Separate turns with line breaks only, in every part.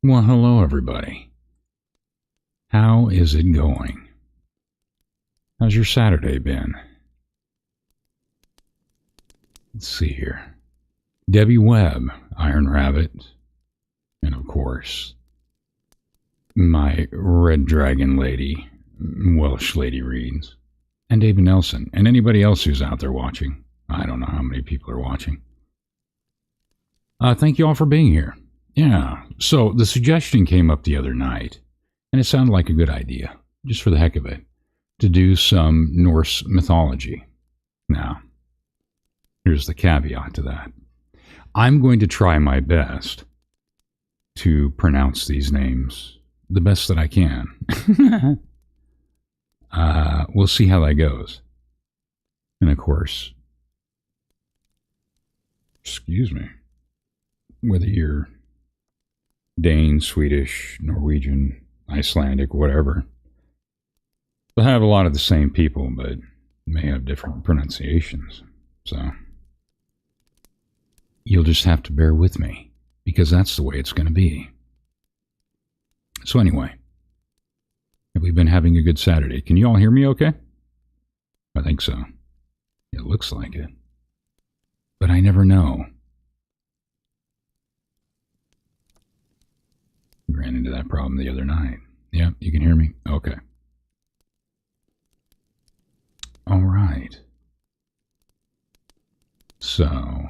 Well, hello, everybody. How is it going? How's your Saturday been? Let's see here. Debbie Webb, Iron Rabbit, and of course, my Red Dragon lady, Welsh Lady Reads, and David Nelson, and anybody else who's out there watching. I don't know how many people are watching. Thank you all for being here. Yeah, so the suggestion came up the other night, and it sounded like a good idea, just for the heck of it, to do some Norse mythology. Now, here's the caveat to that. I'm going to try my best to pronounce these names the best that I can. We'll see how that goes. And of course, excuse me, whether you're Dane, Swedish, Norwegian, Icelandic, whatever, they'll have a lot of the same people, but may have different pronunciations. So you'll just have to bear with me, because that's the way it's going to be. So anyway, have we been having a good Saturday? Can you all hear me okay? I think so. It looks like it. But I never know. Ran into that problem the other night. Yeah, you can hear me? Okay. All right. So,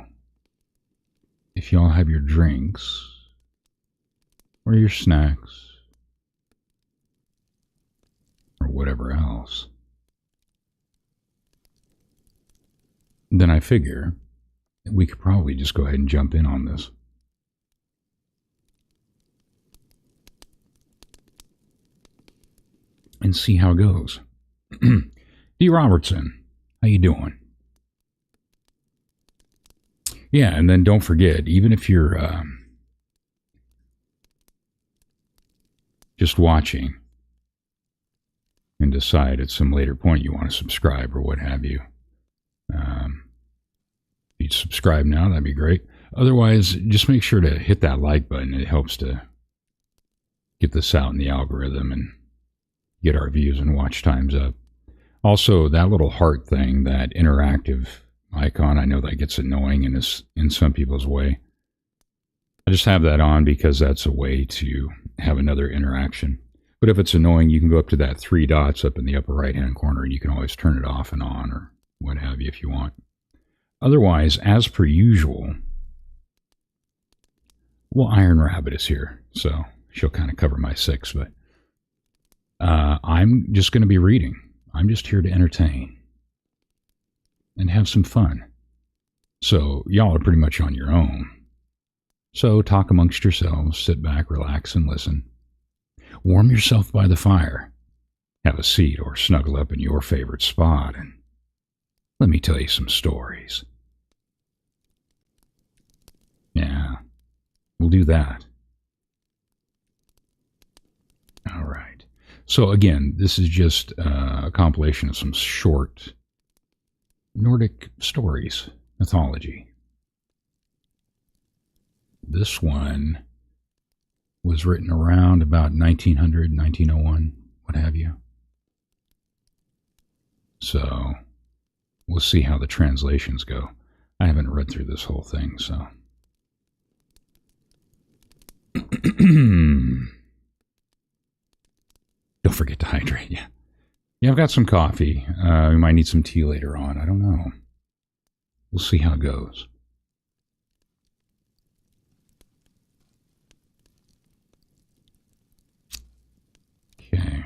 if y'all have your drinks or your snacks or whatever else, then I figure we could probably just go ahead and jump in on this. And see how it goes. D. Robertson, how you doing? Yeah, and then don't forget, even if you're just watching and decide at some later point you want to subscribe or what have you, if you subscribe now, that'd be great. Otherwise, just make sure to hit that like button. It helps to get this out in the algorithm and get our views and watch times up. Also, that little heart thing, that interactive icon, I know that gets annoying and is in some people's way. I just have that on because that's a way to have another interaction. But if it's annoying, you can go up to that 3 dots up in the upper right-hand corner, and you can always turn it off and on or what have you if you want. Otherwise, as per usual, well, Iron Rabbit is here, so she'll kind of cover my 6, but I'm just going to be reading. I'm just here to entertain and have some fun. So y'all are pretty much on your own. So talk amongst yourselves, sit back, relax, and listen. Warm yourself by the fire. Have a seat or snuggle up in your favorite spot, and let me tell you some stories. Yeah, we'll do that. All right. So again, this is just a compilation of some short Nordic stories, mythology. This one was written around about 1900, 1901, what have you. So we'll see how the translations go. I haven't read through this whole thing, so. Don't forget to hydrate, yeah. Yeah, I've got some coffee. We might need some tea later on. I don't know. We'll see how it goes. Okay.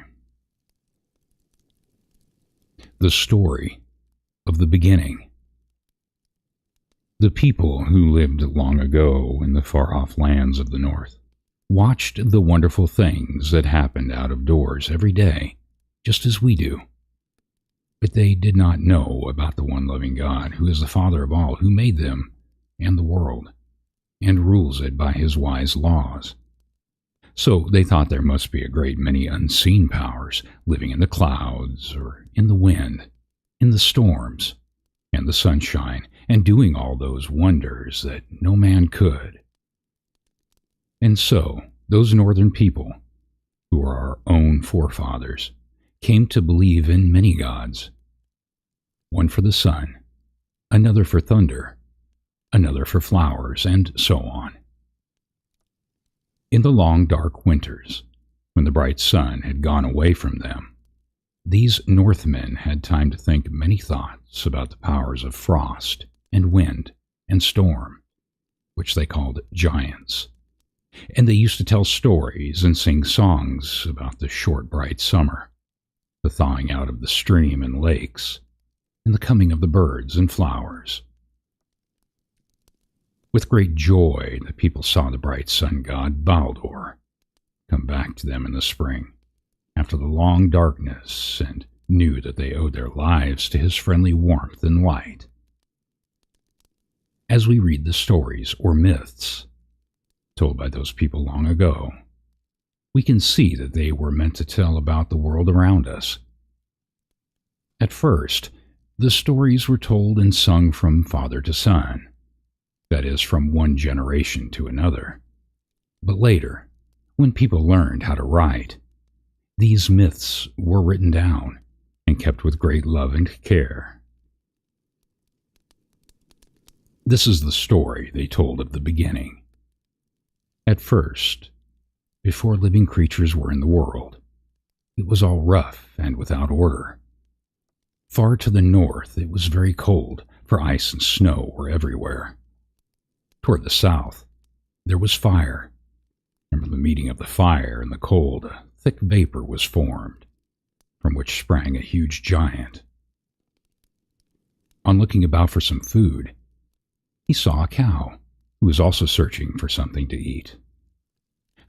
The story of the beginning. The people who lived long ago in the far-off lands of the north watched the wonderful things that happened out of doors every day, just as we do. But they did not know about the one loving God, who is the Father of all, who made them and the world, and rules it by his wise laws. So they thought there must be a great many unseen powers living in the clouds, or in the wind, in the storms, and the sunshine, and doing all those wonders that no man could. And so those northern people, who are our own forefathers, came to believe in many gods. One for the sun, another for thunder, another for flowers, and so on. In the long dark winters, when the bright sun had gone away from them, these Northmen had time to think many thoughts about the powers of frost and wind and storm, which they called giants. And they used to tell stories and sing songs about the short bright summer, the thawing out of the stream and lakes, and the coming of the birds and flowers. With great joy, the people saw the bright sun god Baldur come back to them in the spring, after the long darkness, and knew that they owed their lives to his friendly warmth and light. As we read the stories or myths told by those people long ago, we can see that they were meant to tell about the world around us. At first, the stories were told and sung from father to son, that is, from one generation to another. But later, when people learned how to write, these myths were written down and kept with great love and care. This is the story they told of the beginning. At first, before living creatures were in the world, it was all rough and without order. Far to the north it was very cold, for ice and snow were everywhere. Toward the south, there was fire, and from the meeting of the fire and the cold, a thick vapor was formed, from which sprang a huge giant. On looking about for some food, he saw a cow, who was also searching for something to eat.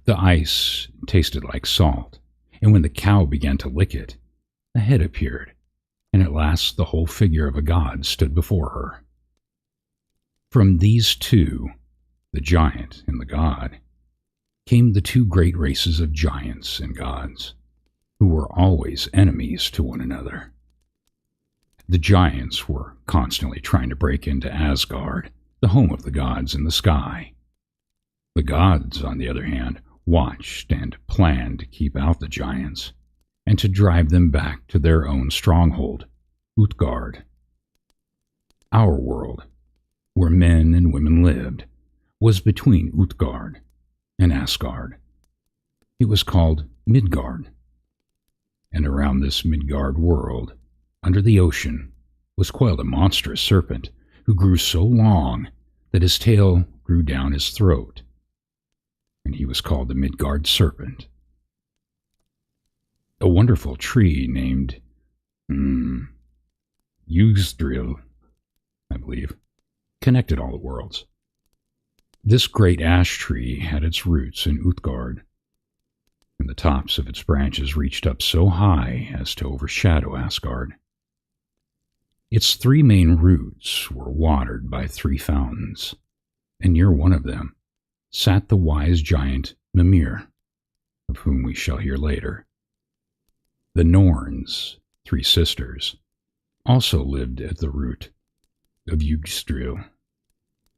The ice tasted like salt, and when the cow began to lick it, a head appeared, and at last the whole figure of a god stood before her. From these two, the giant and the god, came the two great races of giants and gods, who were always enemies to one another. The giants were constantly trying to break into Asgard, the home of the gods in the sky. The gods, on the other hand, watched and planned to keep out the giants, and to drive them back to their own stronghold, Utgard. Our world, where men and women lived, was between Utgard and Asgard. It was called Midgard. And around this Midgard world, under the ocean, was coiled a monstrous serpent who grew so long that his tail grew down his throat, and he was called the Midgard Serpent. A wonderful tree named Yggdrasil, I believe, connected all the worlds. This great ash tree had its roots in Utgard, and the tops of its branches reached up so high as to overshadow Asgard. Its three main roots were watered by three fountains, and near one of them sat the wise giant Mimir, of whom we shall hear later. The Norns, three sisters, also lived at the root of Yggdrasil,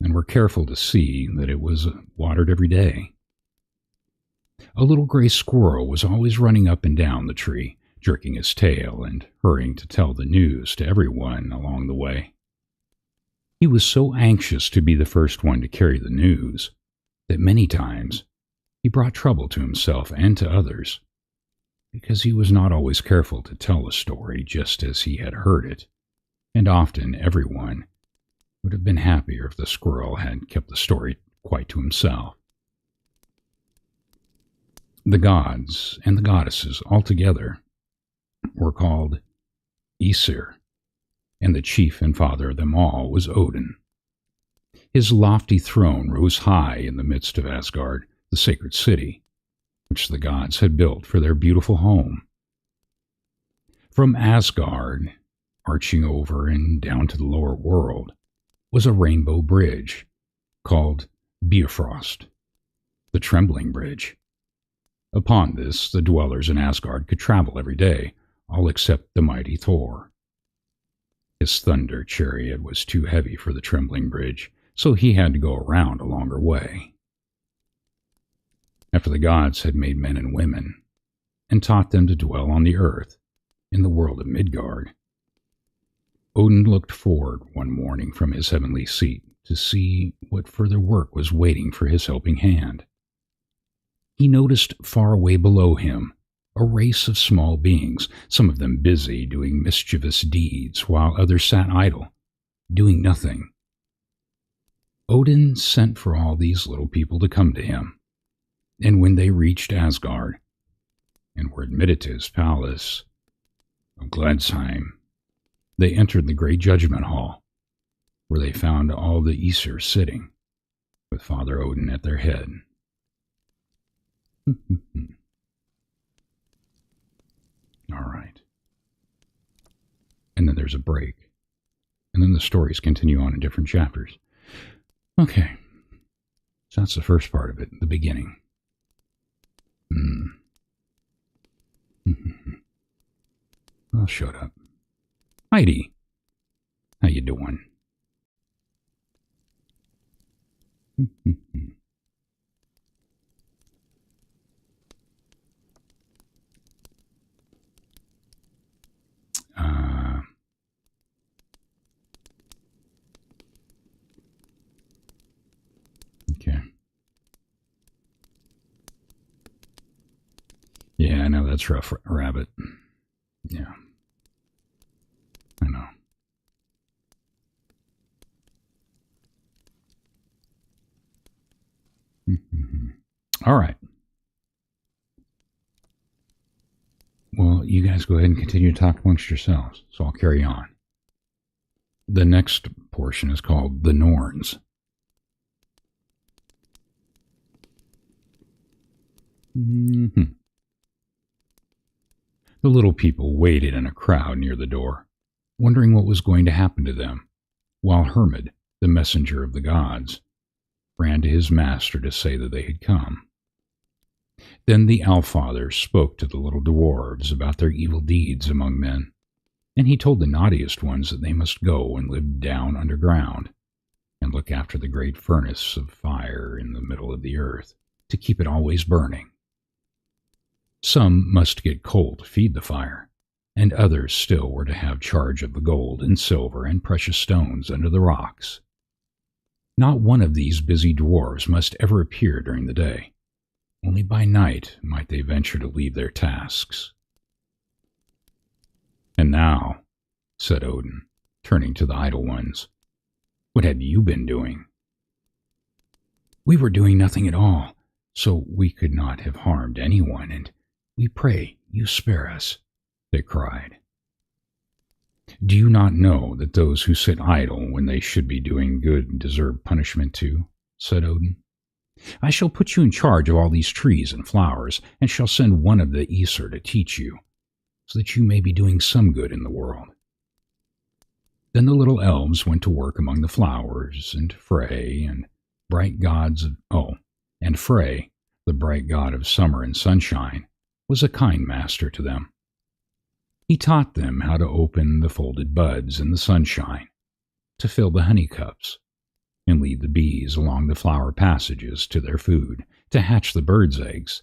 and were careful to see that it was watered every day. A little gray squirrel was always running up and down the tree, jerking his tail and hurrying to tell the news to everyone along the way. He was so anxious to be the first one to carry the news that many times he brought trouble to himself and to others, because he was not always careful to tell the story just as he had heard it, and often everyone would have been happier if the squirrel had kept the story quite to himself. The gods and the goddesses altogether were called Aesir, and the chief and father of them all was Odin. His lofty throne rose high in the midst of Asgard, the sacred city, which the gods had built for their beautiful home. From Asgard, arching over and down to the lower world, was a rainbow bridge called Bifrost, the Trembling Bridge. Upon this, the dwellers in Asgard could travel every day, all except the mighty Thor. His thunder chariot was too heavy for the Trembling Bridge, so he had to go around a longer way. after the gods had made men and women, and taught them to dwell on the earth, in the world of Midgard, Odin looked forward one morning from his heavenly seat to see what further work was waiting for his helping hand. He noticed far away below him a race of small beings, some of them busy doing mischievous deeds, while others sat idle, doing nothing. Odin sent for all these little people to come to him, and when they reached Asgard and were admitted to his palace of Gladsheim, they entered the great judgment hall, where they found all the Aesir sitting, with Father Odin at their head. All right. And then there's a break. And then the stories continue on in different chapters. Okay. So that's the first part of it, the beginning. Well, shut up. Heidi, how you doing? Okay. Yeah, I know that's rough, Rabbit. Yeah. I know. All right. Well, you guys go ahead and continue to talk amongst yourselves, so I'll carry on. The next portion is called The Norns. The little people waited in a crowd near the door, wondering what was going to happen to them, while Hermod, the messenger of the gods, ran to his master to say that they had come. Then the Allfather spoke to the little dwarves about their evil deeds among men, and he told the naughtiest ones that they must go and live down underground, and look after the great furnace of fire in the middle of the earth, to keep it always burning. Some must get coal to feed the fire, and others still were to have charge of the gold and silver and precious stones under the rocks. Not one of these busy dwarves must ever appear during the day. Only by night might they venture to leave their tasks. And now, said Odin, turning to the idle ones, what have you been doing? We were doing nothing at all, so we could not have harmed anyone, and we pray you spare us, they cried. Do you not know that those who sit idle when they should be doing good deserve punishment too? Said Odin. I shall put you in charge of all these trees and flowers, and shall send one of the Aesir to teach you, so that you may be doing some good in the world. Then the little elves went to work among the flowers, and Frey, and bright gods of, and Frey, the bright god of summer and sunshine, was a kind master to them. He taught them how to open the folded buds in the sunshine, to fill the honey cups, and lead the bees along the flower passages to their food, to hatch the birds' eggs,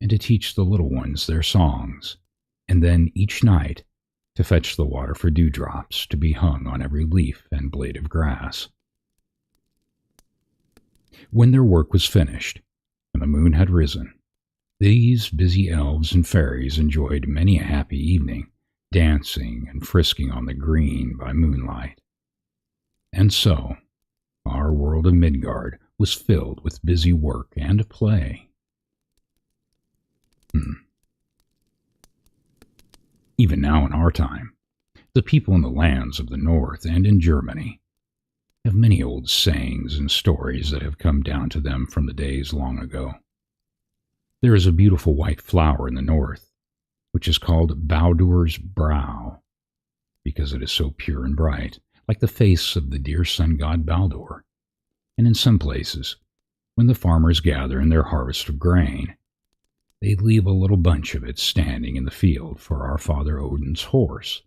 and to teach the little ones their songs, and then each night to fetch the water for dewdrops to be hung on every leaf and blade of grass. When their work was finished, and the moon had risen, these busy elves and fairies enjoyed many a happy evening, dancing and frisking on the green by moonlight. And so, our world of Midgard was filled with busy work and play. Even now in our time, the people in the lands of the north and in Germany have many old sayings and stories that have come down to them from the days long ago. There is a beautiful white flower in the north, which is called Baldur's Brow, because it is so pure and bright, like the face of the dear sun god Baldur. And in some places, when the farmers gather in their harvest of grain, they leave a little bunch of it standing in the field for our father Odin's horse.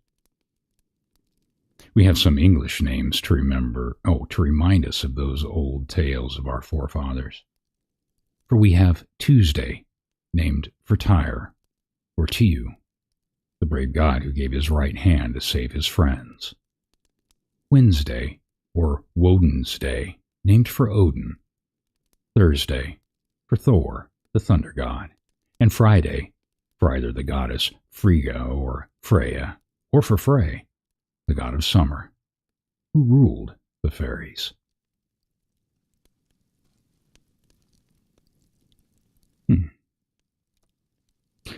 We have some English names to remind us of those old tales of our forefathers. For we have Tuesday, named for Tyre, or Tiu, the brave god who gave his right hand to save his friends. Wednesday, or Woden's Day, named for Odin. Thursday, for Thor, the thunder god. And Friday, for either the goddess Frigga or Freya, or for Frey, the god of summer, who ruled the fairies.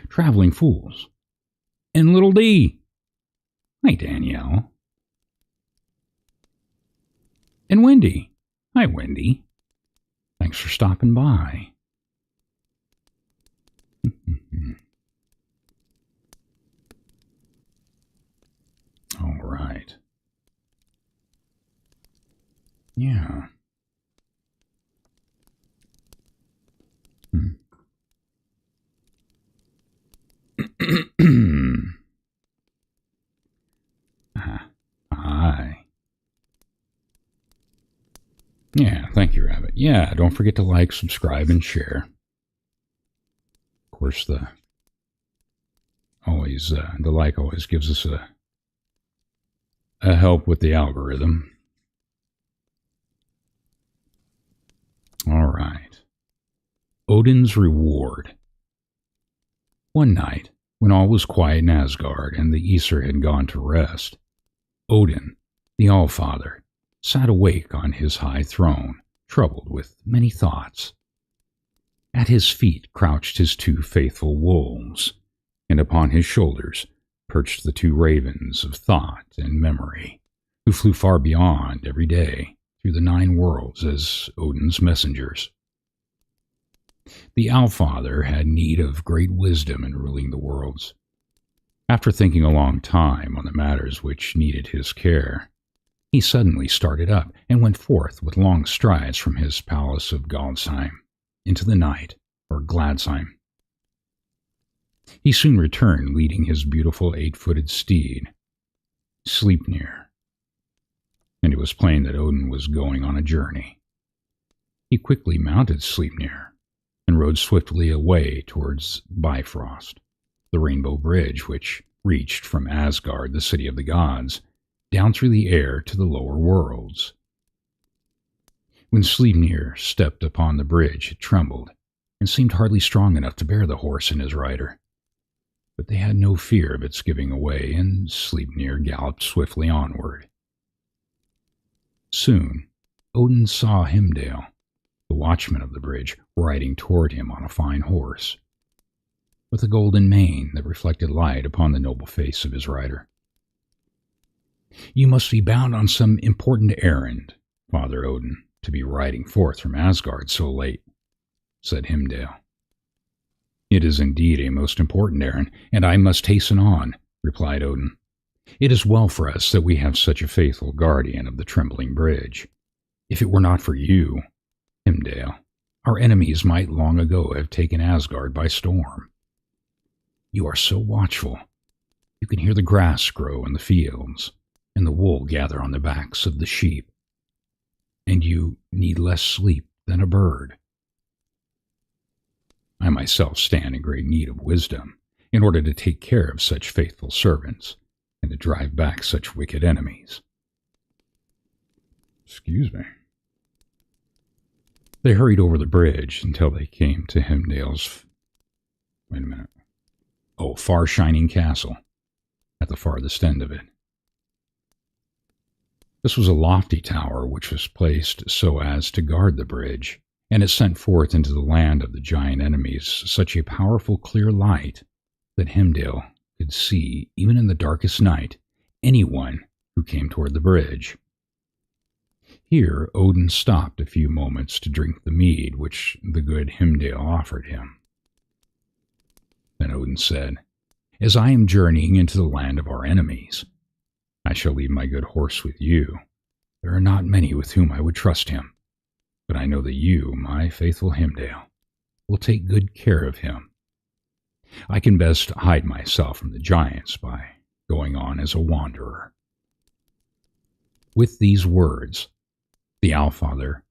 Traveling fools. And Little D. Hi, Danielle. And Wendy. Hi, Wendy. Thanks for stopping by. All right. Yeah. Hi. Yeah, thank you, Rabbit. Yeah, don't forget to like, subscribe, and share. Of course, the like always gives us a help with the algorithm. All right. Odin's reward. One night, when all was quiet in Asgard and the Aesir had gone to rest, Odin, the Allfather, sat awake on his high throne, troubled with many thoughts. At his feet crouched his two faithful wolves, and upon his shoulders perched the two ravens of thought and memory, who flew far beyond every day through the 9 worlds as Odin's messengers. The Allfather had need of great wisdom in ruling the worlds. After thinking a long time on the matters which needed his care, he suddenly started up and went forth with long strides from his palace of Galdsheim into the night, or Gladsheim. He soon returned leading his beautiful 8-footed steed, Sleipnir, and it was plain that Odin was going on a journey. He quickly mounted Sleipnir and rode swiftly away towards Bifrost, the rainbow bridge which reached from Asgard, the city of the gods, down through the air to the lower worlds. When Sleipnir stepped upon the bridge, it trembled and seemed hardly strong enough to bear the horse and his rider. But they had no fear of its giving away, and Sleipnir galloped swiftly onward. Soon, Odin saw Heimdall, the watchman of the bridge, riding toward him on a fine horse, with a golden mane that reflected light upon the noble face of his rider. "You must be bound on some important errand, Father Odin, to be riding forth from Asgard so late," said Heimdall. "It is indeed a most important errand, and I must hasten on," replied Odin. "It is well for us that we have such a faithful guardian of the trembling bridge. If it were not for you, Heimdall, our enemies might long ago have taken Asgard by storm. You are so watchful. You can hear the grass grow in the fields, and the wool gather on the backs of the sheep, and you need less sleep than a bird. I myself stand in great need of wisdom in order to take care of such faithful servants and to drive back such wicked enemies." Excuse me. They hurried over the bridge until they came to Heimdall's far shining castle at the farthest end of it. This was a lofty tower which was placed so as to guard the bridge, and it sent forth into the land of the giant enemies such a powerful clear light that Heimdall could see, even in the darkest night, anyone who came toward the bridge. Here Odin stopped a few moments to drink the mead which the good Heimdall offered him. Then Odin said, "As I am journeying into the land of our enemies, I shall leave my good horse with you. There are not many with whom I would trust him, but I know that you, my faithful Heimdall, will take good care of him. I can best hide myself from the giants by going on as a wanderer." With these words, the Allfather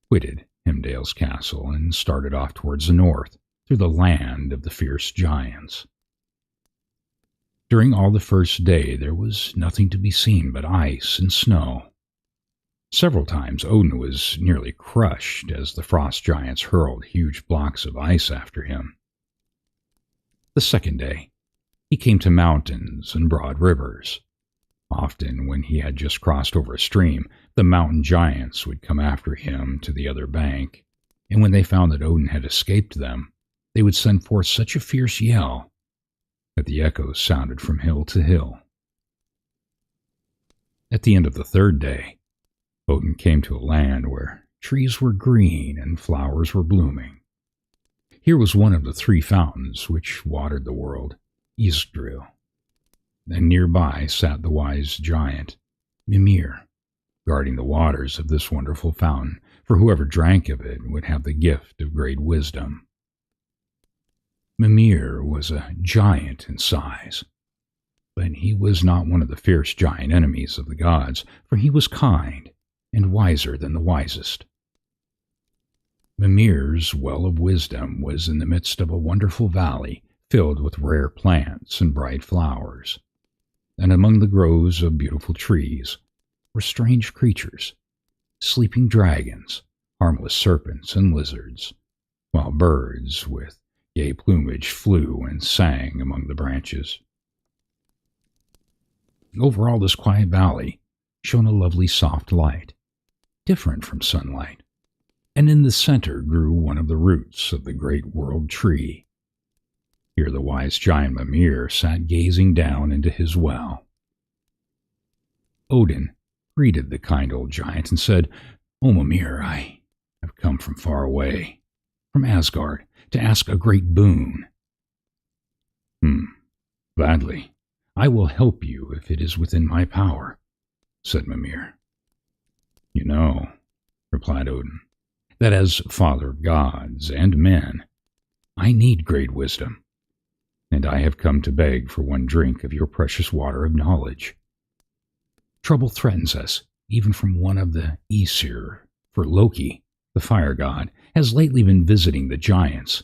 quitted Hemdale's castle and started off towards the north, through the land of the fierce giants. During all the first day there was nothing to be seen but ice and snow. Several times Odin was nearly crushed as the frost giants hurled huge blocks of ice after him. The second day, he came to mountains and broad rivers. Often, when he had just crossed over a stream, the mountain giants would come after him to the other bank, and when they found that Odin had escaped them, they would send forth such a fierce yell that the echoes sounded from hill to hill. At the end of the third day, Odin came to a land where trees were green and flowers were blooming. Here was one of the three fountains which watered the world, Yggdrasil, and nearby sat the wise giant, Mimir, guarding the waters of this wonderful fountain, for whoever drank of it would have the gift of great wisdom. Mimir was a giant in size, but he was not one of the fierce giant enemies of the gods, for he was kind and wiser than the wisest. Mimir's well of wisdom was in the midst of a wonderful valley filled with rare plants and bright flowers, and among the groves of beautiful trees were strange creatures, sleeping dragons, harmless serpents and lizards, while birds with gay plumage flew and sang among the branches. Over all this quiet valley shone a lovely soft light, different from sunlight, and in the center grew one of the roots of the great world tree. Here the wise giant Mimir sat gazing down into his well. Odin greeted the kind old giant and said, "O Mimir, I have come from far away, from Asgard, to ask a great boon." Gladly. I will help you if it is within my power," said Mimir. "You know," replied Odin, "that as father of gods and men, I need great wisdom, and I have come to beg for one drink of your precious water of knowledge. Trouble threatens us, even from one of the Aesir, for Loki, the fire god, has lately been visiting the giants,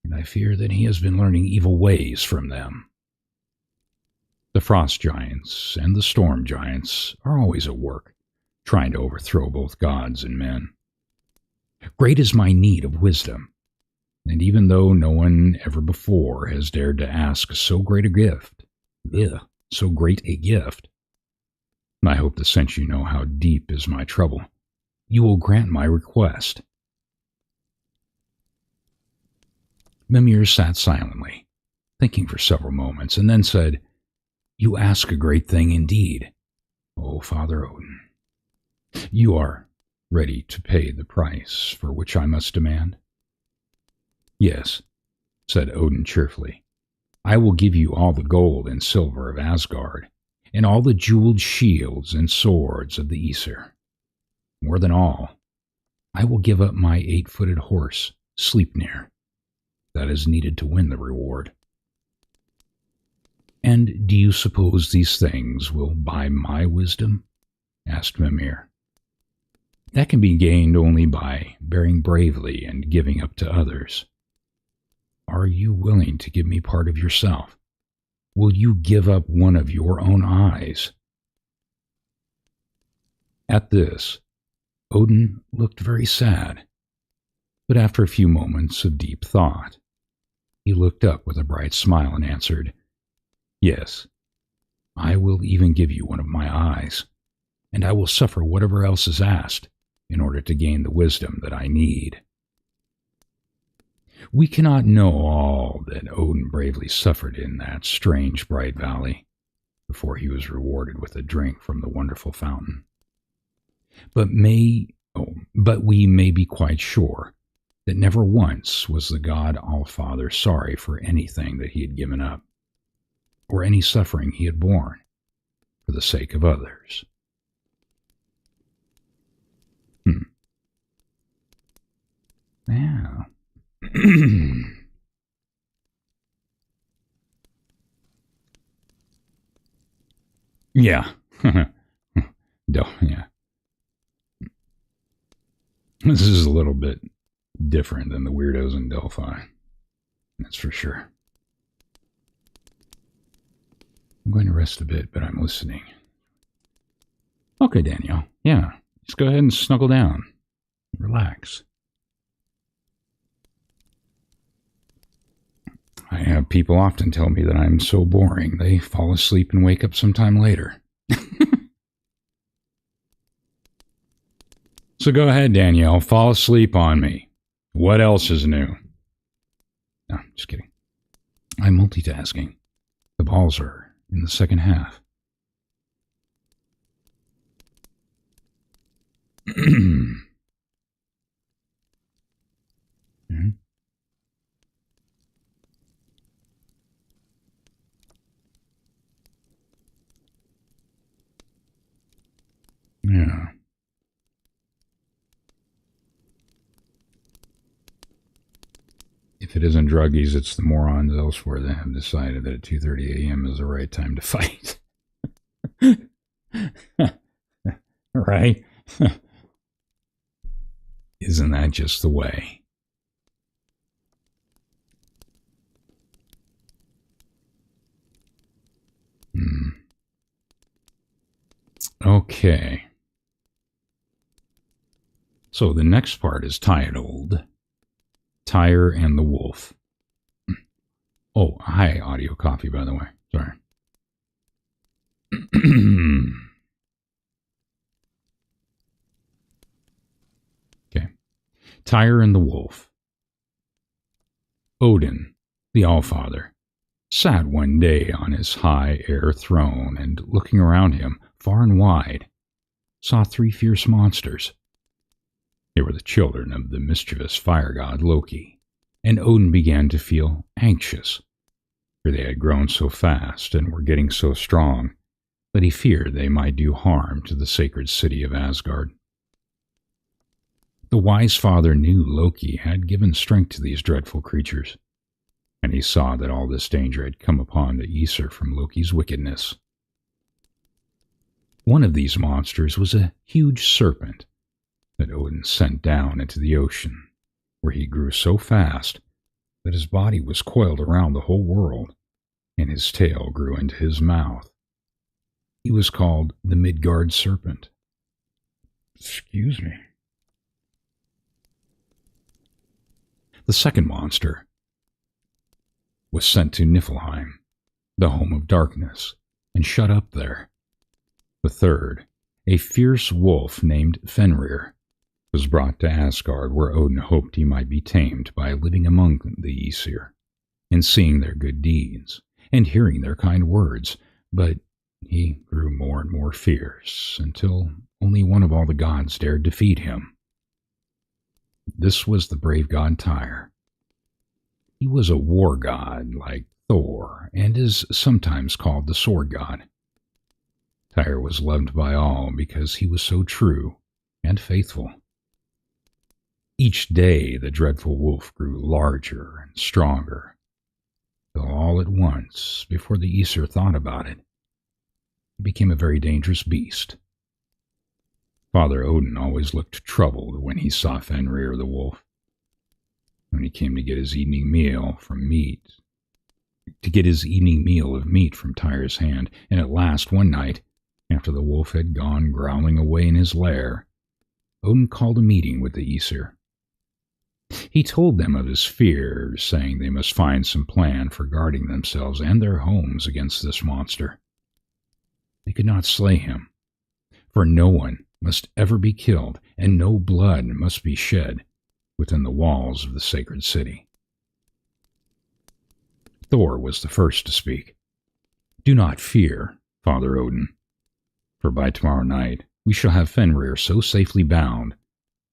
and I fear that he has been learning evil ways from them. The frost giants and the storm giants are always at work, trying to overthrow both gods and men. Great is my need of wisdom, and even though no one ever before has dared to ask so great a gift, I hope that since you know how deep is my trouble, you will grant my request." Mimir sat silently, thinking for several moments, and then said, "You ask a great thing indeed, O Father Odin. You are ready to pay the price for which I must demand?" "Yes," said Odin cheerfully. "I will give you all the gold and silver of Asgard, and all the jeweled shields and swords of the Aesir. More than all, I will give up my 8-footed horse, Sleipnir. That is needed to win the reward." "And do you suppose these things will buy my wisdom?" asked Mimir. "That can be gained only by bearing bravely and giving up to others. Are you willing to give me part of yourself? Will you give up one of your own eyes?" At this, Odin looked very sad, but after a few moments of deep thought, he looked up with a bright smile and answered, "Yes, I will even give you one of my eyes, and I will suffer whatever else is asked in order to gain the wisdom that I need." We cannot know all that Odin bravely suffered in that strange bright valley before he was rewarded with a drink from the wonderful fountain. But we may be quite sure that never once was the God Allfather sorry for anything that he had given up, or any suffering he had borne for the sake of others. Yeah. Yeah. Yeah. This is a little bit different than the weirdos in Delphi. That's for sure. I'm going to rest a bit, but I'm listening. Okay, Danielle. Yeah, just go ahead and snuggle down. Relax. I have people often tell me that I'm so boring, they fall asleep and wake up sometime later. So go ahead, Danielle, fall asleep on me. What else is new? No, just kidding. I'm multitasking. The balls are in the second half. Mm-hmm. Yeah. If it isn't druggies, it's the morons elsewhere that have decided that at 2:30 a.m. is the right time to fight. Right? Isn't that just the way? Okay. So the next part is titled Tyre and the Wolf. Oh, hi, audio coffee, by the way. Sorry. Okay. Tyre and the Wolf. Odin, the Allfather, sat one day on his high air throne and, looking around him far and wide, saw three fierce monsters. They were the children of the mischievous fire god Loki, and Odin began to feel anxious, for they had grown so fast and were getting so strong that he feared they might do harm to the sacred city of Asgard. The wise father knew Loki had given strength to these dreadful creatures, and he saw that all this danger had come upon the Aesir from Loki's wickedness. One of these monsters was a huge serpent that Odin sent down into the ocean, where he grew so fast that his body was coiled around the whole world, and his tail grew into his mouth. He was called the Midgard Serpent. Excuse me. The second monster was sent to Niflheim, the home of darkness, and shut up there. The third, a fierce wolf named Fenrir, was brought to Asgard, where Odin hoped he might be tamed by living among the Aesir, and seeing their good deeds, and hearing their kind words, but he grew more and more fierce, until only one of all the gods dared defeat him. This was the brave god Tyr. He was a war god like Thor, and is sometimes called the sword god. Tyr was loved by all because he was so true and faithful. Each day the dreadful wolf grew larger and stronger, till all at once, before the Aesir thought about it, he became a very dangerous beast. Father Odin always looked troubled when he saw Fenrir the wolf. When he came to get his evening meal of meat from Tyr's hand, and at last one night, after the wolf had gone growling away in his lair, Odin called a meeting with the Aesir. He told them of his fears, saying they must find some plan for guarding themselves and their homes against this monster. They could not slay him, for no one must ever be killed, and no blood must be shed within the walls of the sacred city. Thor was the first to speak. "Do not fear, Father Odin, for by tomorrow night we shall have Fenrir so safely bound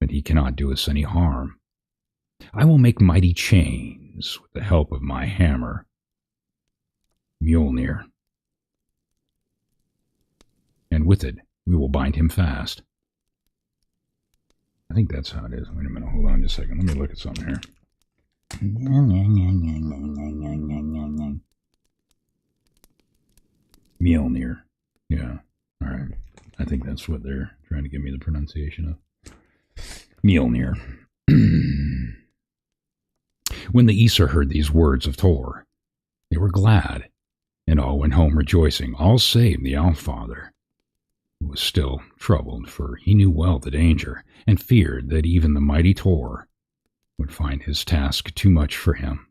that he cannot do us any harm. I will make mighty chains with the help of my hammer, Mjolnir, and with it we will bind him fast." I think that's how it is. Wait a minute, hold on just a second. Let me look at something here. Mjolnir. Yeah, alright. I think that's what they're trying to give me the pronunciation of. Mjolnir. When the Aesir heard these words of Tor, they were glad, and all went home rejoicing, all save the Allfather, who was still troubled, for he knew well the danger, and feared that even the mighty Tor would find his task too much for him.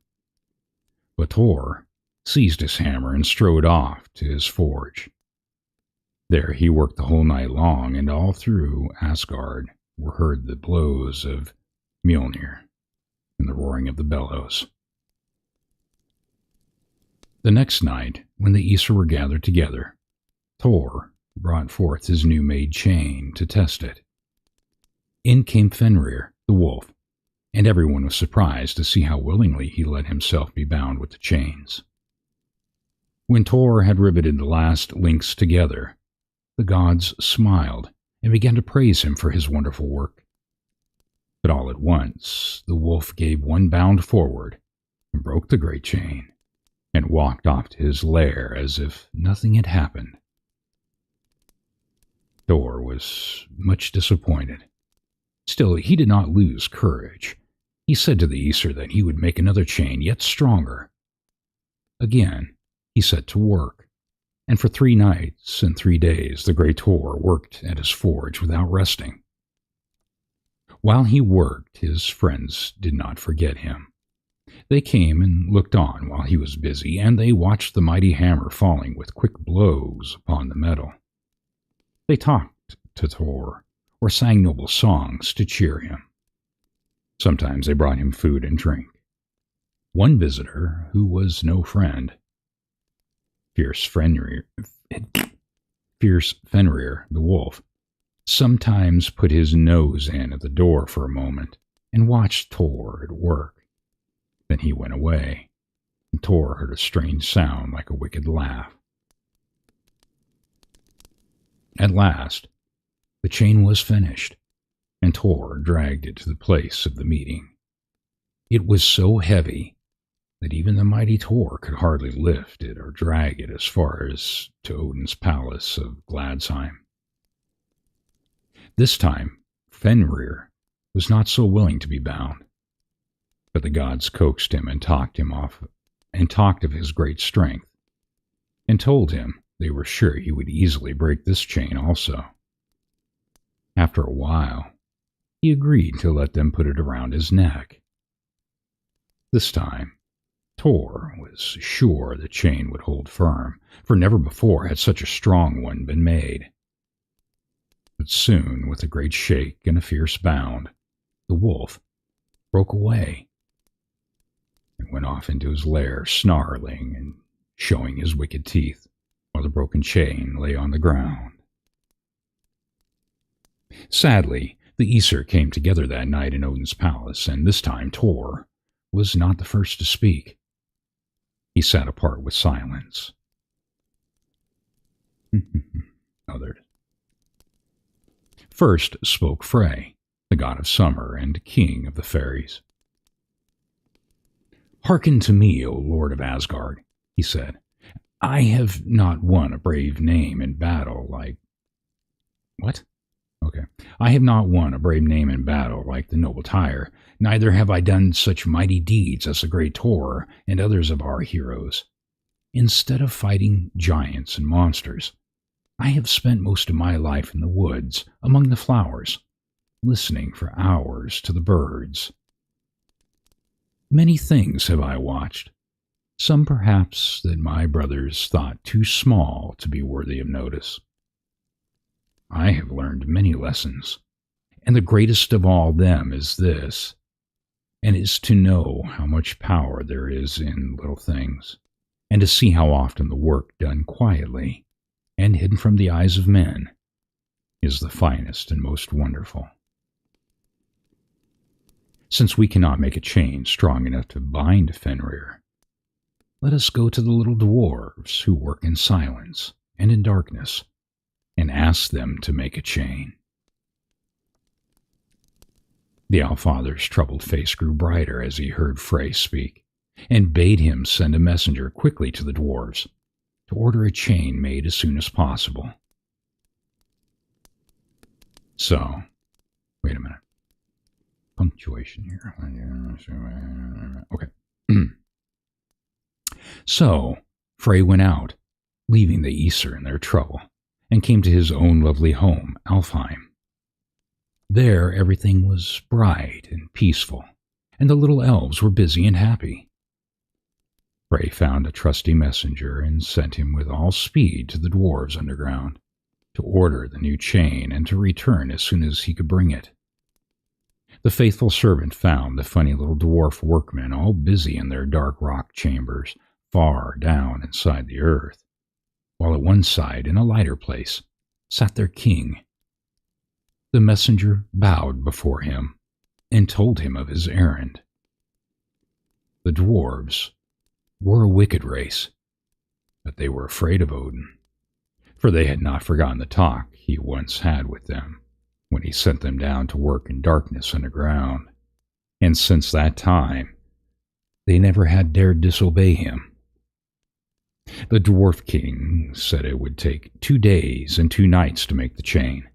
But Tor seized his hammer and strode off to his forge. There he worked the whole night long, and all through Asgard were heard the blows of Mjolnir and the roaring of the bellows. The next night, when the Aesir were gathered together, Thor brought forth his new-made chain to test it. In came Fenrir, the wolf, and everyone was surprised to see how willingly he let himself be bound with the chains. When Thor had riveted the last links together, the gods smiled and began to praise him for his wonderful work. But all at once, the wolf gave one bound forward and broke the great chain, and walked off to his lair as if nothing had happened. Thor was much disappointed. Still, he did not lose courage. He said to the Aesir that he would make another chain yet stronger. Again, he set to work, and for 3 nights and 3 days the great Thor worked at his forge without resting. While he worked, his friends did not forget him. They came and looked on while he was busy, and they watched the mighty hammer falling with quick blows upon the metal. They talked to Thor, or sang noble songs to cheer him. Sometimes they brought him food and drink. One visitor, who was no friend, Fierce Fenrir, the wolf, sometimes put his nose in at the door for a moment and watched Thor at work. Then he went away, and Thor heard a strange sound like a wicked laugh. At last, the chain was finished, and Thor dragged it to the place of the meeting. It was so heavy that even the mighty Thor could hardly lift it or drag it as far as to Odin's palace of Gladsheim. This time, Fenrir was not so willing to be bound, but the gods coaxed him and talked of his great strength, and told him they were sure he would easily break this chain also. After a while, he agreed to let them put it around his neck. This time, Thor was sure the chain would hold firm, for never before had such a strong one been made. But soon, with a great shake and a fierce bound, the wolf broke away and went off into his lair, snarling and showing his wicked teeth, while the broken chain lay on the ground. Sadly, the Aesir came together that night in Odin's palace, and this time Thor was not the first to speak. He sat apart with silence. Others. First spoke Frey, the god of summer and king of the fairies. "Hearken to me, O Lord of Asgard," he said. "I have not won a brave name in battle like—" What? Okay. "I have not won a brave name in battle like the noble Tyr, neither have I done such mighty deeds as the great Thor and others of our heroes. Instead of fighting giants and monsters, I have spent most of my life in the woods, among the flowers, listening for hours to the birds. Many things have I watched, some perhaps that my brothers thought too small to be worthy of notice. I have learned many lessons, and the greatest of all them is this, and is to know how much power there is in little things, and to see how often the work done quietly and hidden from the eyes of men is the finest and most wonderful. Since we cannot make a chain strong enough to bind Fenrir, let us go to the little dwarves who work in silence and in darkness, and ask them to make a chain." The Allfather's troubled face grew brighter as he heard Frey speak, and bade him send a messenger quickly to the dwarves to order a chain made as soon as possible. So, wait a minute. punctuation here. Okay. So, Frey went out, leaving the Aesir in their trouble, and came to his own lovely home, Alfheim. There, everything was bright and peaceful, and the little elves were busy and happy. Frey found a trusty messenger and sent him with all speed to the dwarves underground to order the new chain and to return as soon as he could bring it. The faithful servant found the funny little dwarf workmen all busy in their dark rock chambers far down inside the earth, while at one side, in a lighter place, sat their king. The messenger bowed before him and told him of his errand. The dwarves were a wicked race, but they were afraid of Odin, for they had not forgotten the talk he once had with them when he sent them down to work in darkness underground, and since that time they never had dared disobey him. The dwarf king said it would take 2 days and 2 nights to make the chain,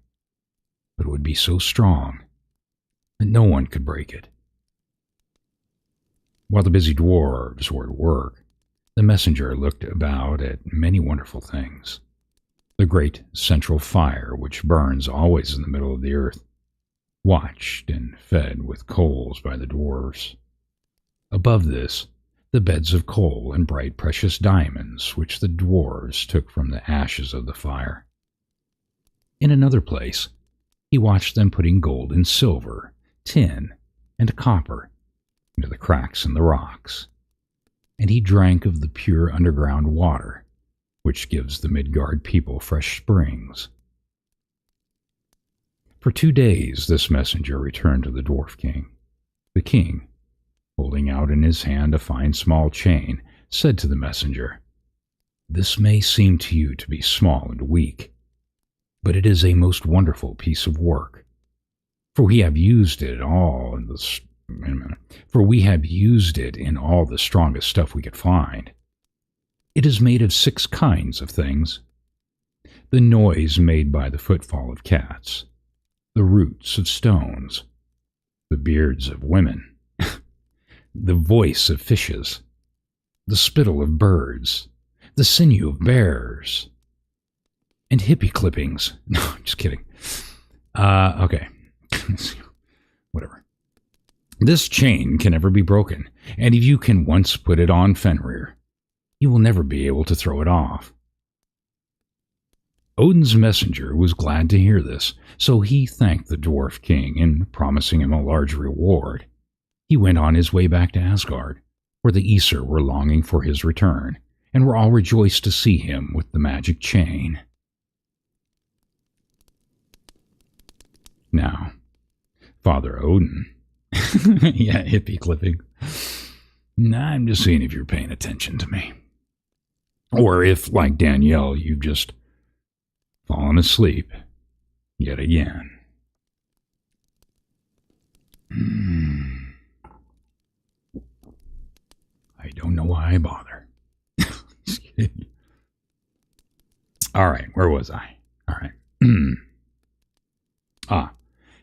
but it would be so strong that no one could break it. While the busy dwarves were at work, the messenger looked about at many wonderful things. The great central fire, which burns always in the middle of the earth, watched and fed with coals by the dwarves. Above this, the beds of coal and bright precious diamonds, which the dwarves took from the ashes of the fire. In another place, he watched them putting gold and silver, tin, and copper into the cracks in the rocks, and he drank of the pure underground water, which gives the Midgard people fresh springs. For 2 days this messenger returned to the dwarf king. The king, holding out in his hand a fine small chain, said to the messenger, "This may seem to you to be small and weak, but it is a most wonderful piece of work, for we have used it all in the strongest stuff we could find. It is made of 6 kinds of things: the noise made by the footfall of cats, the roots of stones, the beards of women, the voice of fishes, the spittle of birds, the sinew of bears, and hippie clippings." No, I'm just kidding. Okay. Whatever. "This chain can never be broken, and if you can once put it on Fenrir, you will never be able to throw it off." Odin's messenger was glad to hear this, so he thanked the dwarf king, and promising him a large reward, he went on his way back to Asgard, where the Aesir were longing for his return, and were all rejoiced to see him with the magic chain. Now, Father Odin, yeah, hippie clipping. I'm just seeing if you're paying attention to me. Or if, like Danielle, you've just fallen asleep yet again. I don't know why I bother. Just kidding. All right, where was I? All right.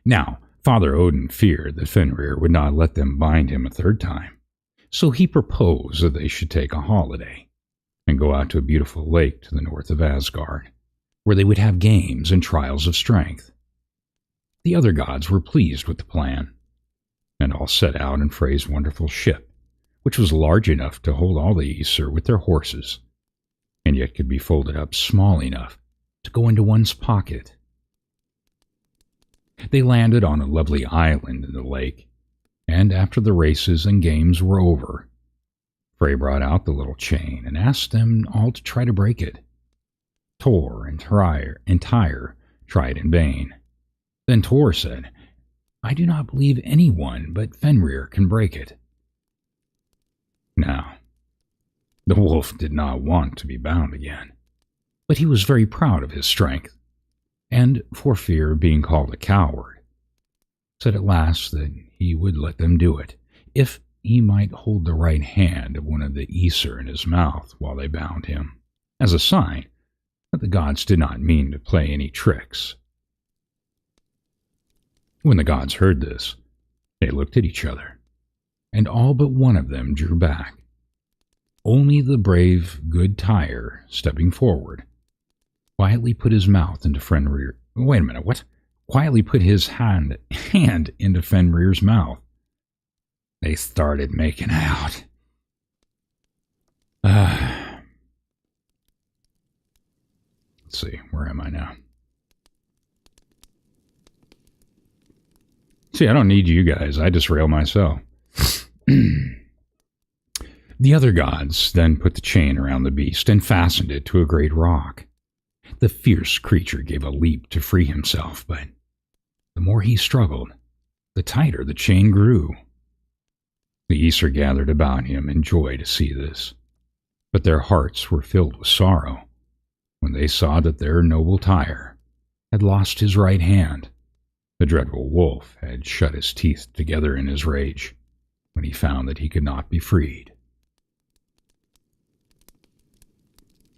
Now, Father Odin feared that Fenrir would not let them bind him a 3rd time, so he proposed that they should take a holiday and go out to a beautiful lake to the north of Asgard, where they would have games and trials of strength. The other gods were pleased with the plan, and all set out in Frey's wonderful ship, which was large enough to hold all the Aesir with their horses, and yet could be folded up small enough to go into one's pocket. They landed on a lovely island in the lake, and after the races and games were over, Frey brought out the little chain and asked them all to try to break it. Tor and Tyr tried in vain. Then Tor said, "I do not believe anyone but Fenrir can break it." Now, the wolf did not want to be bound again, but he was very proud of his strength, and for fear of being called a coward, said at last that he would let them do it, if he might hold the right hand of one of the Aesir in his mouth while they bound him, as a sign that the gods did not mean to play any tricks. When the gods heard this, They looked at each other, and all but one of them drew back. Only the brave, good Tyre, stepping forward, quietly put his mouth into Fenrir. Wait a minute, what? Quietly put his hand into Fenrir's mouth. They started making out. Let's see, where am I now? See, I don't need you guys. I just rail myself. The other gods then put the chain around the beast and fastened it to a great rock. The fierce creature gave a leap to free himself, but the more he struggled, the tighter the chain grew. The Aesir gathered about him in joy to see this, but their hearts were filled with sorrow when they saw that their noble Tyre had lost his right hand. The dreadful wolf had shut his teeth together in his rage when he found that he could not be freed.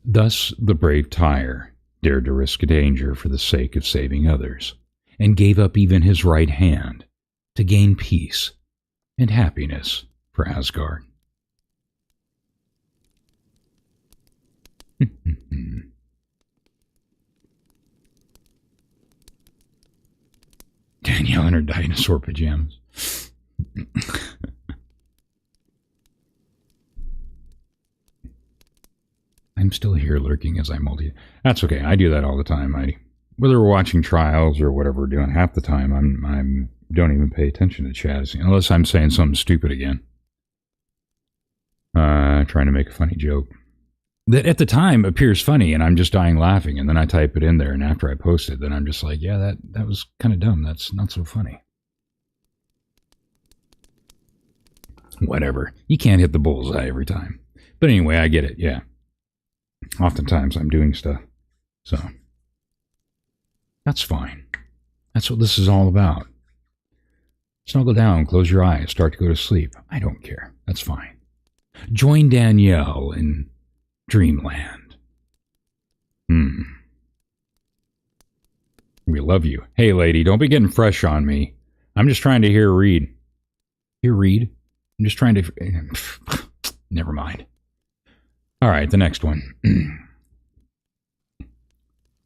Thus the brave Tyre dared to risk danger for the sake of saving others, and gave up even his right hand to gain peace and happiness for Asgard. Danielle in her dinosaur pajamas. I'm still here lurking as I multi. That's okay. I do that all the time. Whether we're watching trials or whatever we're doing, half the time I'm don't even pay attention to chat unless I'm saying something stupid again. Trying to make a funny joke that at the time appears funny, and I'm just dying laughing, and then I type it in there, and after I post it, then I'm just like, yeah, that was kind of dumb. That's not so funny. Whatever. You can't hit the bullseye every time. But anyway, I get it. Yeah. Oftentimes I'm doing stuff. So that's fine. That's what this is all about. Snuggle down, close your eyes, start to go to sleep. I don't care. That's fine. Join Danielle in Dreamland. We love you. Hey, lady, don't be getting fresh on me. I'm just trying to hear Reed. Hear Reed? I'm just trying to... Never mind. All right, the next one.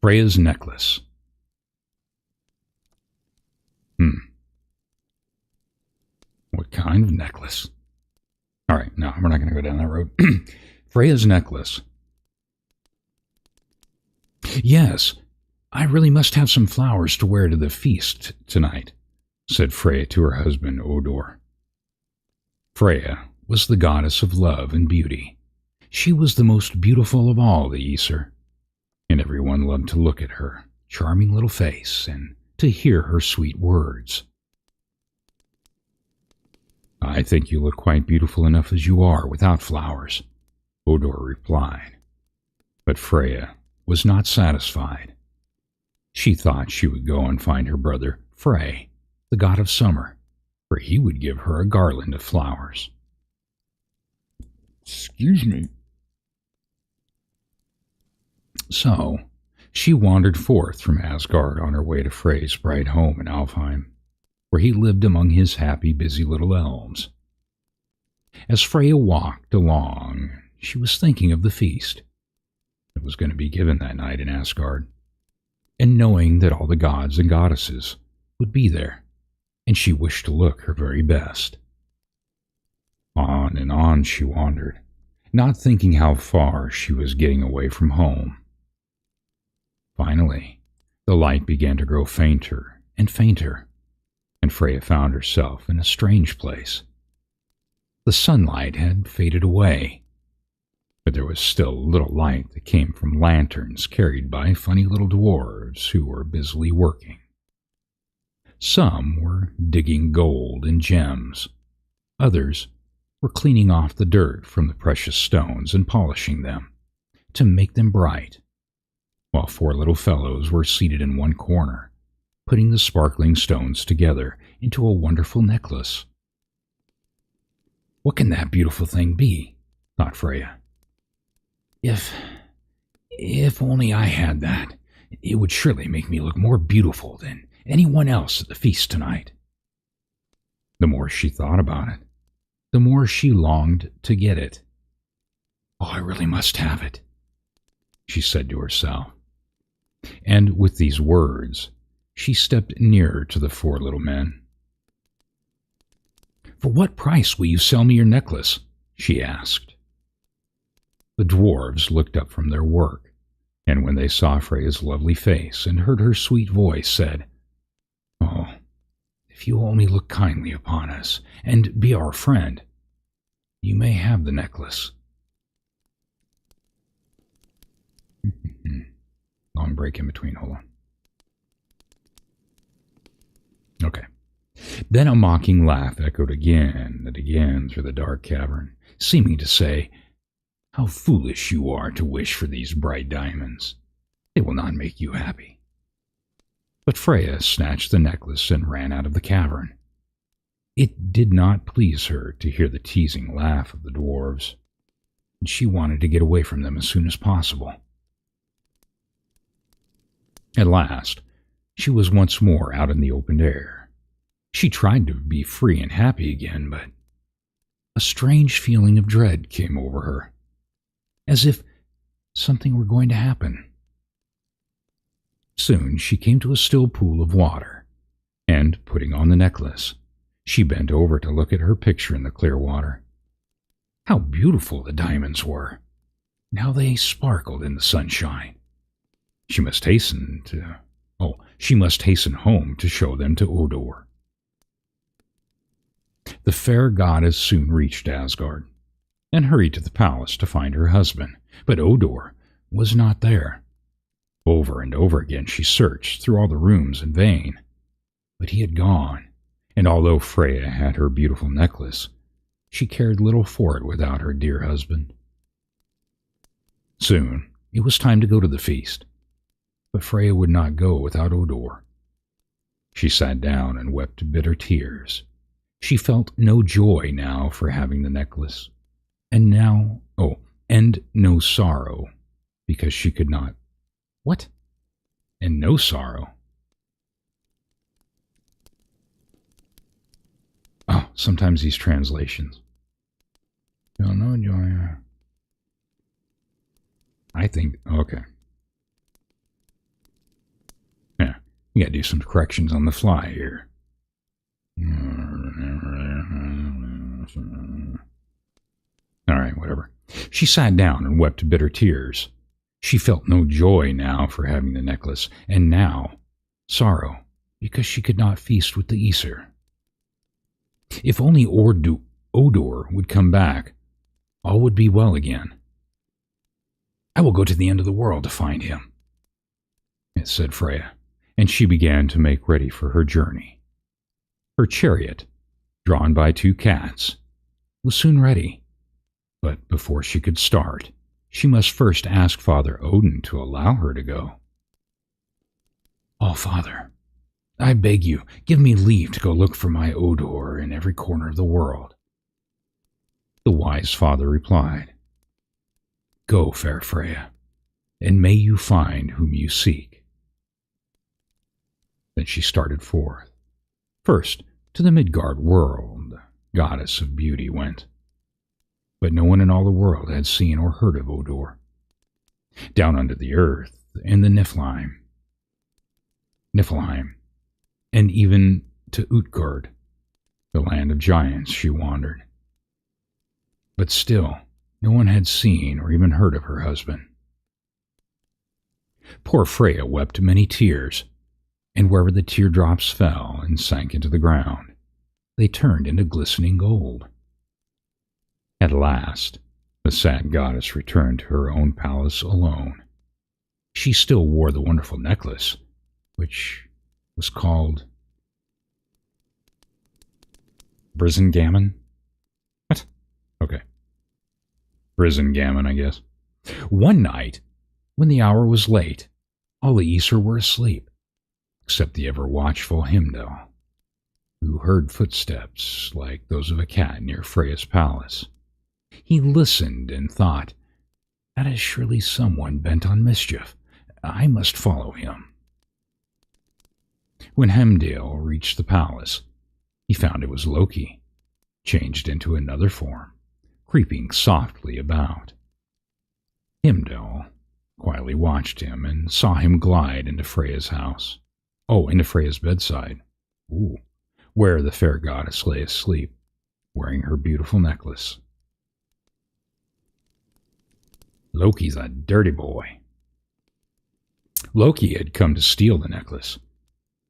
Freya's necklace. What kind of necklace? All right, no, we're not going to go down that road. Freya's necklace. Yes, I really must have some flowers to wear to the feast tonight, said Freya to her husband, Odor. Freya was the goddess of love and beauty. She was the most beautiful of all the Aesir, and everyone loved to look at her charming little face and to hear her sweet words. I think you look quite beautiful enough as you are without flowers, Odor replied. But Freya was not satisfied. She thought she would go and find her brother, Frey, the god of summer, for he would give her a garland of flowers. Excuse me. So, she wandered forth from Asgard on her way to Frey's bright home in Alfheim, where he lived among his happy, busy little elves. As Freya walked along, she was thinking of the feast that was going to be given that night in Asgard, and knowing that all the gods and goddesses would be there, and she wished to look her very best. On and on she wandered, not thinking how far she was getting away from home. Finally, the light began to grow fainter and fainter, and Freya found herself in a strange place. The sunlight had faded away, but there was still a little light that came from lanterns carried by funny little dwarves who were busily working. Some were digging gold and gems. Others were cleaning off the dirt from the precious stones and polishing them to make them bright, while four little fellows were seated in one corner, putting the sparkling stones together into a wonderful necklace. What can that beautiful thing be? Thought Freya. If only I had that, it would surely make me look more beautiful than anyone else at the feast tonight. The more she thought about it, the more she longed to get it. "Oh, I really must have it," she said to herself. And with these words, she stepped nearer to the four little men. "For what price will you sell me your necklace?" she asked. The dwarves looked up from their work, and when they saw Freya's lovely face and heard her sweet voice, said, "Oh, if you only look kindly upon us and be our friend, you may have the necklace." Long break in between, hold on. Okay. Then a mocking laugh echoed again and again through the dark cavern, seeming to say, "How foolish you are to wish for these bright diamonds. They will not make you happy." But Freya snatched the necklace and ran out of the cavern. It did not please her to hear the teasing laugh of the dwarves, and she wanted to get away from them as soon as possible. At last, she was once more out in the open air. She tried to be free and happy again, but a strange feeling of dread came over her, as if something were going to happen. Soon she came to a still pool of water, and, putting on the necklace, she bent over to look at her picture in the clear water. How beautiful the diamonds were, and how they sparkled in the sunshine. She must hasten home to show them to Odor. The fair goddess soon reached Asgard, and hurried to the palace to find her husband, but Odor was not there. Over and over again she searched through all the rooms in vain, but he had gone, and although Freya had her beautiful necklace, she cared little for it without her dear husband. Soon it was time to go to the feast, but Freya would not go without Odor. She sat down and wept bitter tears. She felt no joy now for having the necklace, and no sorrow, because she could not. What? And no sorrow. Oh, sometimes these translations. Feel no joy. I think, okay. Yeah, you gotta do some corrections on the fly here. All right, whatever. She sat down and wept bitter tears. She felt no joy now for having the necklace, and now sorrow because she could not feast with the Aesir. If only Odor would come back, all would be well again. "I will go to the end of the world to find him," said Freya, and she began to make ready for her journey. Her chariot, drawn by 2 cats, was soon ready, but before she could start, she must first ask Father Odin to allow her to go. "Oh, Father, I beg you, give me leave to go look for my Odor in every corner of the world." The wise father replied, "Go, fair Freya, and may you find whom you seek." Then she started forth. First, to the Midgard world, the goddess of beauty went. But no one in all the world had seen or heard of Odor. Down under the earth, in the Niflheim, and even to Utgard, the land of giants, she wandered. But still, no one had seen or even heard of her husband. Poor Freya wept many tears, and wherever the teardrops fell and sank into the ground, they turned into glistening gold. At last, the sad goddess returned to her own palace alone. She still wore the wonderful necklace, which was called Brisingamen? What? Okay. Brisingamen, I guess. One night, when the hour was late, all the Aesir were asleep, except the ever-watchful Heimdall, who heard footsteps like those of a cat near Freya's palace. He listened and thought, "That is surely someone bent on mischief. I must follow him." When Heimdall reached the palace, He found it was Loki, changed into another form, creeping softly about. Himdall quietly watched him and saw him glide into Freya's house. Oh, into Freya's bedside. Ooh, where the fair goddess lay asleep, wearing her beautiful necklace. Loki's a dirty boy. Loki had come to steal the necklace,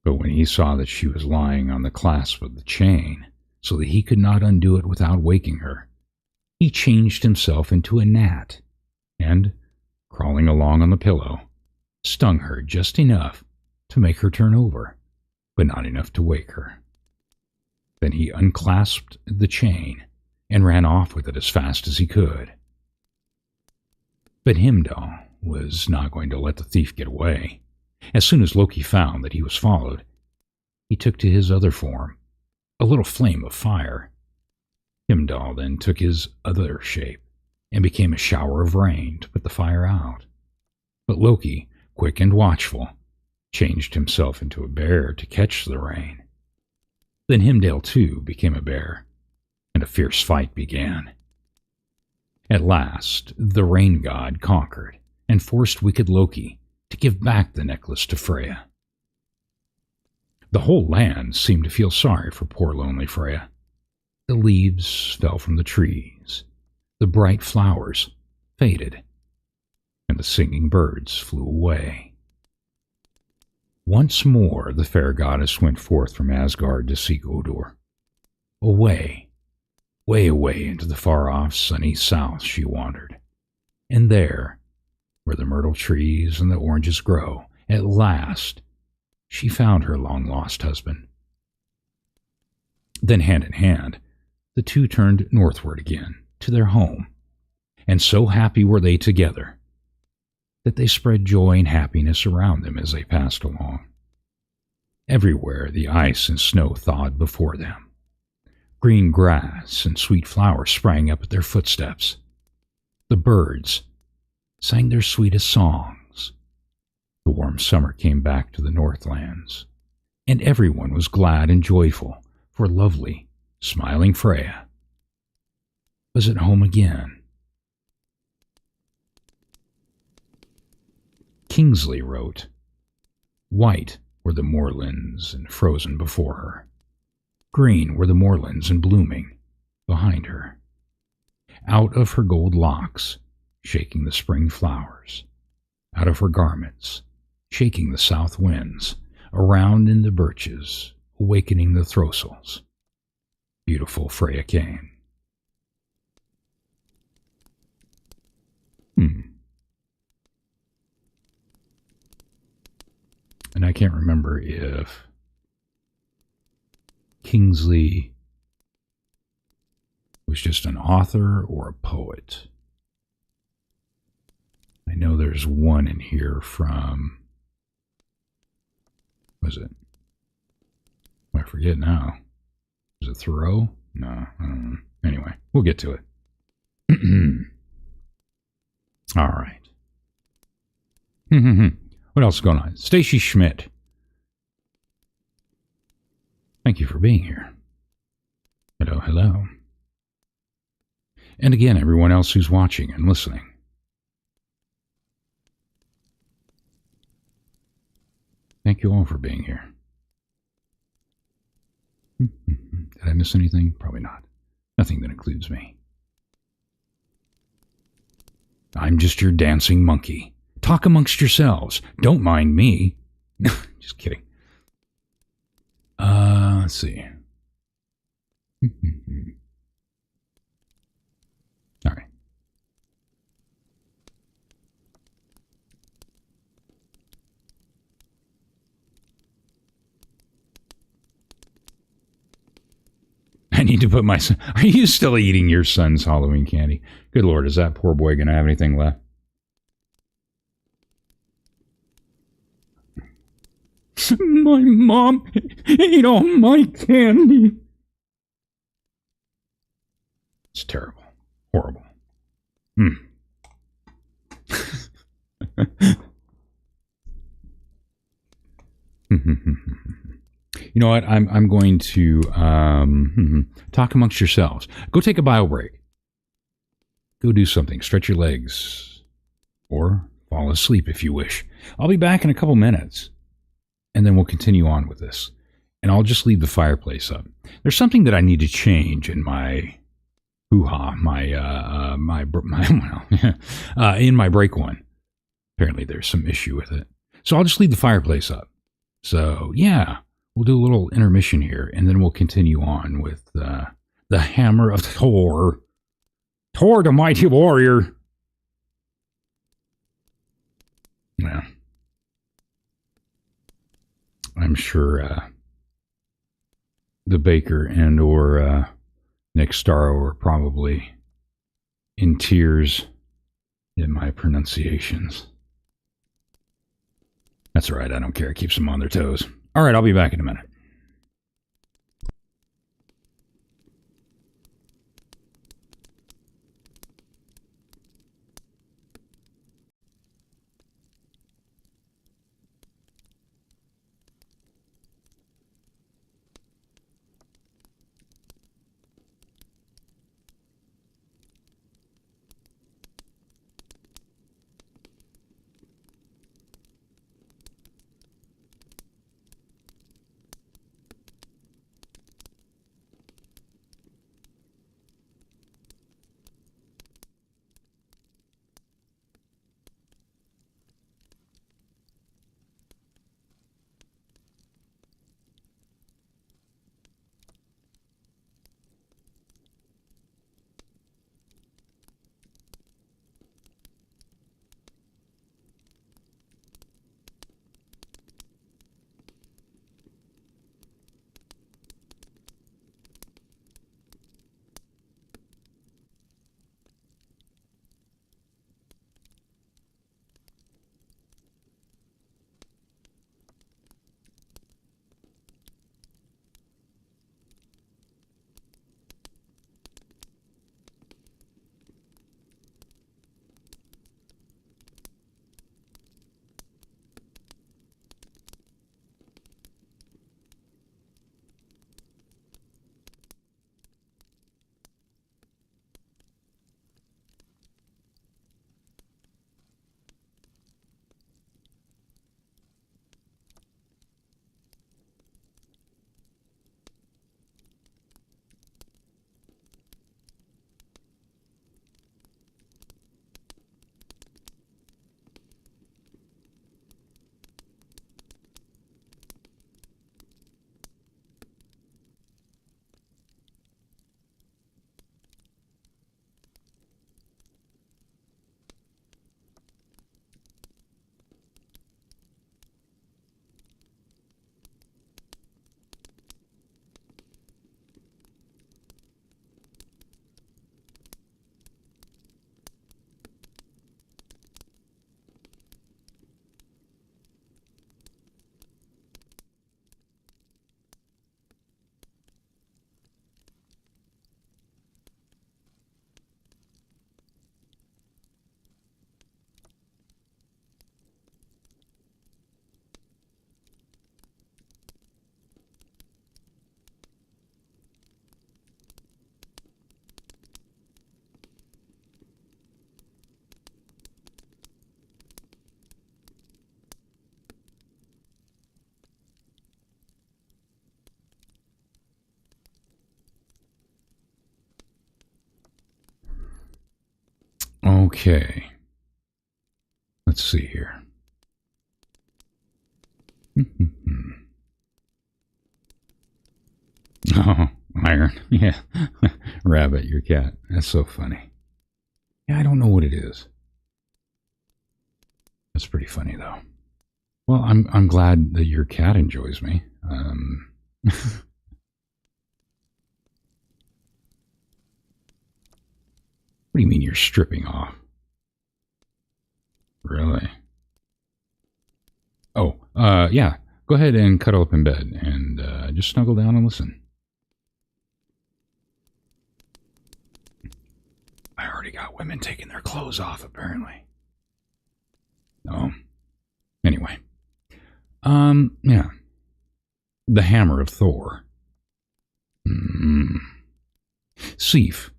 but when he saw that she was lying on the clasp of the chain, so that he could not undo it without waking her, he changed himself into a gnat, and, crawling along on the pillow, stung her just enough to make her turn over, but not enough to wake her. Then he unclasped the chain and ran off with it as fast as he could. But Himdall was not going to let the thief get away. As soon as Loki found that he was followed, he took to his other form, a little flame of fire. Himdall then took his other shape and became a shower of rain to put the fire out. But Loki, quick and watchful, changed himself into a bear to catch the rain. Then Himdall too became a bear, and a fierce fight began. At last, the rain god conquered and forced wicked Loki to give back the necklace to Freya. The whole land seemed to feel sorry for poor lonely Freya. The leaves fell from the trees, the bright flowers faded, and the singing birds flew away. Once more the fair goddess went forth from Asgard to seek Odur. Away, way away into the far-off sunny south she wandered, and there, where the myrtle trees and the oranges grow, at last she found her long-lost husband. Then, hand in hand, the two turned northward again to their home, and so happy were they together that they spread joy and happiness around them as they passed along. Everywhere the ice and snow thawed before them. Green grass and sweet flowers sprang up at their footsteps. The birds sang their sweetest songs. The warm summer came back to the Northlands, and everyone was glad and joyful, for lovely, smiling Freya was at home again. Kingsley wrote, "White were the moorlands and frozen before her. Green were the moorlands and blooming behind her. Out of her gold locks, shaking the spring flowers. Out of her garments, shaking the south winds. Around in the birches, awakening the throstles. Beautiful Freya came." And I can't remember if Kingsley was just an author or a poet. I know there's one in here from, was it? I forget now. Was it Thoreau? No, I don't know. Anyway, we'll get to it. All right. What else is going on? Stacy Schmidt. Thank you for being here. Hello, hello. And again, everyone else who's watching and listening. Thank you all for being here. Did I miss anything? Probably not. Nothing that includes me. I'm just your dancing monkey. Talk amongst yourselves. Don't mind me. Just kidding. Let's see. All right. I need to put my son. Are you still eating your son's Halloween candy? Good Lord, is that poor boy going to have anything left? My mom ate all my candy. It's terrible. Horrible. You know what? I'm going to talk amongst yourselves. Go take a bio break. Go do something. Stretch your legs. Or fall asleep if you wish. I'll be back in a couple minutes. And then we'll continue on with this. And I'll just leave the fireplace up. There's something that I need to change in my hoo-ha, in my break one. Apparently there's some issue with it. So I'll just leave the fireplace up. So, yeah, we'll do a little intermission here, and then we'll continue on with the Hammer of Thor. Thor, the mighty warrior. Yeah. I'm sure the baker and or Nick Starro are probably in tears at my pronunciations. That's all right. I don't care. It keeps them on their toes. All right. I'll be back in a minute. Okay. Let's see here. Oh, iron. Yeah. Rabbit, your cat. That's so funny. Yeah, I don't know what it is. That's pretty funny, though. Well, I'm glad that your cat enjoys me. What do you mean you're stripping off? Really? Oh, yeah. Go ahead and cuddle up in bed and just snuggle down and listen. I already got women taking their clothes off, apparently. Oh. Anyway. Yeah. The Hammer of Thor. Sif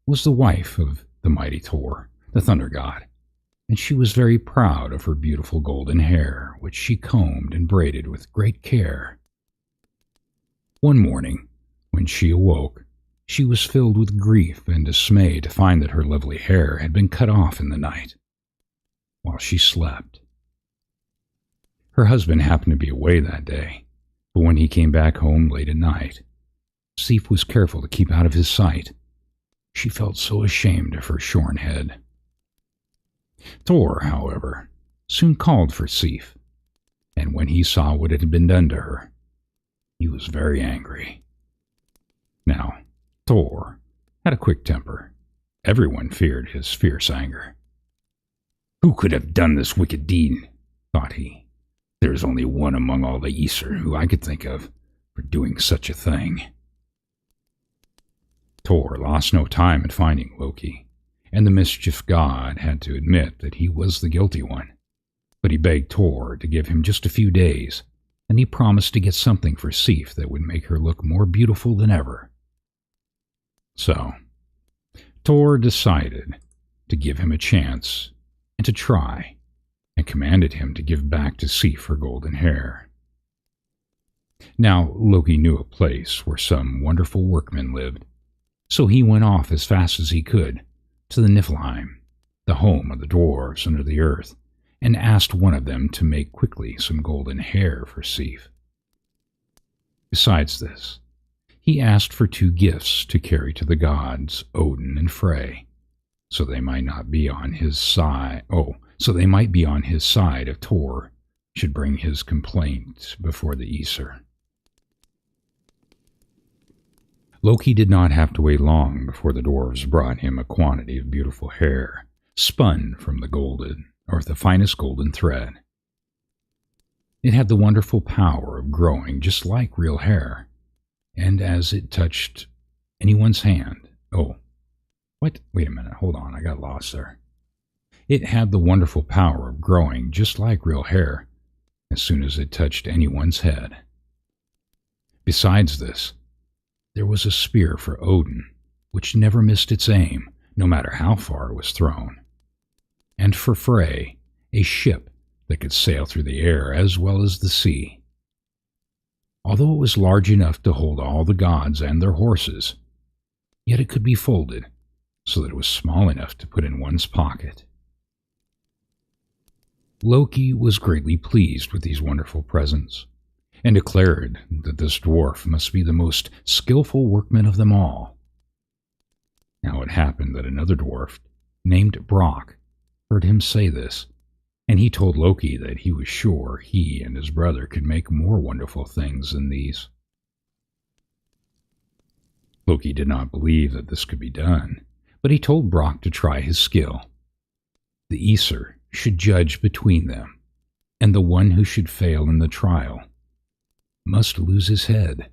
was the wife of the mighty Thor, the thunder god, and she was very proud of her beautiful golden hair, which she combed and braided with great care. One morning, when she awoke, she was filled with grief and dismay to find that her lovely hair had been cut off in the night, while she slept. Her husband happened to be away that day, but when he came back home late at night, Sif was careful to keep out of his sight. She felt so ashamed of her shorn head. Thor, however, soon called for Sif, and when he saw what had been done to her, he was very angry. Now, Thor had a quick temper. Everyone feared his fierce anger. "Who could have done this wicked deed?" thought he. "There is only one among all the Aesir who I could think of for doing such a thing." Thor lost no time in finding Loki, and the mischief god had to admit that he was the guilty one. But he begged Thor to give him just a few days, and he promised to get something for Sif that would make her look more beautiful than ever. So, Thor decided to give him a chance and to try, and commanded him to give back to Sif her golden hair. Now, Loki knew a place where some wonderful workmen lived, so he went off as fast as he could to the Niflheim, the home of the dwarves under the earth, and asked one of them to make quickly some golden hair for Sif. Besides this, he asked for 2 gifts to carry to the gods Odin and Frey, so they might be on his side if Thor should bring his complaint before the Aesir. Loki did not have to wait long before the dwarves brought him a quantity of beautiful hair, spun from the finest golden thread. It had the wonderful power of growing just like real hair, and as it touched anyone's hand... Wait a minute, hold on, I got lost there. It had the wonderful power of growing just like real hair as soon as it touched anyone's head. Besides this, there was a spear for Odin, which never missed its aim, no matter how far it was thrown. And for Frey, a ship that could sail through the air as well as the sea. Although it was large enough to hold all the gods and their horses, yet it could be folded so that it was small enough to put in one's pocket. Loki was greatly pleased with these wonderful presents, and declared that this dwarf must be the most skillful workman of them all. Now it happened that another dwarf, named Brock, heard him say this, and he told Loki that he was sure he and his brother could make more wonderful things than these. Loki did not believe that this could be done, but he told Brock to try his skill. The Aesir should judge between them, and the one who should fail in the trial must lose his head.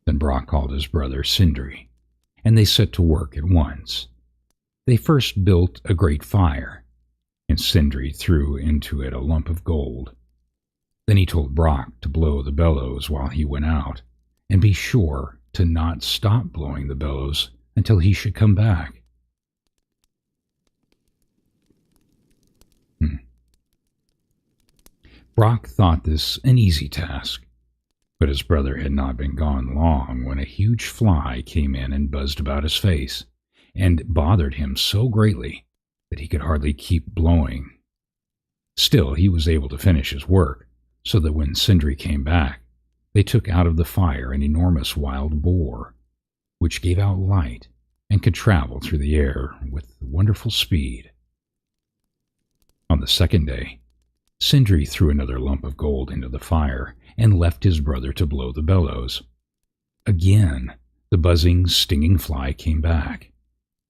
Then Brock called his brother Sindri, and they set to work at once. They first built a great fire, and Sindri threw into it a lump of gold. Then he told Brock to blow the bellows while he went out, and be sure to not stop blowing the bellows until he should come back. Brock thought this an easy task, but his brother had not been gone long when a huge fly came in and buzzed about his face, and bothered him so greatly that he could hardly keep blowing. Still, he was able to finish his work, so that when Sindri came back, they took out of the fire an enormous wild boar, which gave out light and could travel through the air with wonderful speed. On the second day, Sindri threw another lump of gold into the fire and left his brother to blow the bellows. Again, the buzzing, stinging fly came back,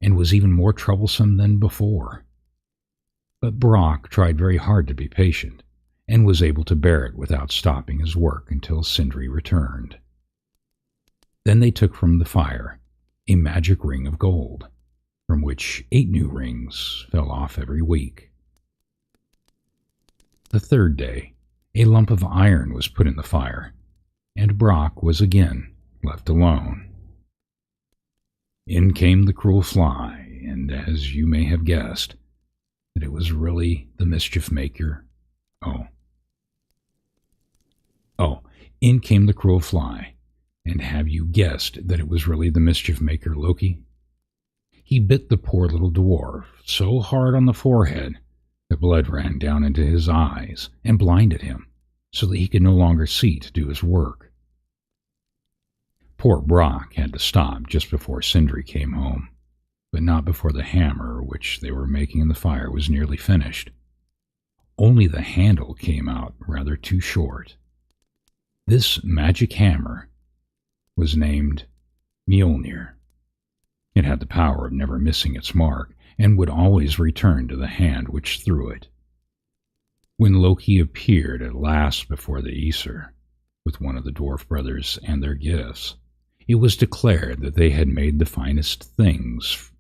and was even more troublesome than before. But Brock tried very hard to be patient, and was able to bear it without stopping his work until Sindri returned. Then they took from the fire a magic ring of gold, from which 8 new rings fell off every week. The third day, A lump of iron was put in the fire, and Brock was again left alone. In came the cruel fly, and as you may have guessed, that it was really the mischief maker. In came the cruel fly, and have you guessed that it was really the mischief maker, Loki? He bit the poor little dwarf so hard on the forehead that blood ran down into his eyes and blinded him, so that he could no longer see to do his work. Poor Brock had to stop just before Sindri came home, but not before the hammer which they were making in the fire was nearly finished. Only the handle came out rather too short. This magic hammer was named Mjolnir. It had the power of never missing its mark, and would always return to the hand which threw it. When Loki appeared at last before the Aesir, with one of the dwarf brothers and their gifts, it was declared that they had made the finest things.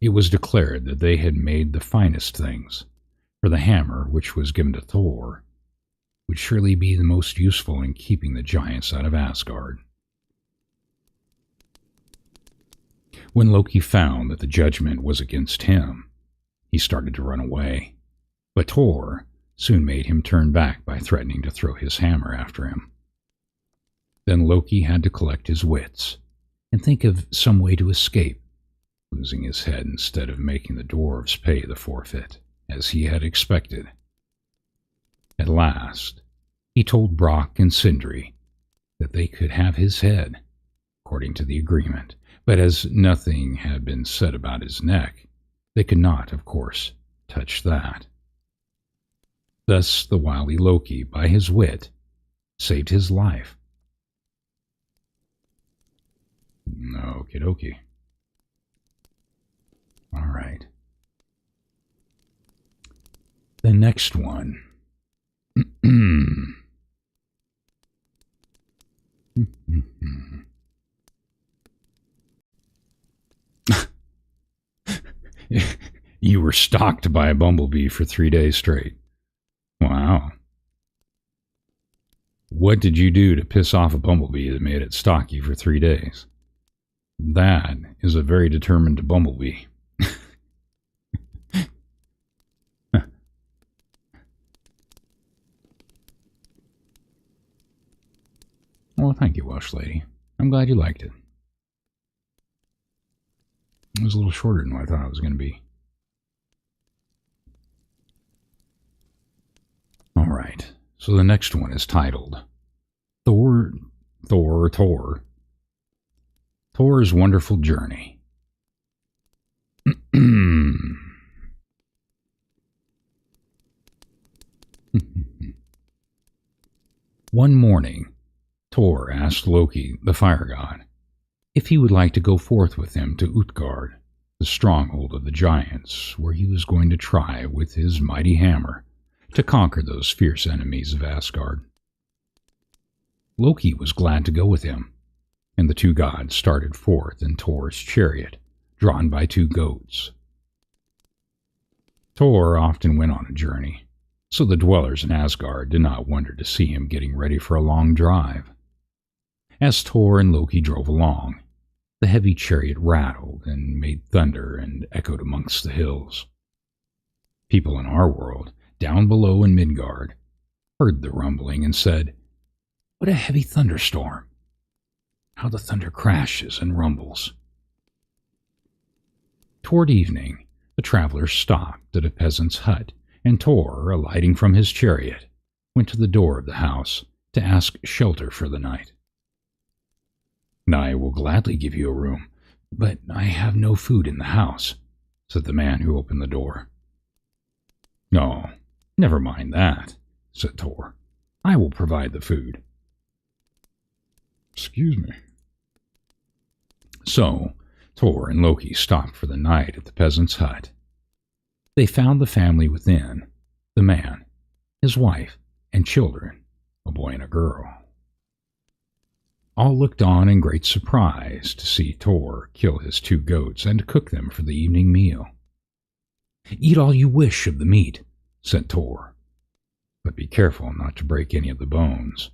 It was declared that they had made the finest things, for the hammer which was given to Thor would surely be the most useful in keeping the giants out of Asgard. When Loki found that the judgment was against him, he started to run away, but Thor soon made him turn back by threatening to throw his hammer after him. Then Loki had to collect his wits and think of some way to escape, losing his head instead of making the dwarves pay the forfeit, as he had expected. At last, he told Brock and Sindri that they could have his head, according to the agreement, but as nothing had been said about his neck, they could not, of course, touch that. Thus the wily Loki, by his wit, saved his life. Okie dokie. All right. The next one. You were stalked by a bumblebee for 3 days straight. Wow. What did you do to piss off a bumblebee that made it stalk you for 3 days? That is a very determined bumblebee. Well, thank you, Welsh Lady. I'm glad you liked it. It was a little shorter than what I thought it was going to be. All right, so the next one is titled Thor's Wonderful Journey. One morning, Thor asked Loki, the fire god, if he would like to go forth with him to Utgard, the stronghold of the giants, where he was going to try with his mighty hammer to conquer those fierce enemies of Asgard. Loki was glad to go with him, and the two gods started forth in Thor's chariot, drawn by 2 goats. Thor often went on a journey, so the dwellers in Asgard did not wonder to see him getting ready for a long drive. As Thor and Loki drove along, the heavy chariot rattled and made thunder and echoed amongst the hills. People in our world, down below in Midgard, heard the rumbling and said, "What a heavy thunderstorm! How the thunder crashes and rumbles." Toward evening, the travelers stopped at a peasant's hut, and Thor, alighting from his chariot, went to the door of the house to ask shelter for the night. "I will gladly give you a room, but I have no food in the house," said the man who opened the door. "No, never mind that," said Thor. "I will provide the food." Excuse me. So, Thor and Loki stopped for the night at the peasant's hut. They found the family within, the man, his wife, and children, a boy and a girl. All looked on in great surprise to see Thor kill his 2 goats and cook them for the evening meal. Eat all you wish of the meat, said Tor, but be careful not to break any of the bones.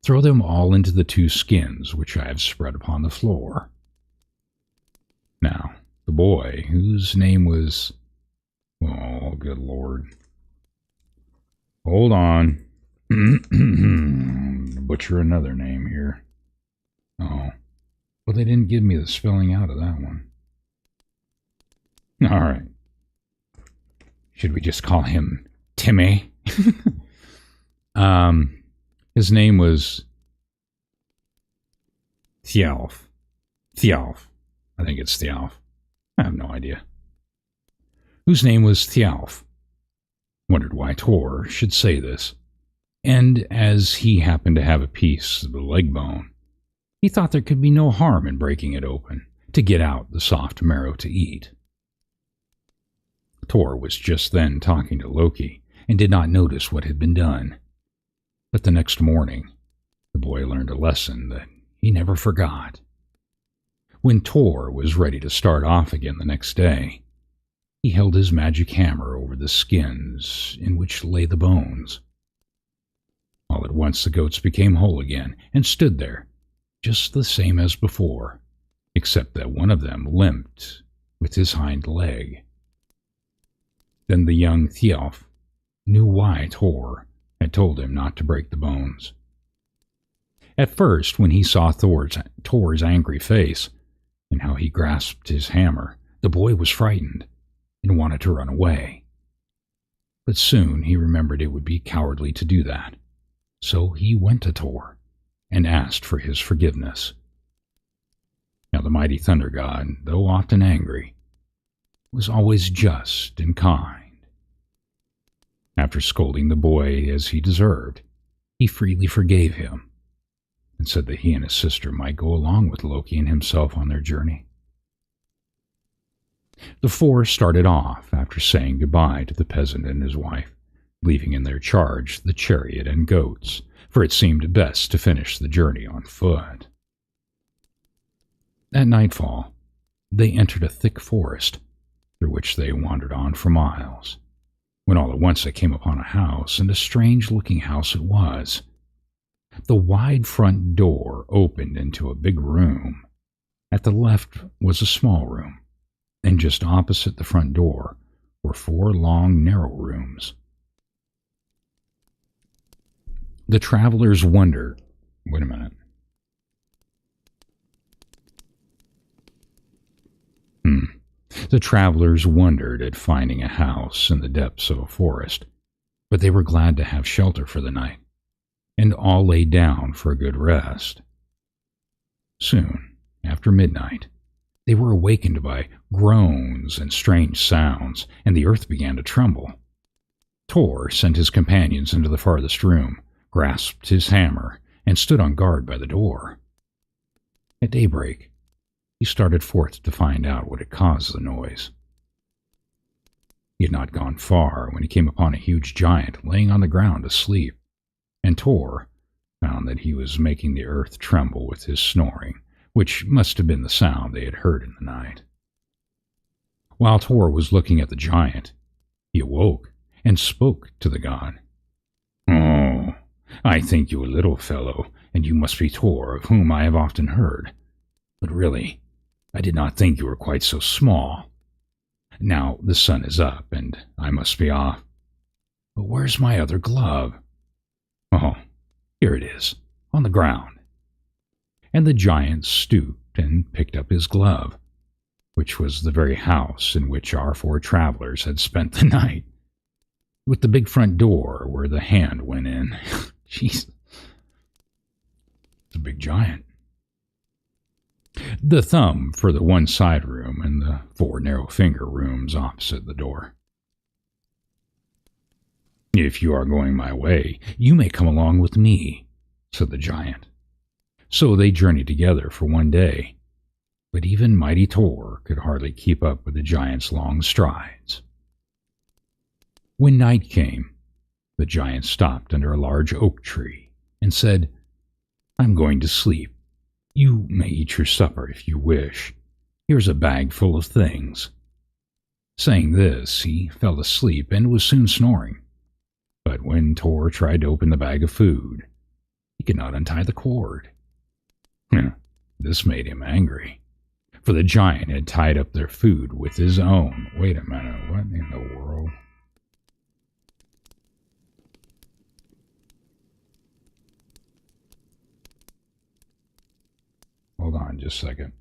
Throw them all into the 2 skins which I have spread upon the floor. Now, the boy, whose name was... Oh, good Lord. Hold on. Butcher another name here. Oh. Well, they didn't give me the spelling out of that one. All right. Should we just call him Timmy? His name was Thialf. I think it's Thialf. I have no idea. Whose name was Thialf. Wondered why Tor should say this. And as he happened to have a piece of the leg bone, he thought there could be no harm in breaking it open to get out the soft marrow to eat. Tor was just then talking to Loki and did not notice what had been done. But the next morning, the boy learned a lesson that he never forgot. When Tor was ready to start off again the next day, he held his magic hammer over the skins in which lay the bones. All at once the goats became whole again and stood there, just the same as before, except that one of them limped with his hind leg. Then the young Thialf knew why Tor had told him not to break the bones. At first, when he saw Tor's angry face and how he grasped his hammer, the boy was frightened and wanted to run away. But soon he remembered it would be cowardly to do that, so he went to Tor and asked for his forgiveness. Now the mighty thunder god, though often angry, was always just and kind. After scolding the boy as he deserved, he freely forgave him and said that he and his sister might go along with Loki and himself on their journey. The 4 started off after saying goodbye to the peasant and his wife, leaving in their charge the chariot and goats, for it seemed best to finish the journey on foot. At nightfall, they entered a thick forest, through which they wandered on for miles, when all at once they came upon a house, and a strange-looking house it was. The wide front door opened into a big room. At the left was a small room, and just opposite the front door were 4 long, narrow rooms. The travelers wondered... Wait a minute. The travelers wondered at finding a house in the depths of a forest, but they were glad to have shelter for the night, and all lay down for a good rest. Soon, after midnight, they were awakened by groans and strange sounds, and the earth began to tremble. Tor sent his companions into the farthest room, grasped his hammer, and stood on guard by the door. At daybreak, he started forth to find out what had caused the noise. He had not gone far when he came upon a huge giant laying on the ground asleep, and Tor found that he was making the earth tremble with his snoring, which must have been the sound they had heard in the night. While Tor was looking at the giant, he awoke and spoke to the god. "Oh, I think you a little fellow, and you must be Tor, of whom I have often heard. But really, I did not think you were quite so small. Now the sun is up, and I must be off. But where's my other glove? Oh, here it is, on the ground." And the giant stooped and picked up his glove, which was the very house in which our 4 travelers had spent the night, with the big front door where the hand went in. Jeez. It's a big giant. The thumb for the one side room and the 4 narrow finger rooms opposite the door. "If you are going my way, you may come along with me," said the giant. So they journeyed together for one day, but even mighty Tor could hardly keep up with the giant's long strides. When night came, the giant stopped under a large oak tree and said, "I'm going to sleep. You may eat your supper if you wish. Here's a bag full of things." Saying this, he fell asleep and was soon snoring. But when Tor tried to open the bag of food, he could not untie the cord. This made him angry, for the giant had tied up their food with his own. Wait a minute, what in the world? Hold on just a second.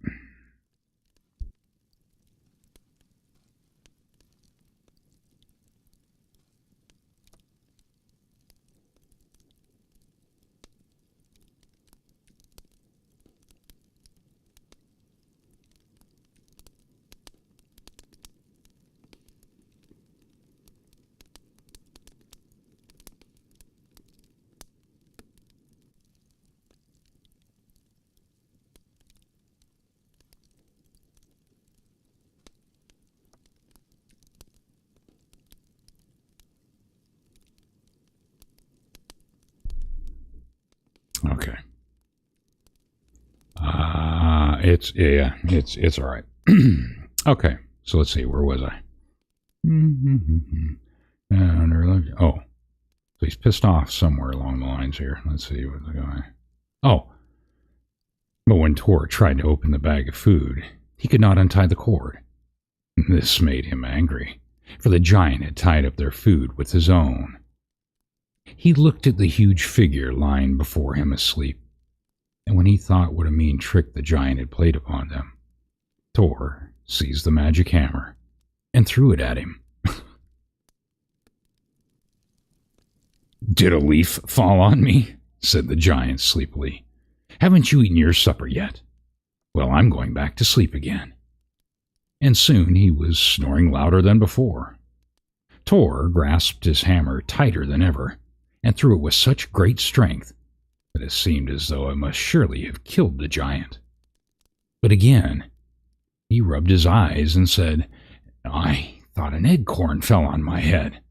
Okay. It's all right. Okay, so let's see. Where was I? Oh, so he's pissed off somewhere along the lines here. Let's see what the guy. Oh, but when Tor tried to open the bag of food, he could not untie the cord. This made him angry, for the giant had tied up their food with his own. He looked at the huge figure lying before him asleep, and when he thought what a mean trick the giant had played upon them, Tor seized the magic hammer and threw it at him. "Did a leaf fall on me?" said the giant sleepily. "Haven't you eaten your supper yet? Well, I'm going back to sleep again." And soon he was snoring louder than before. Tor grasped his hammer tighter than ever and threw it with such great strength that it seemed as though it must surely have killed the giant. But again, he rubbed his eyes and said, "I thought an acorn fell on my head."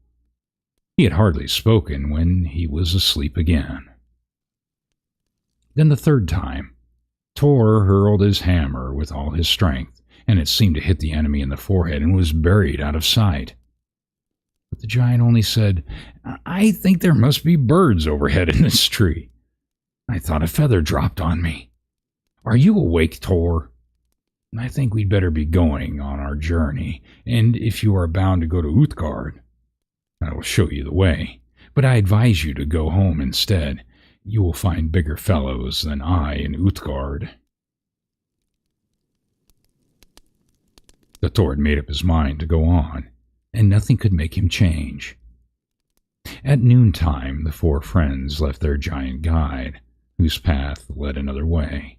He had hardly spoken when he was asleep again. Then the third time, Tor hurled his hammer with all his strength, and it seemed to hit the enemy in the forehead and was buried out of sight. But the giant only said, "I think there must be birds overhead in this tree. I thought a feather dropped on me. Are you awake, Tor? I think we'd better be going on our journey, and if you are bound to go to Utgard, I will show you the way, but I advise you to go home instead. You will find bigger fellows than I in Utgard." The Tor had made up his mind to go on, and nothing could make him change. At noontime, the four friends left their giant guide, whose path led another way.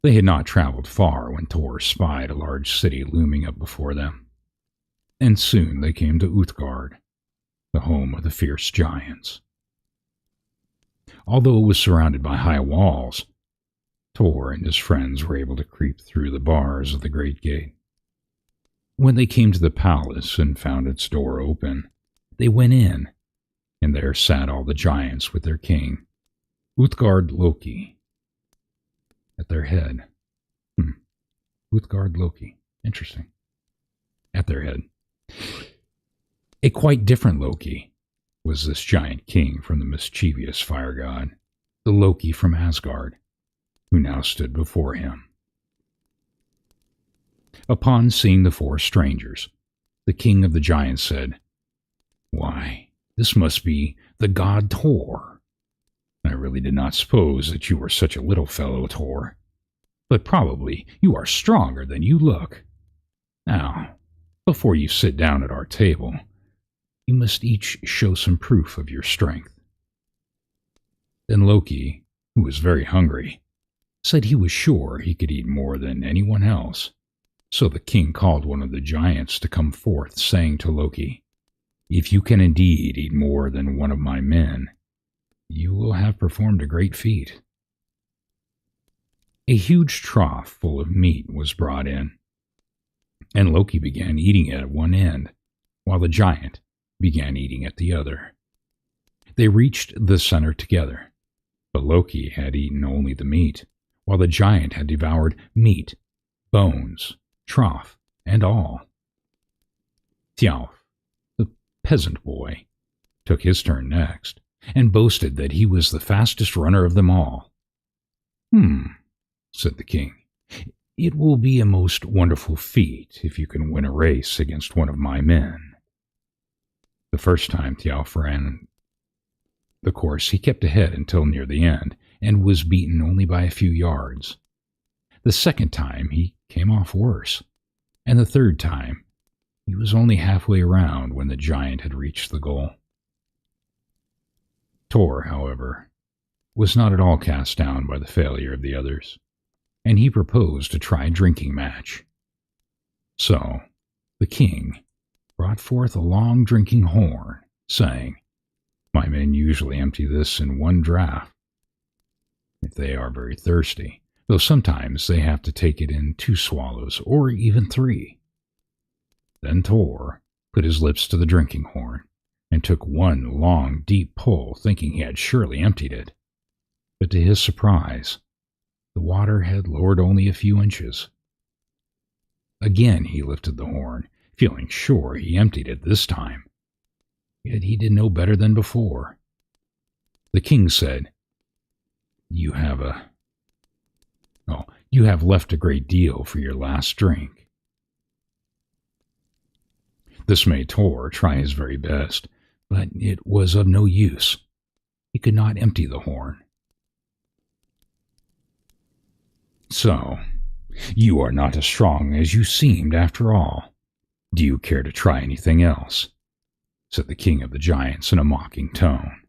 They had not traveled far when Tor spied a large city looming up before them, and soon they came to Utgard, the home of the fierce giants. Although it was surrounded by high walls, Tor and his friends were able to creep through the bars of the great gate. When they came to the palace and found its door open, they went in, and there sat all the giants with their king, Utgard Loki, at their head. Utgard Loki. Interesting. At their head. A quite different Loki was this giant king from the mischievous fire god, the Loki from Asgard, who now stood before him. Upon seeing the four strangers, the king of the giants said, "Why, this must be the god Tor. I really did not suppose that you were such a little fellow, Tor, but probably you are stronger than you look. Now, before you sit down at our table, you must each show some proof of your strength." Then Loki, who was very hungry, said he was sure he could eat more than anyone else. So the king called one of the giants to come forth, saying to Loki, "If you can indeed eat more than one of my men, you will have performed a great feat." A huge trough full of meat was brought in, and Loki began eating it at one end, while the giant began eating at the other. They reached the center together, but Loki had eaten only the meat, while the giant had devoured meat, bones, trough, and all. Thjalf, the peasant boy, took his turn next, and boasted that he was the fastest runner of them all. Said the king. It will be a most wonderful feat if you can win a race against one of my men. The first time Thjalf ran the course, he kept ahead until near the end, and was beaten only by a few yards. The second time he came off worse, and the third time he was only halfway around when the giant had reached the goal. Tor, however, was not at all cast down by the failure of the others, and he proposed to try a drinking match. So the king brought forth a long drinking horn, saying, "My men usually empty this in one draught, if they are very thirsty, though sometimes they have to take it in 2 swallows, or even 3. Then Tor put his lips to the drinking horn, and took one long, deep pull, thinking he had surely emptied it. But to his surprise, the water had lowered only a few inches. Again he lifted the horn, feeling sure he emptied it this time. Yet he did no better than before. The king said, You have left a great deal for your last drink." This made Tor try his very best, but it was of no use. He could not empty the horn. "So, you are not as strong as you seemed after all. Do you care to try anything else?" said the king of the giants in a mocking tone.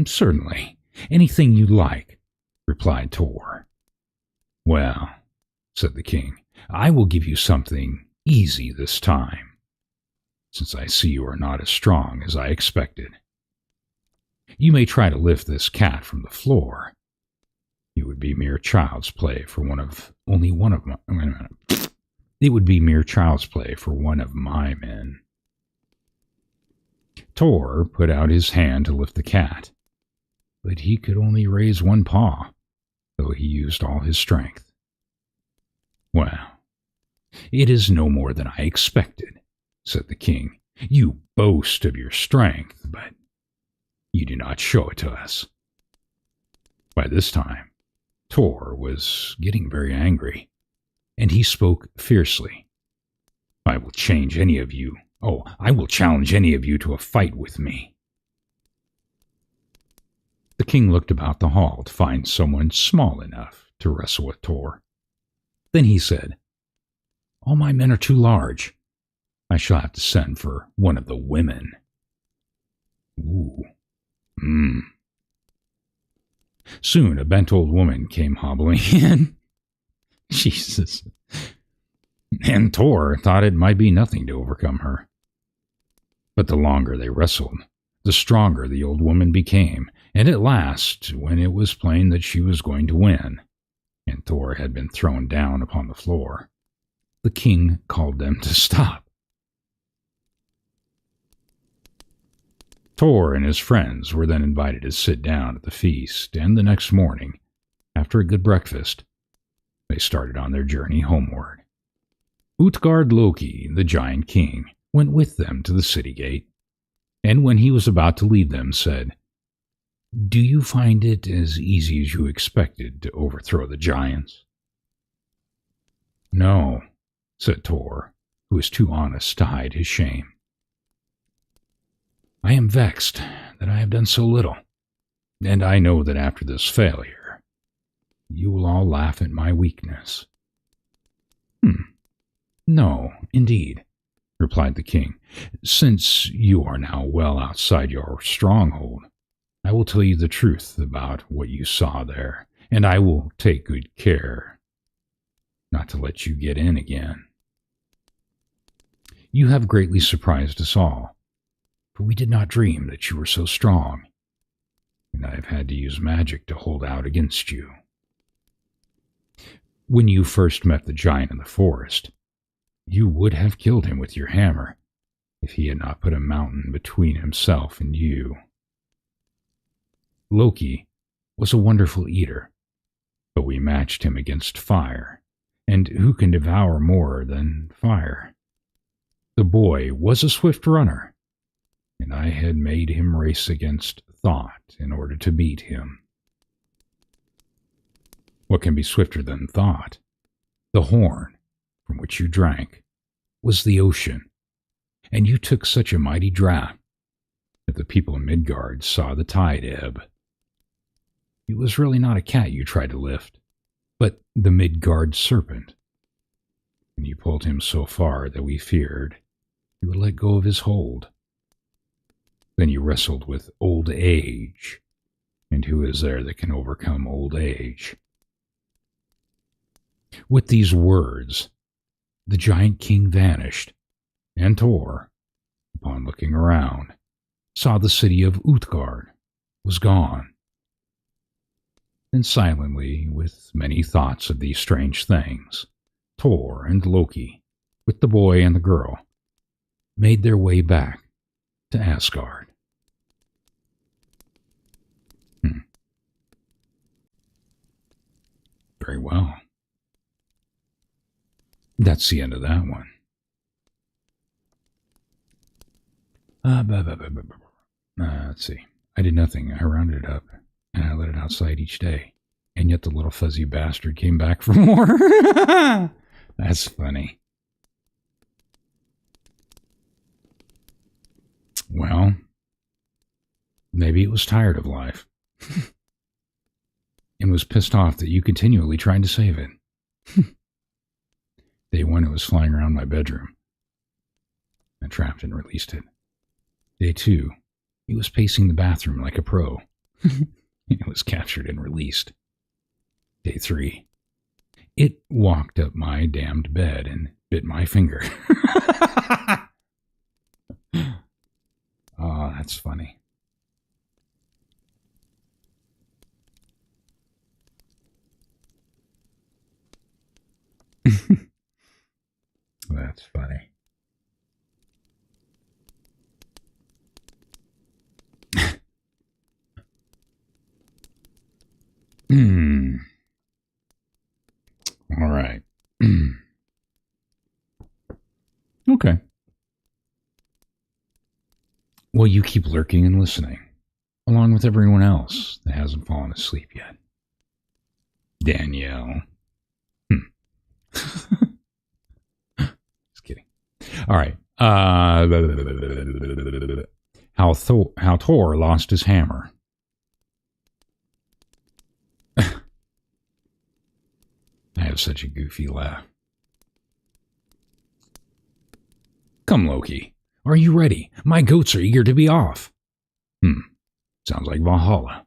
Certainly. Anything you like," replied Tor. "Well," said the king, "I will give you something easy this time, since I see you are not as strong as I expected. You may try to lift this cat from the floor. It would be mere child's play for one of my men." Tor put out his hand to lift the cat, but he could only raise one paw, though he used all his strength. "Well, it is no more than I expected," said the king. "You boast of your strength, but you do not show it to us." By this time, Tor was getting very angry, and he spoke fiercely. I will challenge any of you to a fight with me." The king looked about the hall to find someone small enough to wrestle with Tor. Then he said, "All my men are too large. I shall have to send for one of the women." Soon a bent old woman came hobbling in. Jesus. And Tor thought it might be nothing to overcome her. But the longer they wrestled, the stronger the old woman became, and at last, when it was plain that she was going to win, and Tor had been thrown down upon the floor, the king called them to stop. Tor and his friends were then invited to sit down at the feast, and the next morning, after a good breakfast, they started on their journey homeward. Utgard Loki, the giant king, went with them to the city gate, and when he was about to leave them, said, "Do you find it as easy as you expected to overthrow the giants?" "No," said Tor, who was too honest to hide his shame. "I am vexed that I have done so little, and I know that after this failure, you will all laugh at my weakness." "No, indeed," replied the king. "Since you are now well outside your stronghold, I will tell you the truth about what you saw there, and I will take good care not to let you get in again. You have greatly surprised us all, for we did not dream that you were so strong, and I have had to use magic to hold out against you. When you first met the giant in the forest, you would have killed him with your hammer if he had not put a mountain between himself and you. Loki was a wonderful eater, but we matched him against fire, and who can devour more than fire? The boy was a swift runner, and I had made him race against thought in order to beat him. What can be swifter than thought? The horn, from which you drank, was the ocean, and you took such a mighty draught that the people in Midgard saw the tide ebb. It was really not a cat you tried to lift, but the Midgard serpent, and you pulled him so far that we feared you would let go of his hold. Then you wrestled with old age, and who is there that can overcome old age? With these words, the giant king vanished, and Thor, upon looking around, saw the city of Utgard was gone. Then silently, with many thoughts of these strange things, Thor and Loki, with the boy and the girl, made their way back to Asgard. Very well. That's the end of that one. Let's see. I did nothing. I rounded it up, and I let it outside each day. And yet the little fuzzy bastard came back for more. That's funny. Well, maybe it was tired of life. And was pissed off that you continually tried to save it. Day 1, it was flying around my bedroom. I trapped and released it. Day 2, it was pacing the bathroom like a pro. It was captured and released. Day 3, it walked up my damned bed and bit my finger. Oh, that's funny. That's funny. All right. Okay. Well, you keep lurking and listening, along with everyone else that hasn't fallen asleep yet. Danielle. Just kidding. All right. How Thor lost his hammer. I have such a goofy laugh. Come, Loki. Are you ready? My goats are eager to be off. Sounds like Valhalla,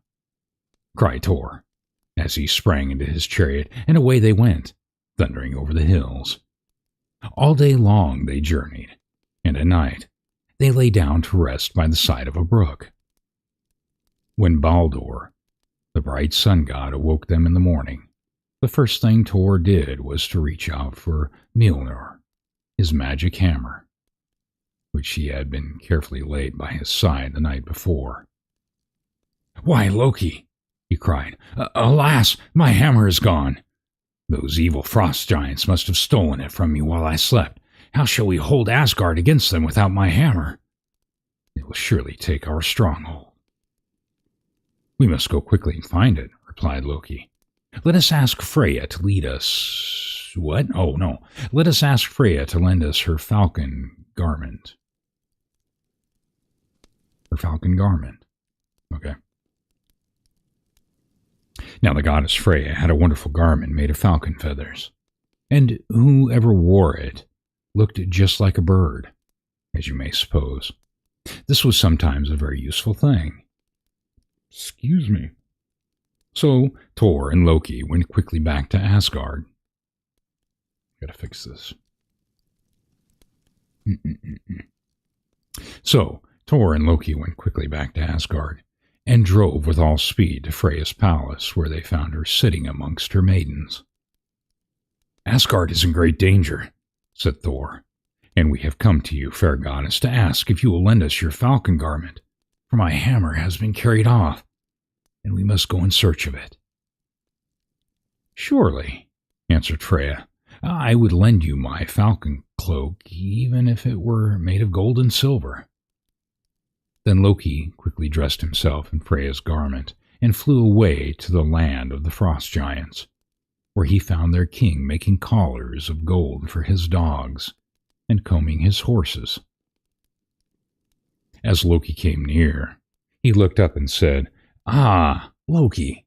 cried Thor, as he sprang into his chariot, and away they went, thundering over the hills. All day long they journeyed, and at night they lay down to rest by the side of a brook. When Baldur, the bright sun god, awoke them in the morning, the first thing Thor did was to reach out for Mjolnir, his magic hammer, which he had been carefully laid by his side the night before. "Why, Loki," he cried, "alas, my hammer is gone. Those evil frost giants must have stolen it from me while I slept. How shall we hold Asgard against them without my hammer? It will surely take our stronghold." "We must go quickly and find it," replied Loki. "Let us ask Freya to lead us..." What? Oh, no. "Let us ask Freya to lend us her falcon garment." Her falcon garment. Okay. Now, the goddess Freya had a wonderful garment made of falcon feathers, and whoever wore it looked just like a bird, as you may suppose. This was sometimes a very useful thing. Excuse me. So Thor and Loki went quickly back to Asgard. Gotta fix this. So Thor and Loki went quickly back to Asgard, and drove with all speed to Freya's palace, where they found her sitting amongst her maidens. "Asgard is in great danger," said Thor, "and we have come to you, fair goddess, to ask if you will lend us your falcon garment, for my hammer has been carried off, and we must go in search of it." "Surely," answered Freya, I would lend you my falcon cloak, even if it were made of gold and silver." Then Loki quickly dressed himself in Freya's garment and flew away to the land of the frost giants, where he found their king making collars of gold for his dogs and combing his horses. As Loki came near, he looked up and said, "Ah, Loki,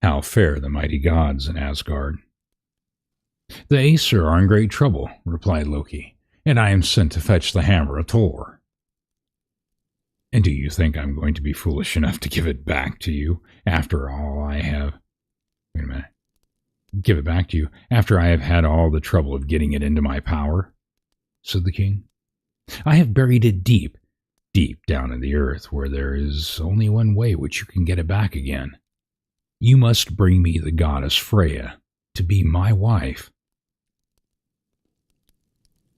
how fare the mighty gods in Asgard?" "The Aesir are in great trouble," replied Loki, "and I am sent to fetch the hammer of Thor." "And do you think I'm going to be foolish enough to give it back to you after all I have... Wait a minute. Give it back to you after I have had all the trouble of getting it into my power?" said the king. "I have buried it deep, deep down in the earth, where there is only one way which you can get it back again. You must bring me the goddess Freya to be my wife."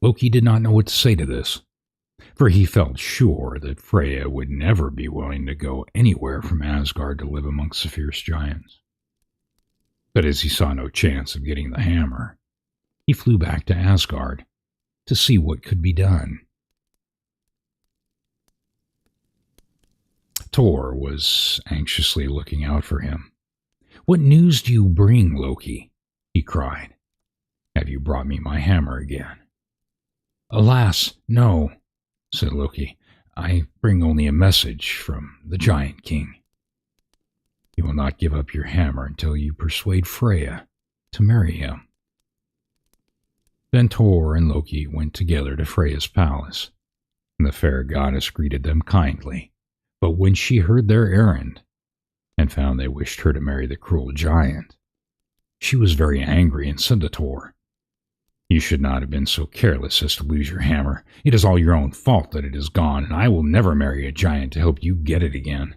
Loki did not know what to say to this, for he felt sure that Freya would never be willing to go anywhere from Asgard to live amongst the fierce giants. But as he saw no chance of getting the hammer, he flew back to Asgard to see what could be done. Thor was anxiously looking out for him. "What news do you bring, Loki?" he cried. "Have you brought me my hammer again?" "Alas, no," said Loki. "I bring only a message from the giant king. You will not give up your hammer until you persuade Freya to marry him." Then Thor and Loki went together to Freya's palace, and the fair goddess greeted them kindly. But when she heard their errand, and found they wished her to marry the cruel giant, she was very angry and said to Thor, "You should not have been so careless as to lose your hammer. It is all your own fault that it is gone, and I will never marry a giant to help you get it again."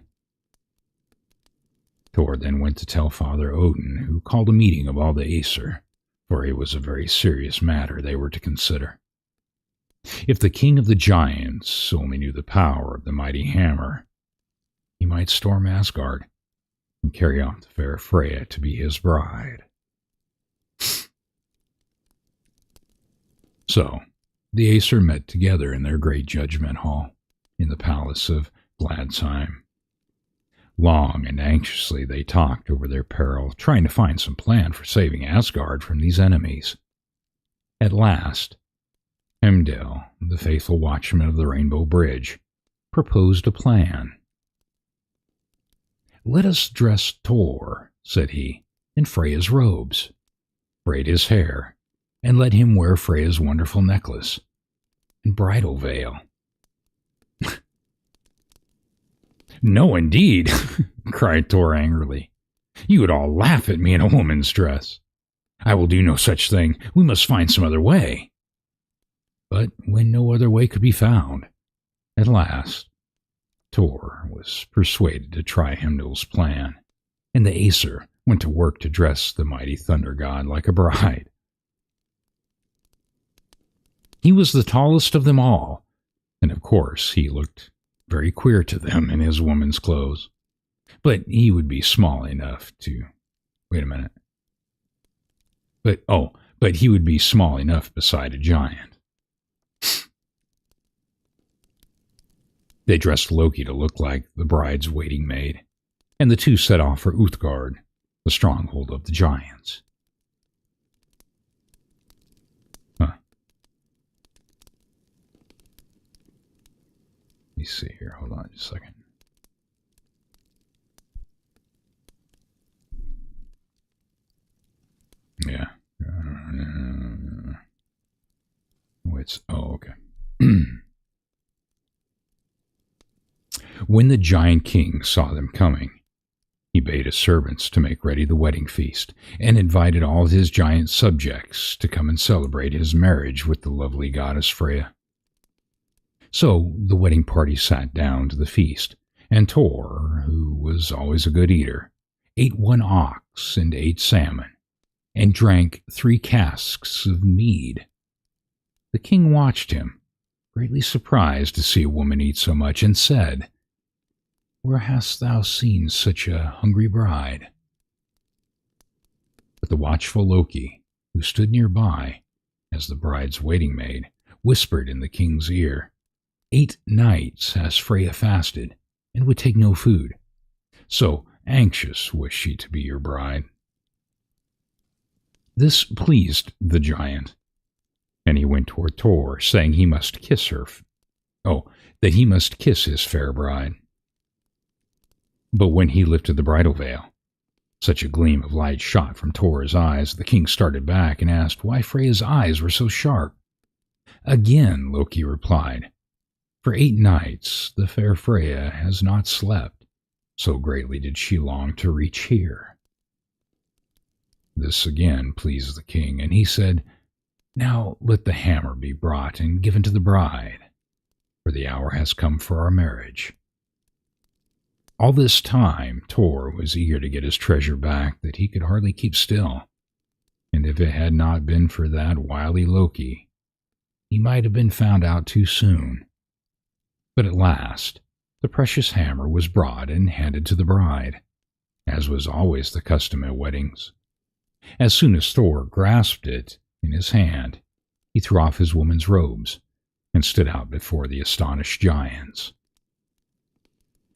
Thor then went to tell Father Odin, who called a meeting of all the Aesir, for it was a very serious matter they were to consider. If the king of the giants only knew the power of the mighty hammer, he might storm Asgard and carry off the fair Freya to be his bride. So, the Aesir met together in their great judgment hall in the palace of Gladsheim. Long and anxiously they talked over their peril, trying to find some plan for saving Asgard from these enemies. At last, Heimdall, the faithful watchman of the Rainbow Bridge, proposed a plan. "Let us dress Thor," said he, "in Freya's robes, braid his hair, and let him wear Freya's wonderful necklace and bridal veil." "No, indeed," cried Thor angrily. "You would all laugh at me in a woman's dress. I will do no such thing. We must find some other way." But when no other way could be found, at last, Thor was persuaded to try Heimdall's plan, and the Aesir went to work to dress the mighty thunder god like a bride. He was the tallest of them all, and of course he looked very queer to them in his woman's clothes. But he would be small enough to... Wait a minute. But he would be small enough beside a giant. They dressed Loki to look like the bride's waiting maid, and the two set off for Uthgard, the stronghold of the giants. Let me see here. Hold on just a second. Yeah. Okay. When the giant king saw them coming, he bade his servants to make ready the wedding feast, and invited all his giant subjects to come and celebrate his marriage with the lovely goddess Freya. So the wedding party sat down to the feast, and Thor, who was always a good eater, ate 1 ox and 8 salmon, and drank 3 casks of mead. The king watched him, greatly surprised to see a woman eat so much, and said, "Where hast thou seen such a hungry bride?" But the watchful Loki who stood nearby, as the bride's waiting maid, whispered in the king's ear, 8 nights has Freya fasted, and would take no food. So anxious was she to be your bride. This pleased the giant, and he went toward Tor, saying he must kiss her. That he must kiss his fair bride. But when he lifted the bridal veil, such a gleam of light shot from Tor's eyes, the king started back and asked why Freya's eyes were so sharp. Again Loki replied, for 8 nights the fair Freya has not slept, so greatly did she long to reach here. This again pleased the king, and he said, now let the hammer be brought and given to the bride, for the hour has come for our marriage. All this time Tor was eager to get his treasure back that he could hardly keep still, and if it had not been for that wily Loki, he might have been found out too soon. But at last the precious hammer was brought and handed to the bride, as was always the custom at weddings. As soon as Thor grasped it in his hand, he threw off his woman's robes and stood out before the astonished giants.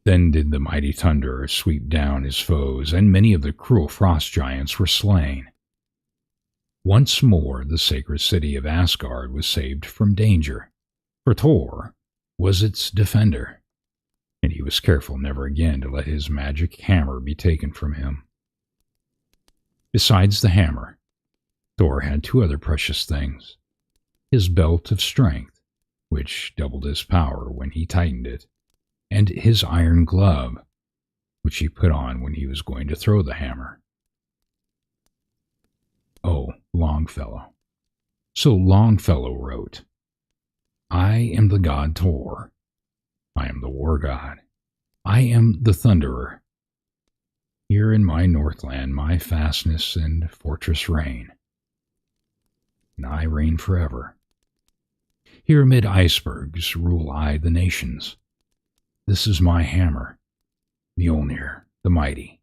Then did the mighty Thunderer sweep down his foes, and many of the cruel frost giants were slain. Once more the sacred city of Asgard was saved from danger, for Thor was its defender, and he was careful never again to let his magic hammer be taken from him. Besides the hammer, Thor had 2 other precious things: his belt of strength, which doubled his power when he tightened it, and his iron glove, which he put on when he was going to throw the hammer. Oh, Longfellow. So Longfellow wrote, I am the god Thor. I am the war god. I am the thunderer. Here in my Northland my fastness and fortress reign, and I reign forever. Here amid icebergs rule I the nations. This is my hammer, Mjolnir the mighty.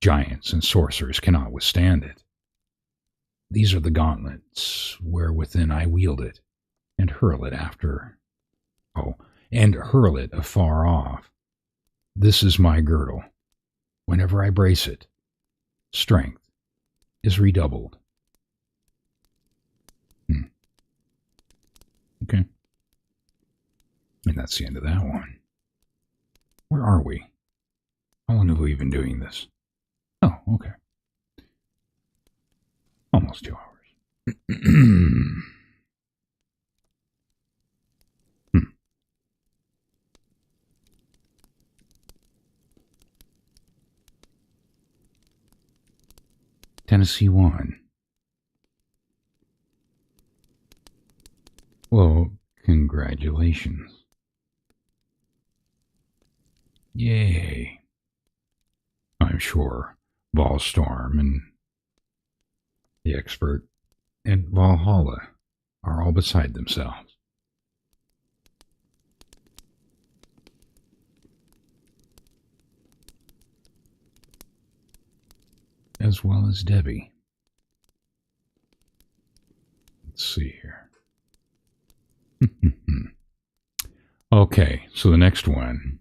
Giants and sorcerers cannot withstand it. These are the gauntlets wherewithin I wield it, and hurl it afar off. This is my girdle. Whenever I brace it, strength is redoubled. Okay. And that's the end of that one. Where are we? How long have we been doing this? Oh, okay. Almost 2 hours. Tennessee won. Well, congratulations. Yay. I'm sure Volstorm and the expert and Valhalla are all beside themselves. As well as Debbie. Let's see here. Okay, so the next one.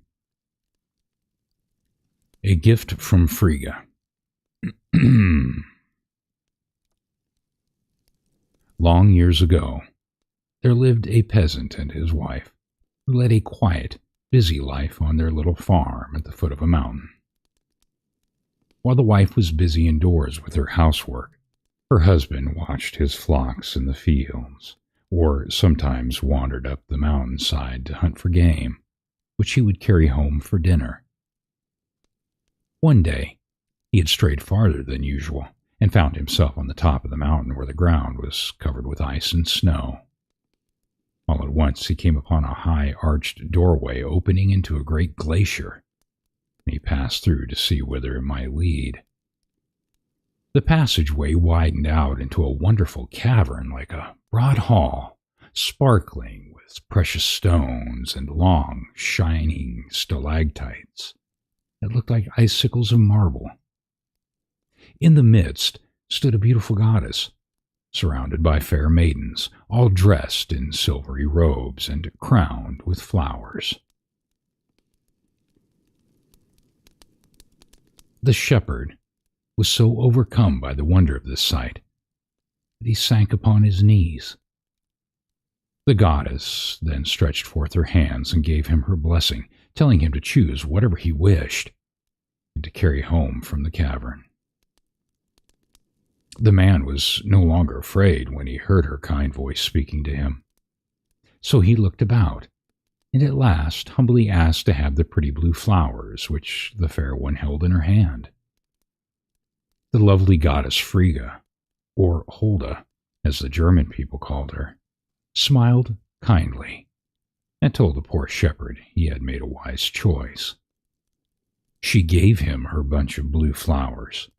A gift from Frigga. Long years ago, there lived a peasant and his wife who led a quiet, busy life on their little farm at the foot of a mountain. While the wife was busy indoors with her housework, her husband watched his flocks in the fields, or sometimes wandered up the mountainside to hunt for game, which he would carry home for dinner. One day, he had strayed farther than usual and found himself on the top of the mountain where the ground was covered with ice and snow. All at once he came upon a high arched doorway opening into a great glacier, and he passed through to see whither it might lead. The passageway widened out into a wonderful cavern like a broad hall, sparkling with precious stones and long, shining stalactites that looked like icicles of marble. In the midst stood a beautiful goddess, surrounded by fair maidens, all dressed in silvery robes and crowned with flowers. The shepherd was so overcome by the wonder of this sight that he sank upon his knees. The goddess then stretched forth her hands and gave him her blessing, telling him to choose whatever he wished and to carry home from the cavern. The man was no longer afraid when he heard her kind voice speaking to him. So he looked about, and at last humbly asked to have the pretty blue flowers which the fair one held in her hand. The lovely goddess Frigga, or Holda, as the German people called her, smiled kindly and told the poor shepherd he had made a wise choice. She gave him her bunch of blue flowers,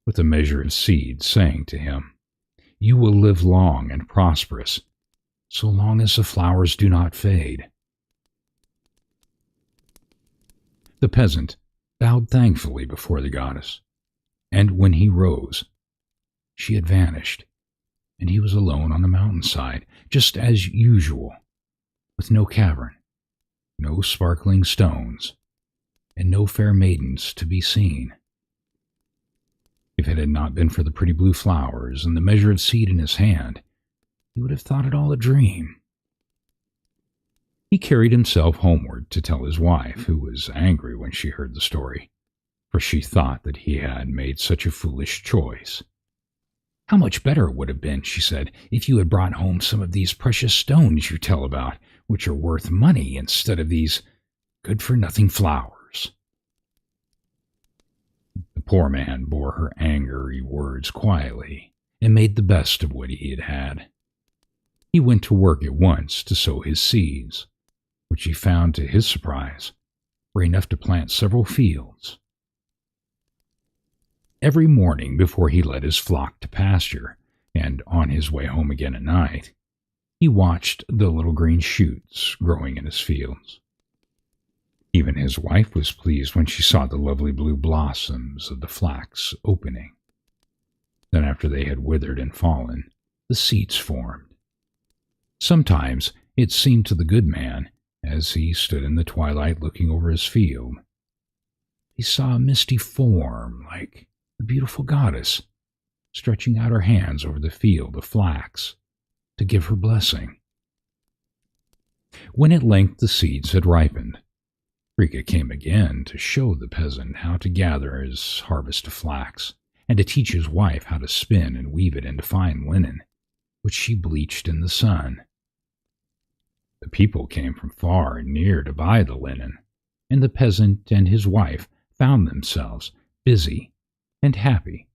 with a measure of seed, saying to him, "You will live long and prosperous, so long as the flowers do not fade." The peasant bowed thankfully before the goddess, and when he rose, she had vanished, and he was alone on the mountainside, just as usual, with no cavern, no sparkling stones, and no fair maidens to be seen. If it had not been for the pretty blue flowers and the measure of seed in his hand, he would have thought it all a dream. He carried himself homeward to tell his wife, who was angry when she heard the story, for she thought that he had made such a foolish choice. "How much better it would have been," she said, "if you had brought home some of these precious stones you tell about, which are worth money, instead of these good-for-nothing flowers." The poor man bore her angry words quietly and made the best of what he had had. He went to work at once to sow his seeds, which he found, to his surprise, were enough to plant several fields. Every morning before he led his flock to pasture, and on his way home again at night, he watched the little green shoots growing in his fields. Even his wife was pleased when she saw the lovely blue blossoms of the flax opening. Then, after they had withered and fallen, the seeds formed. Sometimes it seemed to the good man, as he stood in the twilight looking over his field, he saw a misty form like the beautiful goddess stretching out her hands over the field of flax to give her blessing. When at length the seeds had ripened, Frigga came again to show the peasant how to gather his harvest of flax, and to teach his wife how to spin and weave it into fine linen, which she bleached in the sun. The people came from far and near to buy the linen, and the peasant and his wife found themselves busy and happy,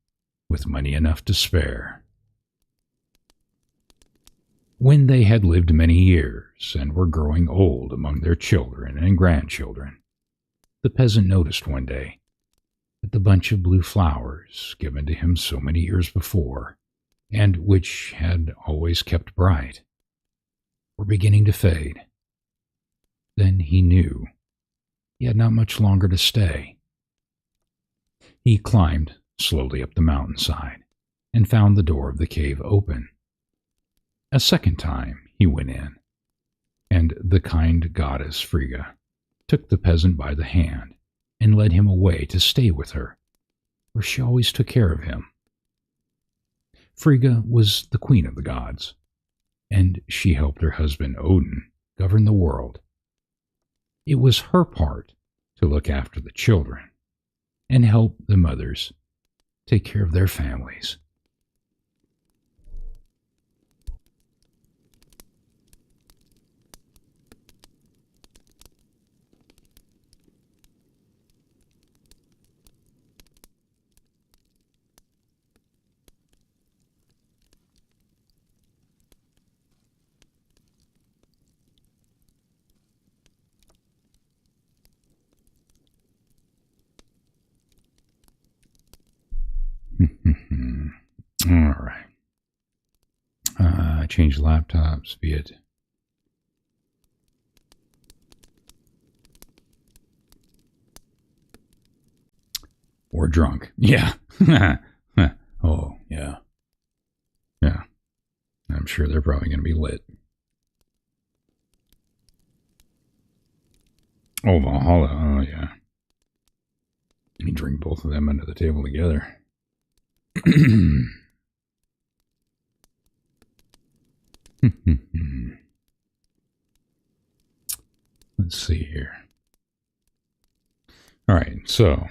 with money enough to spare. When they had lived many years and were growing old among their children and grandchildren, the peasant noticed one day that the bunch of blue flowers given to him so many years before, and which had always kept bright, were beginning to fade. Then he knew he had not much longer to stay. He climbed slowly up the mountainside and found the door of the cave open. A second time he went in, and the kind goddess Frigga took the peasant by the hand and led him away to stay with her, where she always took care of him. Frigga was the queen of the gods, and she helped her husband Odin govern the world. It was her part to look after the children and help the mothers take care of their families. All right. Change laptops, be it. Or drunk. Yeah. Oh, yeah. Yeah. sure they're probably going to be lit. Oh, Valhalla. Oh, yeah. You drink both of them under the table together. Let's see here. All right, so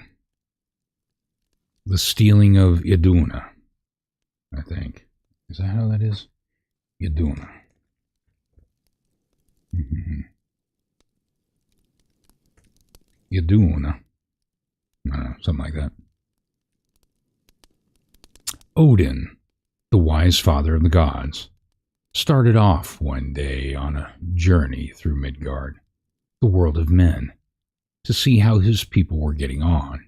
the stealing of Iduna, I think. Is that how that is? Iduna. Iduna. I don't know, something like that. Odin, the wise father of the gods, started off one day on a journey through Midgard, the world of men, to see how his people were getting on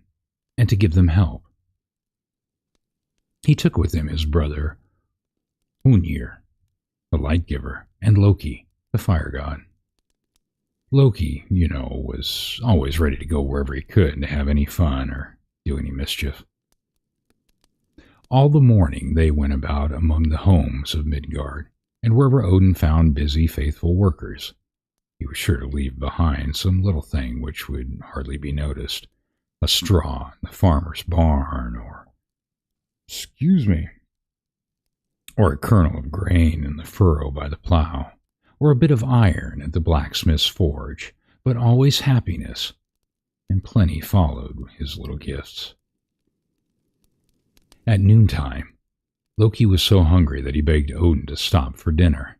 and to give them help. He took with him his brother Hrungnir, the light giver, and Loki, the fire god. Loki, was always ready to go wherever he could to have any fun or do any mischief. All the morning they went about among the homes of Midgard, and wherever Odin found busy, faithful workers, he was sure to leave behind some little thing which would hardly be noticed, a straw in the farmer's barn, or a kernel of grain in the furrow by the plow, or a bit of iron at the blacksmith's forge, but always happiness, and plenty followed his little gifts. At noontime, Loki was so hungry that he begged Odin to stop for dinner.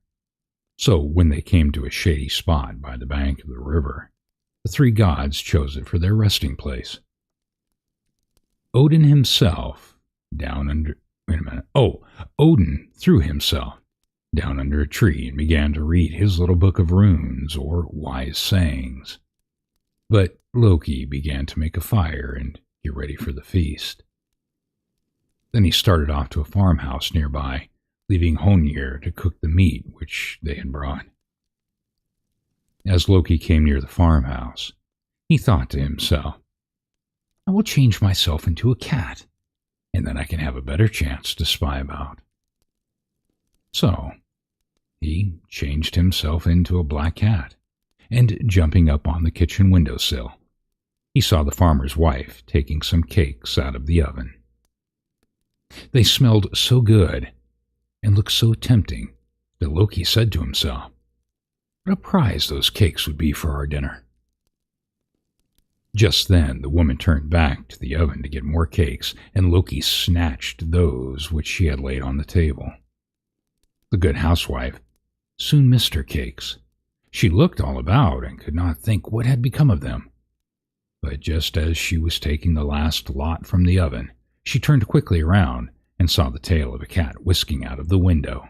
So when they came to a shady spot by the bank of the river, the three gods chose it for their resting place. Odin threw himself down under a tree and began to read his little book of runes or wise sayings. But Loki began to make a fire and get ready for the feast. Then he started off to a farmhouse nearby, leaving Hrungnir to cook the meat which they had brought. As Loki came near the farmhouse, he thought to himself, I will change myself into a cat, and then I can have a better chance to spy about. So, he changed himself into a black cat, and jumping up on the kitchen windowsill, he saw the farmer's wife taking some cakes out of the oven. They smelled so good and looked so tempting that Loki said to himself, what a prize those cakes would be for our dinner. Just then the woman turned back to the oven to get more cakes, and Loki snatched those which she had laid on the table. The good housewife soon missed her cakes. She looked all about and could not think what had become of them. But just as she was taking the last lot from the oven, she turned quickly around and saw the tail of a cat whisking out of the window.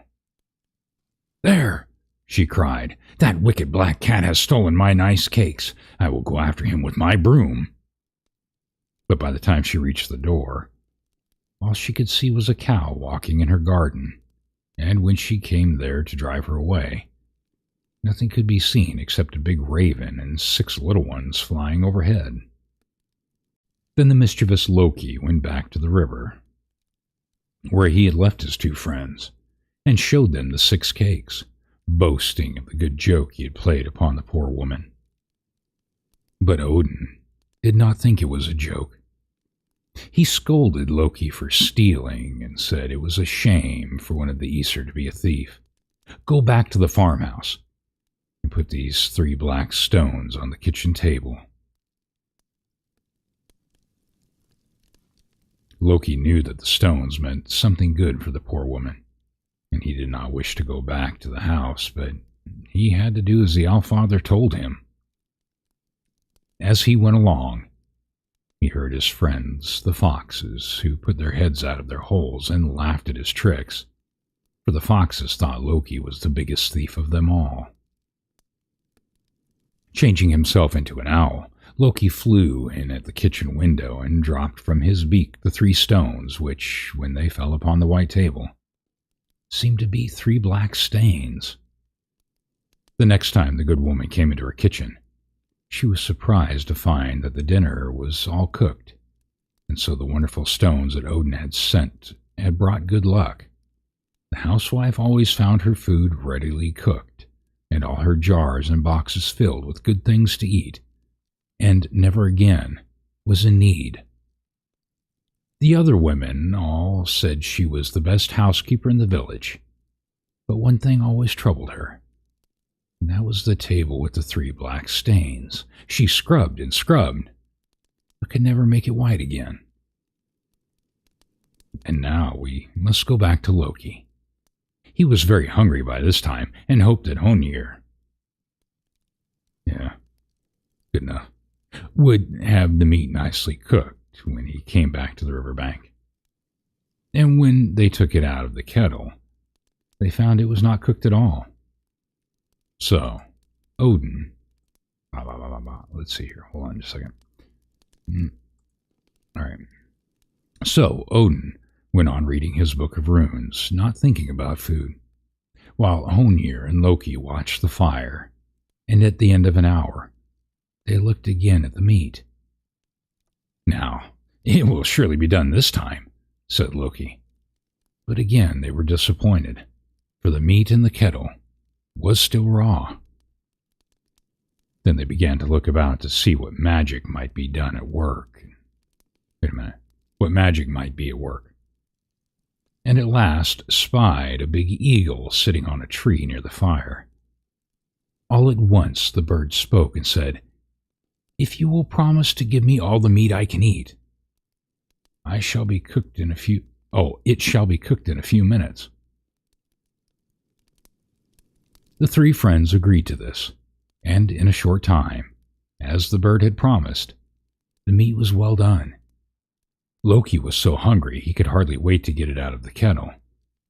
There, she cried, that wicked black cat has stolen my nice cakes. I will go after him with my broom. But by the time she reached the door, all she could see was a cow walking in her garden, and when she came there to drive her away, nothing could be seen except a big raven and 6 little ones flying overhead. Then the mischievous Loki went back to the river, where he had left his 2 friends, and showed them the 6 cakes, boasting of the good joke he had played upon the poor woman. But Odin did not think it was a joke. He scolded Loki for stealing and said it was a shame for one of the Aesir to be a thief. Go back to the farmhouse and put these 3 black stones on the kitchen table. Loki knew that the stones meant something good for the poor woman, and he did not wish to go back to the house, but he had to do as the Allfather told him. As he went along, he heard his friends, the foxes, who put their heads out of their holes and laughed at his tricks, for the foxes thought Loki was the biggest thief of them all. Changing himself into an owl, Loki flew in at the kitchen window and dropped from his beak the 3 stones which, when they fell upon the white table, seemed to be 3 black stains. The next time the good woman came into her kitchen, she was surprised to find that the dinner was all cooked, and so the wonderful stones that Odin had sent had brought good luck, The housewife always found her food readily cooked, and all her jars and boxes filled with good things to eat, and never again was in need. The other women all said she was the best housekeeper in the village, but one thing always troubled her, and that was the table with the 3 black stains. She scrubbed and scrubbed, but could never make it white again. And now we must go back to Loki. He was very hungry by this time and hoped that Honir, good enough, would have the meat nicely cooked when he came back to the riverbank. And when they took it out of the kettle, they found it was not cooked at all. So, Odin, let's see here, hold on just a second. All right. So, Odin went on reading his book of runes, not thinking about food, while Honir and Loki watched the fire, and at the end of an hour, they looked again at the meat. "Now, it will surely be done this time," said Loki. But again they were disappointed, for the meat in the kettle was still raw. Then they began to look about to see what magic might be done at work. Wait a minute. What magic might be at work. And at last spied a big eagle sitting on a tree near the fire. All at once the bird spoke and said, "If you will promise to give me all the meat I can eat, it shall be cooked in a few minutes." The 3 friends agreed to this, and in a short time, as the bird had promised, the meat was well done. Loki was so hungry he could hardly wait to get it out of the kettle,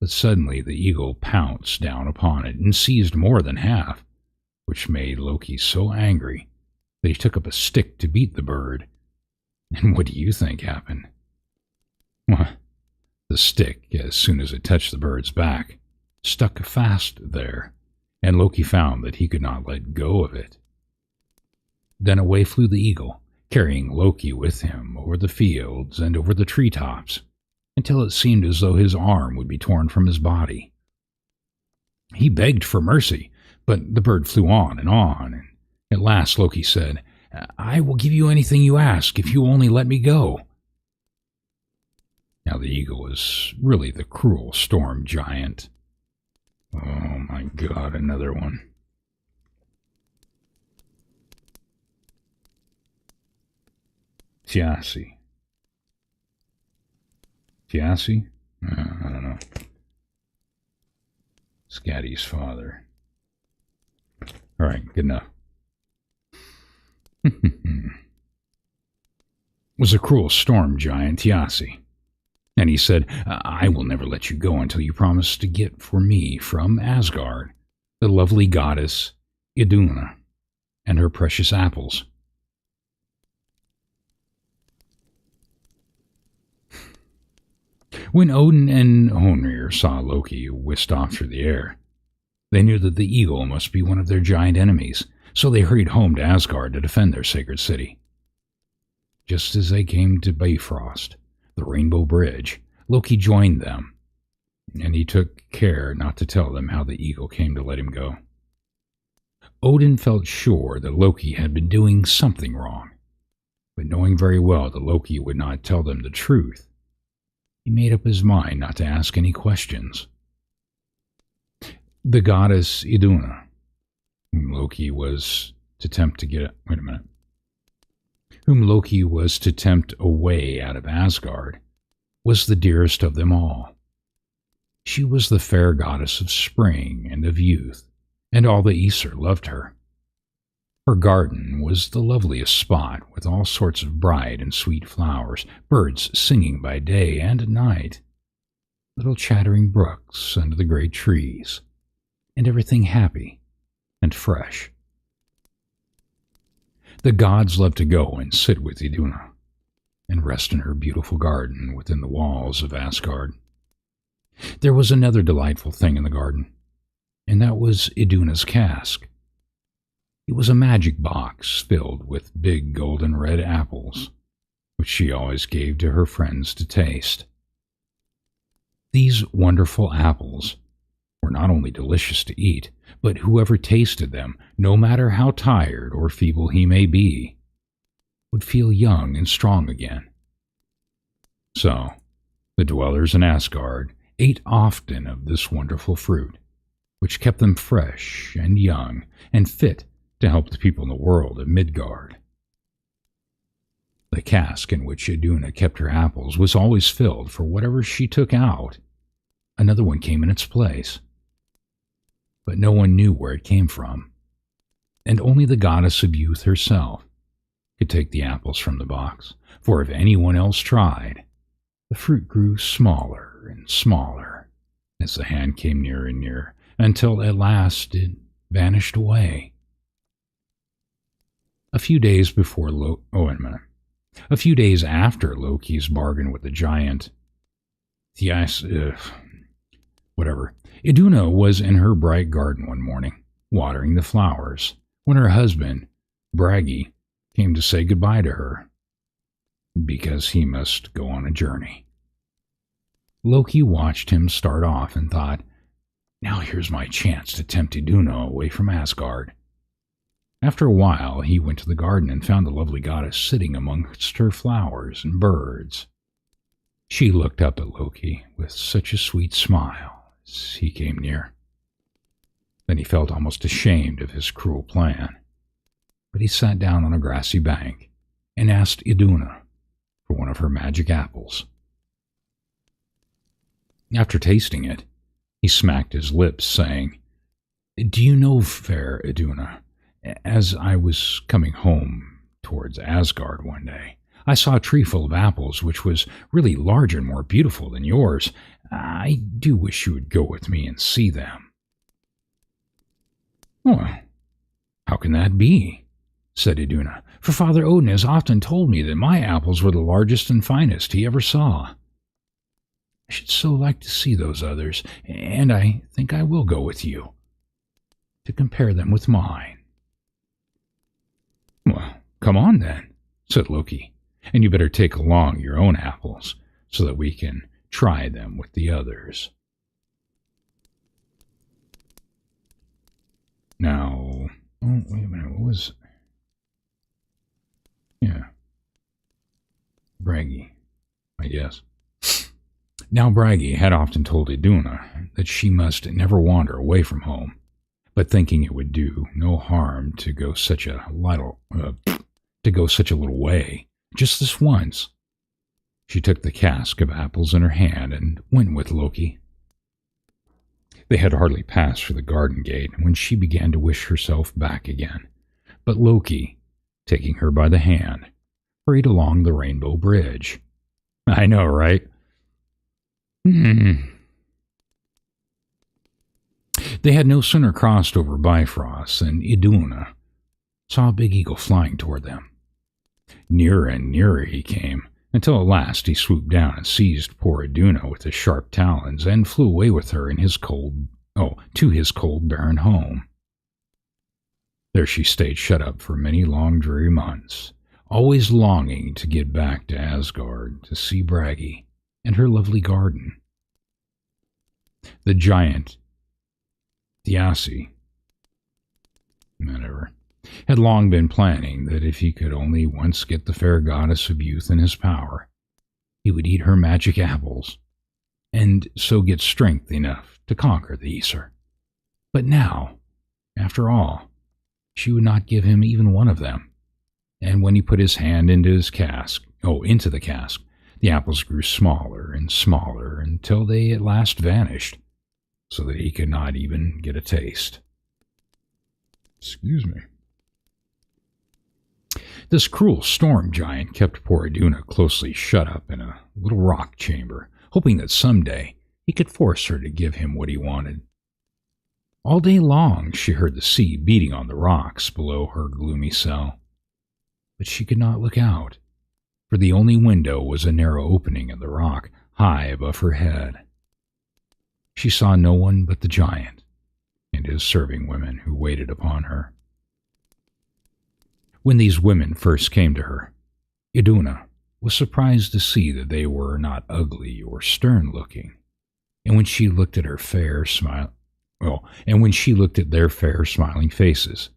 but suddenly the eagle pounced down upon it and seized more than half, which made Loki so angry that he took up a stick to beat the bird. And what do you think happened? Well, the stick, as soon as it touched the bird's back, stuck fast there, and Loki found that he could not let go of it. Then away flew the eagle, carrying Loki with him over the fields and over the treetops, until it seemed as though his arm would be torn from his body. He begged for mercy, but the bird flew on, and at last Loki said, "I will give you anything you ask if you only let me go." Now the eagle was really the cruel storm giant. Oh my God, another one. Thiassi? I don't know. Skadi's father. All right, good enough. Was a cruel storm giant, Thiassi. And he said, "I will never let you go until you promise to get for me from Asgard the lovely goddess Iduna and her precious apples." When Odin and Honir saw Loki whisked off through the air, they knew that the eagle must be one of their giant enemies, so they hurried home to Asgard to defend their sacred city. Just as they came to Bifrost, the Rainbow Bridge, Loki joined them, and he took care not to tell them how the eagle came to let him go. Odin felt sure that Loki had been doing something wrong, but knowing very well that Loki would not tell them the truth, he made up his mind not to ask any questions. The goddess Iduna, whom Loki was to tempt away out of Asgard, was the dearest of them all. She was the fair goddess of spring and of youth, and all the Aesir loved her. Her garden was the loveliest spot, with all sorts of bright and sweet flowers, birds singing by day and at night, little chattering brooks under the great trees, and everything happy and fresh. The gods loved to go and sit with Iduna, and rest in her beautiful garden within the walls of Asgard. There was another delightful thing in the garden, and that was Iduna's cask. It was a magic box filled with big golden red apples, which she always gave to her friends to taste. These wonderful apples were not only delicious to eat, but whoever tasted them, no matter how tired or feeble he may be, would feel young and strong again. So, the dwellers in Asgard ate often of this wonderful fruit, which kept them fresh and young and fit to help the people in the world of Midgard. The cask in which Iduna kept her apples was always filled, for whatever she took out, another one came in its place. But no one knew where it came from, and only the goddess of youth herself could take the apples from the box, for if anyone else tried, the fruit grew smaller and smaller as the hand came nearer and nearer, until at last it vanished away. A few days after Loki's bargain with the giant, Iduna was in her bright garden one morning, watering the flowers, when her husband, Bragi, came to say goodbye to her, because he must go on a journey. Loki watched him start off and thought, now here's my chance to tempt Iduna away from Asgard. After a while, he went to the garden and found the lovely goddess sitting amongst her flowers and birds. She looked up at Loki with such a sweet smile as he came near. Then he felt almost ashamed of his cruel plan, but he sat down on a grassy bank and asked Iduna for one of her magic apples. After tasting it, he smacked his lips, saying, "Do you know, fair Iduna, as I was coming home towards Asgard one day, I saw a tree full of apples which was really larger and more beautiful than yours. I do wish you would go with me and see them." "Well, how can that be?" said Iduna, "for Father Odin has often told me that my apples were the largest and finest he ever saw. I should so like to see those others, and I think I will go with you to compare them with mine." "Well, come on then," said Loki, "and you better take along your own apples so that we can try them with the others." Now, wait a minute, what was... Yeah. Bragi, I guess. Now Bragi had often told Iduna that she must never wander away from home, but thinking it would do no harm to go such a little way, just this once, she took the cask of apples in her hand and went with Loki. They had hardly passed through the garden gate when she began to wish herself back again, but Loki, taking her by the hand, hurried along the rainbow bridge. I know, right? They had no sooner crossed over Bifrost than Iduna saw a big eagle flying toward them. Nearer and nearer he came, until at last he swooped down and seized poor Iduna with his sharp talons and flew away with her to his cold, barren home. There she stayed shut up for many long dreary months, always longing to get back to Asgard to see Bragi and her lovely garden. The giant, Thiassi, had long been planning that if he could only once get the fair goddess of youth in his power, he would eat her magic apples, and so get strength enough to conquer the Aesir. But now, after all, she would not give him even one of them, and when he put his hand into the cask, the apples grew smaller and smaller until they at last vanished, so that he could not even get a taste. Excuse me. This cruel storm giant kept poor Iduna closely shut up in a little rock chamber, hoping that someday he could force her to give him what he wanted. All day long she heard the sea beating on the rocks below her gloomy cell, but she could not look out, for the only window was a narrow opening in the rock high above her head. She saw no one but the giant and his serving women who waited upon her. When these women first came to her, Iduna was surprised to see that they were not ugly or stern-looking, And when she looked at her fair smile, and when she looked at their fair smiling faces,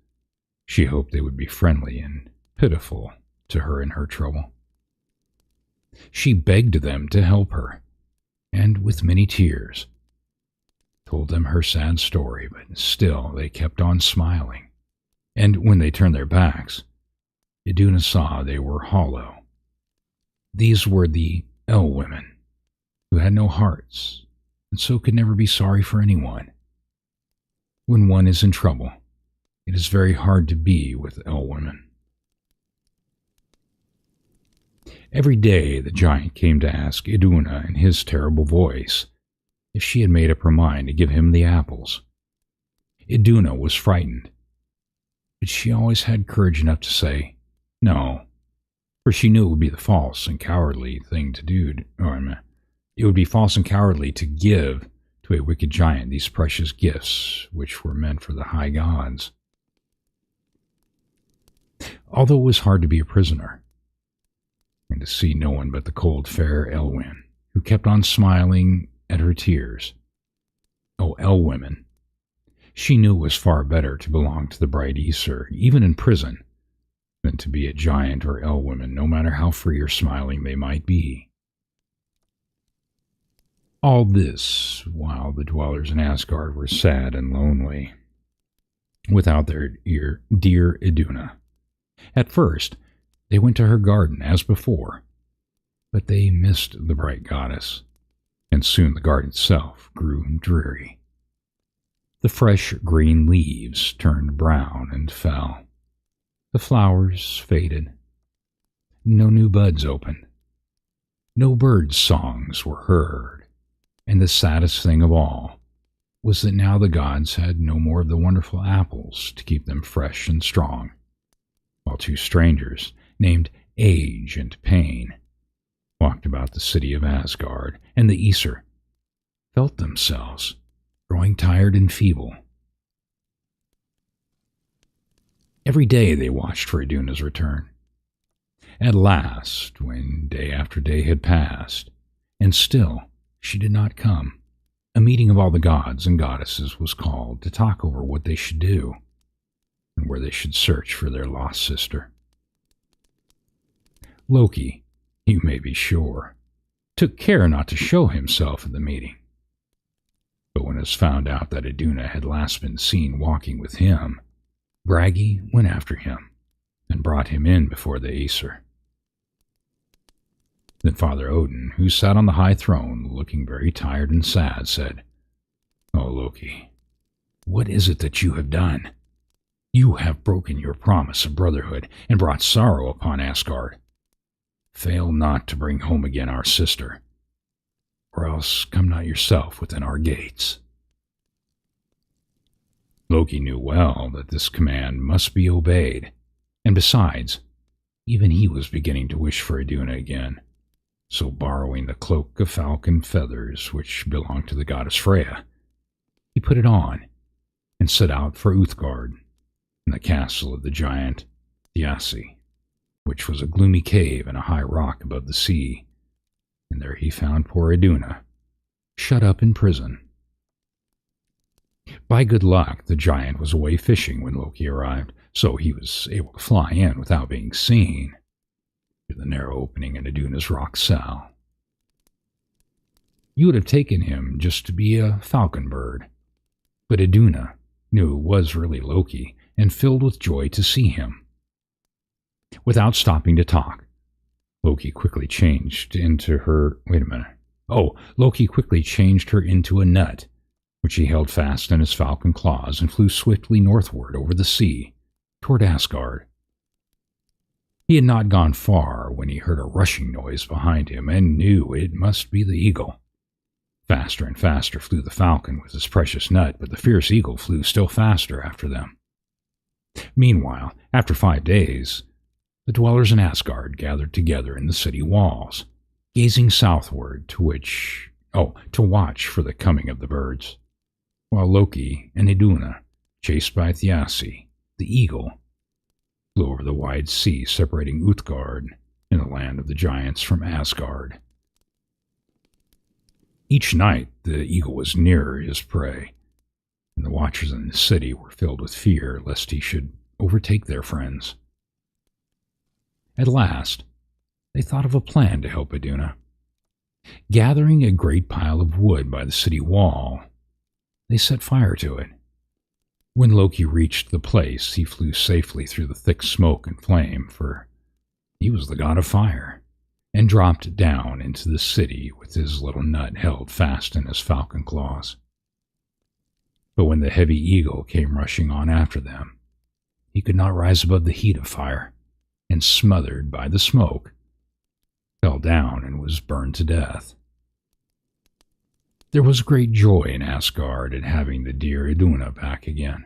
she hoped they would be friendly and pitiful to her in her trouble. She begged them to help her, and with many tears, told them her sad story, but still they kept on smiling. And when they turned their backs, Iduna saw they were hollow. These were the El women, who had no hearts, and so could never be sorry for anyone. When one is in trouble, it is very hard to be with El women. Every day the giant came to ask Iduna in his terrible voice if she had made up her mind to give him the apples. Iduna was frightened, but she always had courage enough to say no, for she knew it would be the false and cowardly thing to do. It would be false and cowardly to give to a wicked giant these precious gifts which were meant for the high gods. Although it was hard to be a prisoner, and to see no one but the cold, fair Elwyn, who kept on smiling at her tears. Oh, Elwomen! She knew it was far better to belong to the bright Aesir, even in prison, than to be a giant or Elwomen, no matter how free or smiling they might be. All this while the dwellers in Asgard were sad and lonely, without their dear Iduna. At first, they went to her garden as before, but they missed the bright goddess, and soon the garden itself grew dreary. The fresh green leaves turned brown and fell. The flowers faded. No new buds opened. No birds' songs were heard, and the saddest thing of all was that now the gods had no more of the wonderful apples to keep them fresh and strong, while two strangers, named Age and Pain, walked about the city of Asgard, and the Aesir felt themselves growing tired and feeble. Every day they watched for Iduna's return. At last, when day after day had passed, and still she did not come, a meeting of all the gods and goddesses was called to talk over what they should do, and where they should search for their lost sister. Loki, you may be sure, took care not to show himself at the meeting. But when it was found out that Iduna had last been seen walking with him, Bragi went after him and brought him in before the Aesir. Then Father Odin, who sat on the high throne, looking very tired and sad, said, "O Loki, what is it that you have done? You have broken your promise of brotherhood and brought sorrow upon Asgard. Fail not to bring home again our sister, or else come not yourself within our gates." Loki knew well that this command must be obeyed, and besides, even he was beginning to wish for Iduna again. So borrowing the cloak of falcon feathers which belonged to the goddess Freya, he put it on and set out for Uthgard, in the castle of the giant Thiassi, which was a gloomy cave in a high rock above the sea, and there he found poor Iduna, shut up in prison. By good luck, the giant was away fishing when Loki arrived, so he was able to fly in without being seen through the narrow opening in Iduna's rock cell. You would have taken him just to be a falcon bird, but Iduna knew it was really Loki and filled with joy to see him. Without stopping to talk, Loki quickly changed her into a nut, which he held fast in his falcon claws and flew swiftly northward over the sea, toward Asgard. He had not gone far when he heard a rushing noise behind him and knew it must be the eagle. Faster and faster flew the falcon with his precious nut, but the fierce eagle flew still faster after them. Meanwhile, after 5 days, the dwellers in Asgard gathered together in the city walls, gazing southward to watch for the coming of the birds, while Loki and Iduna, chased by Thiassi, the eagle, flew over the wide sea separating Uthgard in the land of the giants from Asgard. Each night, the eagle was nearer his prey, and the watchers in the city were filled with fear lest he should overtake their friends. At last, they thought of a plan to help Iduna. Gathering a great pile of wood by the city wall, they set fire to it. When Loki reached the place, he flew safely through the thick smoke and flame, for he was the god of fire, and dropped down into the city with his little nut held fast in his falcon claws. But when the heavy eagle came rushing on after them, he could not rise above the heat of fire, and smothered by the smoke, fell down and was burned to death. There was great joy in Asgard at having the dear Iduna back again.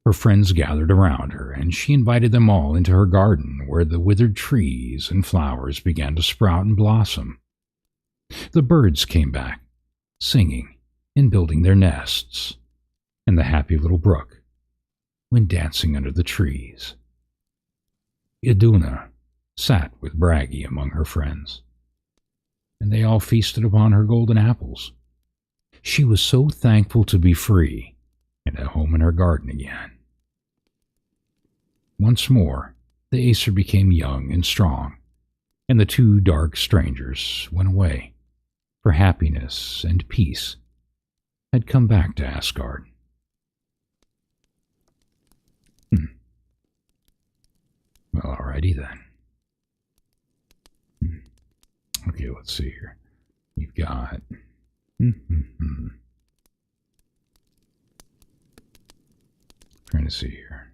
Her friends gathered around her, and she invited them all into her garden, where the withered trees and flowers began to sprout and blossom. The birds came back, singing and building their nests, and the happy little brook went dancing under the trees. Iduna sat with Bragi among her friends, and they all feasted upon her golden apples. She was so thankful to be free and at home in her garden again. Once more, the Aesir became young and strong, and the two dark strangers went away, for happiness and peace had come back to Asgard. Well, alrighty then. Okay, let's see here. We've got... Trying to see here.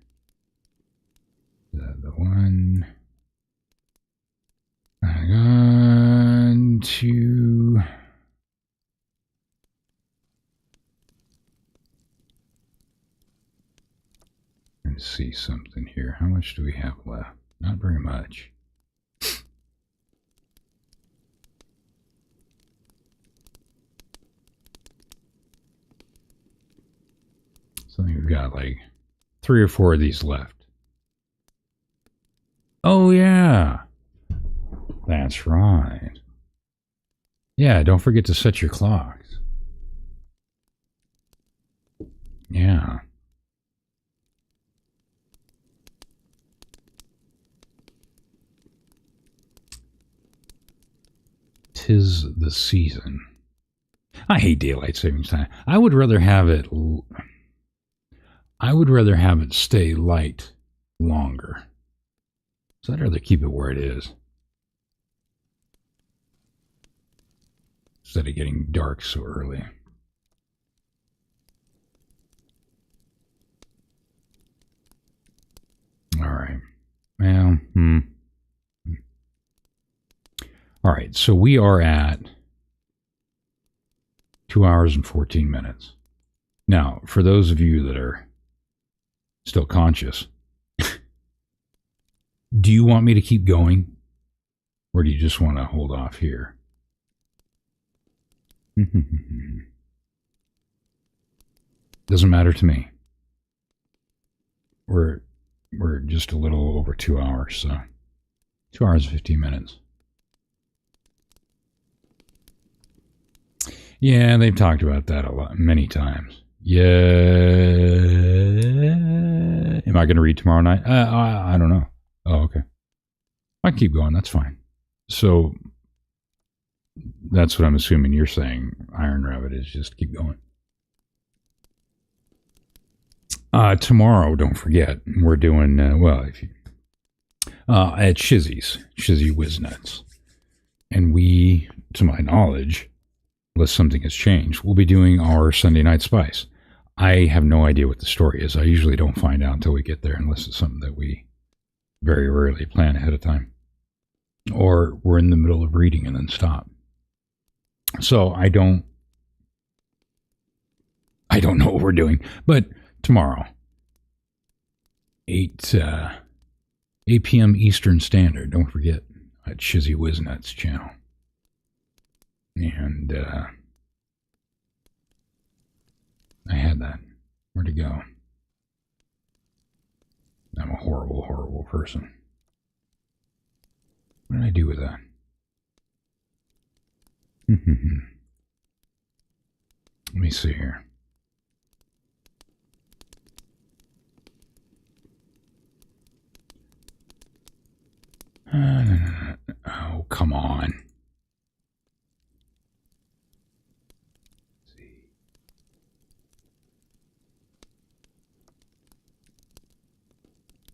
The one... On to... Trying to see something here. How much do we have left? Not very much. So we've got like 3 or 4 of these left. Oh, yeah. That's right. Yeah, don't forget to set your clocks. Yeah. 'Tis the season. I hate daylight savings time. I would rather have it stay light longer. So I'd rather keep it where it is, instead of getting dark so early. All right. Well, All right, so we are at 2 hours and 14 minutes. Now, for those of you that are still conscious, do you want me to keep going? Or do you just want to hold off here? Doesn't matter to me. We're just a little over 2 hours, so 2 hours and 15 minutes. Yeah, they've talked about that a lot, many times. Yeah. Am I going to read tomorrow night? I don't know. Oh, okay. I can keep going. That's fine. So that's what I'm assuming you're saying, Iron Rabbit, is just keep going. Tomorrow, don't forget, we're doing, at Shizzy's, Shizzy Whiznuts. And we, to my knowledge, unless something has changed, we'll be doing our Sunday Night Spice. I have no idea what the story is. I usually don't find out until we get there, unless it's something that we very rarely plan ahead of time. Or we're in the middle of reading and then stop. So I don't know what we're doing. But tomorrow, 8 p.m. Eastern Standard, don't forget, at Shizzy Whiznut's channel. And I had that. Where'd it go? I'm a horrible, horrible person. What did I do with that? Let me see here. Oh, come on. Let's see.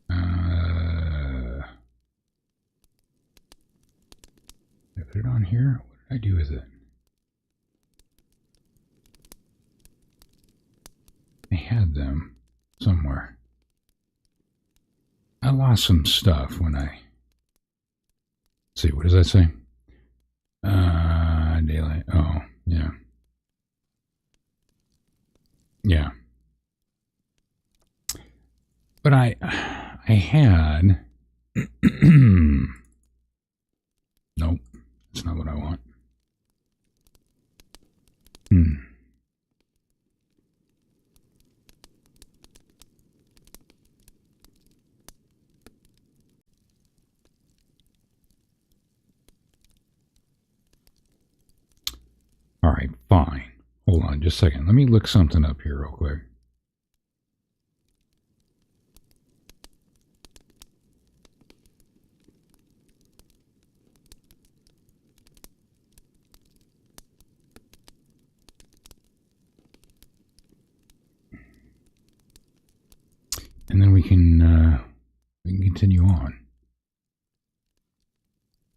Did I put it on here? What did I do with it? I had them somewhere. I lost some stuff when I... Let's see, what does that say? Daylight. Oh, yeah. Yeah. But I had... Nope, that's not what I want. All right, fine. Hold on just a second. Let me look something up here real quick. And then we can continue on.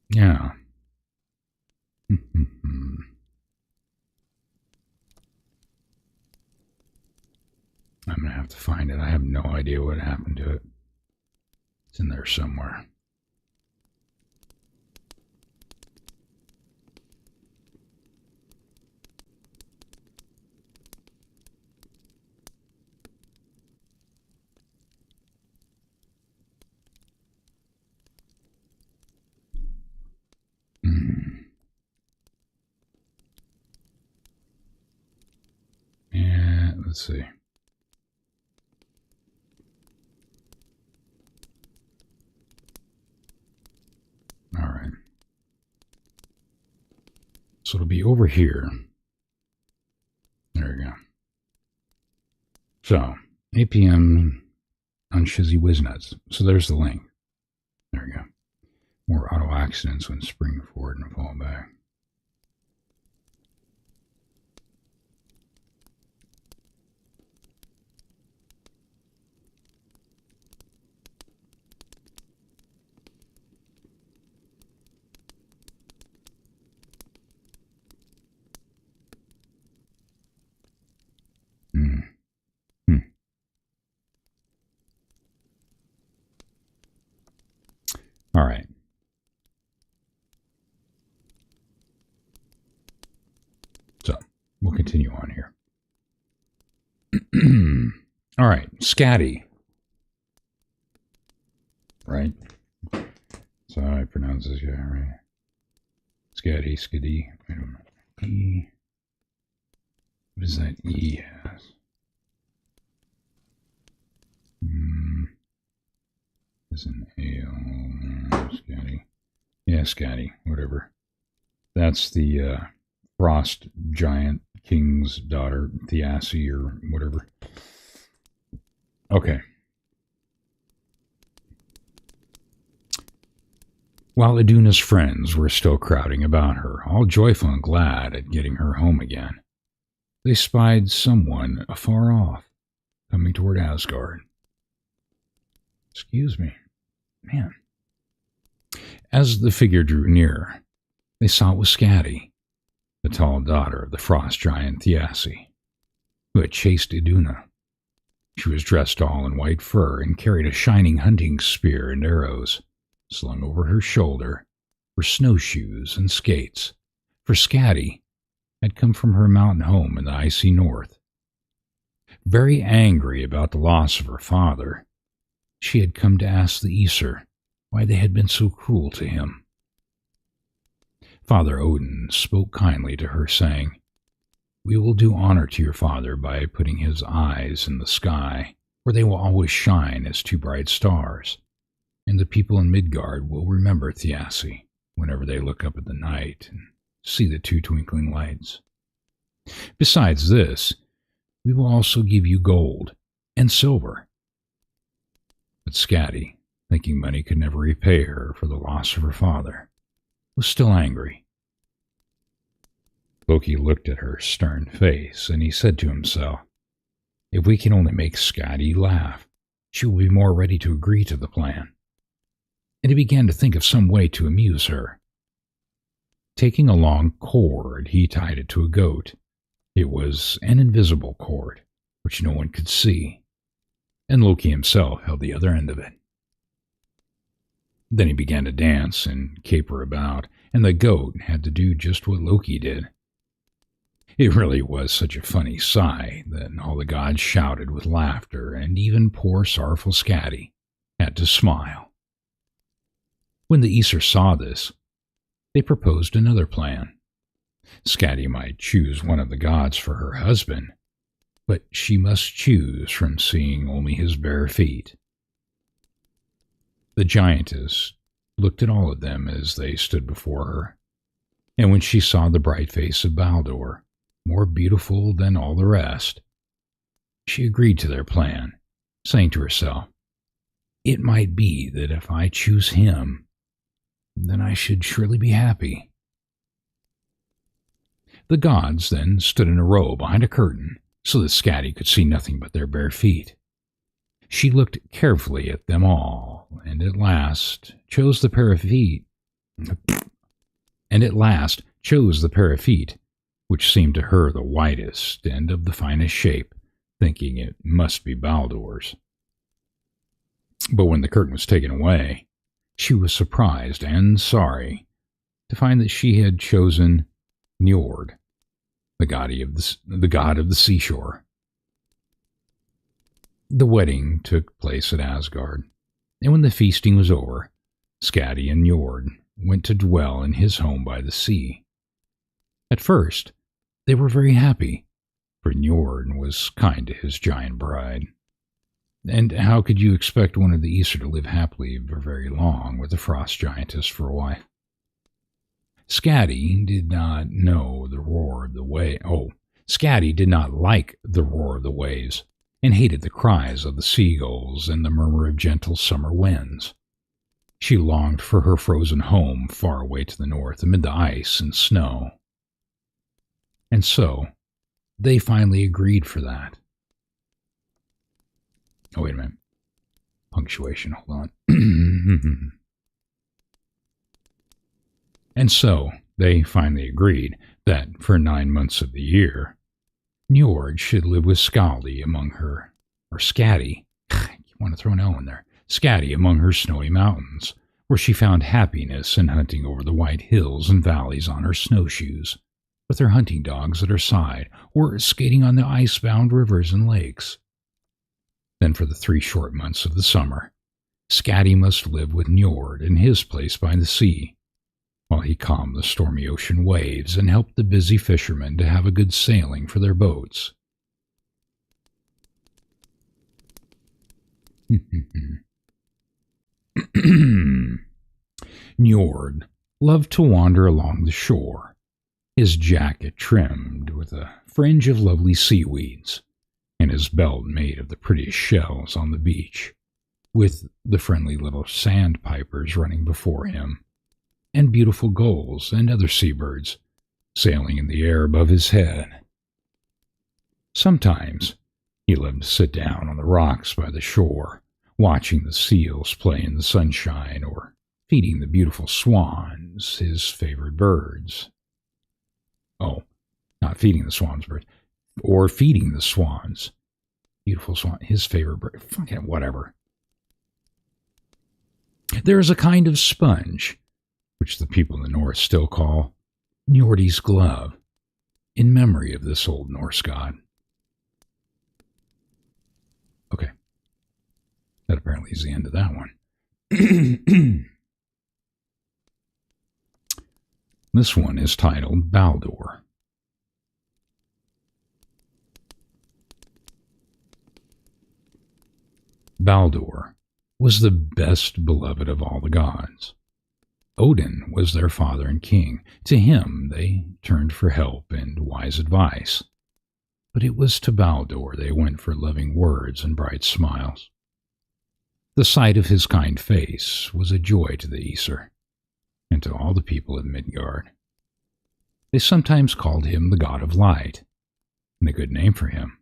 Yeah. I'm going to have to find it. I have no idea what happened to it. It's in there somewhere. Yeah, let's see. All right. So it'll be over here. There we go. So, 8 p.m. on Shizzy Wiznuts. So there's the link. There we go. More auto accidents when spring forward and fall back. All right. So we'll continue on here. All right. Scatty. Right? So I pronounce this guy right. Scatty, skiddy. I don't know. E. What does that E has? Is an A-O. Scatty. Yeah, Scatty. Whatever. That's the frost giant king's daughter, Thiassi, or whatever. Okay. While Iduna's friends were still crowding about her, all joyful and glad at getting her home again, they spied someone afar off, coming toward Asgard. Excuse me. Man. As the figure drew near, they saw it was Scatty, the tall daughter of the frost giant Thiassi, who had chased Iduna. She was dressed all in white fur and carried a shining hunting spear and arrows. Slung over her shoulder were snowshoes and skates, for Scatty had come from her mountain home in the icy north. Very angry about the loss of her father, she had come to ask the Aesir why they had been so cruel to him. Father Odin spoke kindly to her, saying, "We will do honor to your father by putting his eyes in the sky, where they will always shine as two bright stars. And the people in Midgard will remember Thiassi whenever they look up at the night and see the two twinkling lights. Besides this, we will also give you gold and silver. But Skadi, thinking money could never repay her for the loss of her father, was still angry. Loki looked at her stern face, and he said to himself, if we can only make Skadi laugh, she will be more ready to agree to the plan. And he began to think of some way to amuse her. Taking a long cord, he tied it to a goat. It was an invisible cord, which no one could see, and Loki himself held the other end of it. Then he began to dance and caper about, and the goat had to do just what Loki did. It really was such a funny sight that all the gods shouted with laughter, and even poor sorrowful Skadi had to smile. When the Aesir saw this, they proposed another plan. Skadi might choose one of the gods for her husband, but she must choose from seeing only his bare feet. The giantess looked at all of them as they stood before her, and when she saw the bright face of Baldur, more beautiful than all the rest, she agreed to their plan, saying to herself, it might be that if I choose him, then I should surely be happy. The gods then stood in a row behind a curtain so that Skadi could see nothing but their bare feet. She looked carefully at them all, and at last chose the pair of feet, which seemed to her the whitest and of the finest shape, thinking it must be Baldur's. But when the curtain was taken away, she was surprised and sorry to find that she had chosen Njord, the god of the seashore. The wedding took place at Asgard, and when the feasting was over, Skadi and Njord went to dwell in his home by the sea. At first, they were very happy, for Njord was kind to his giant bride. And how could you expect one of the Aesir to live happily for very long with a frost giantess for a wife? Skadi did not know the roar of the wave. Skadi did not like the roar of the waves, and hated the cries of the seagulls and the murmur of gentle summer winds. She longed for her frozen home far away to the north amid the ice and snow. And so, they finally agreed for that. Oh, wait a minute. Punctuation, hold on. And so, they finally agreed that for 9 months of the year, Njord should live with Skadi among her, or Skadi, you want to throw an L in there, Skadi among her snowy mountains, where she found happiness in hunting over the white hills and valleys on her snowshoes, with her hunting dogs at her side, or skating on the ice-bound rivers and lakes. Then for the 3 short months of the summer, Skadi must live with Njord in his place by the sea, while he calmed the stormy ocean waves and helped the busy fishermen to have a good sailing for their boats. Njord loved to wander along the shore, his jacket trimmed with a fringe of lovely seaweeds, and his belt made of the prettiest shells on the beach, with the friendly little sandpipers running before him, and beautiful gulls and other seabirds sailing in the air above his head. Sometimes he loved to sit down on the rocks by the shore, watching the seals play in the sunshine, or feeding the beautiful swans, his favorite birds. Oh, not feeding the swans, birds, or feeding the swans. Beautiful swan, his favorite bird. Fucking whatever. There is a kind of sponge, which the people in the north still call Njordi's glove, in memory of this old Norse god. Okay. That apparently is the end of that one. This one is titled Baldur. Baldur was the best beloved of all the gods. Odin was their father and king. To him they turned for help and wise advice. But it was to Baldur they went for loving words and bright smiles. The sight of his kind face was a joy to the Aesir, and to all the people of Midgard. They sometimes called him the God of Light, and a good name for him,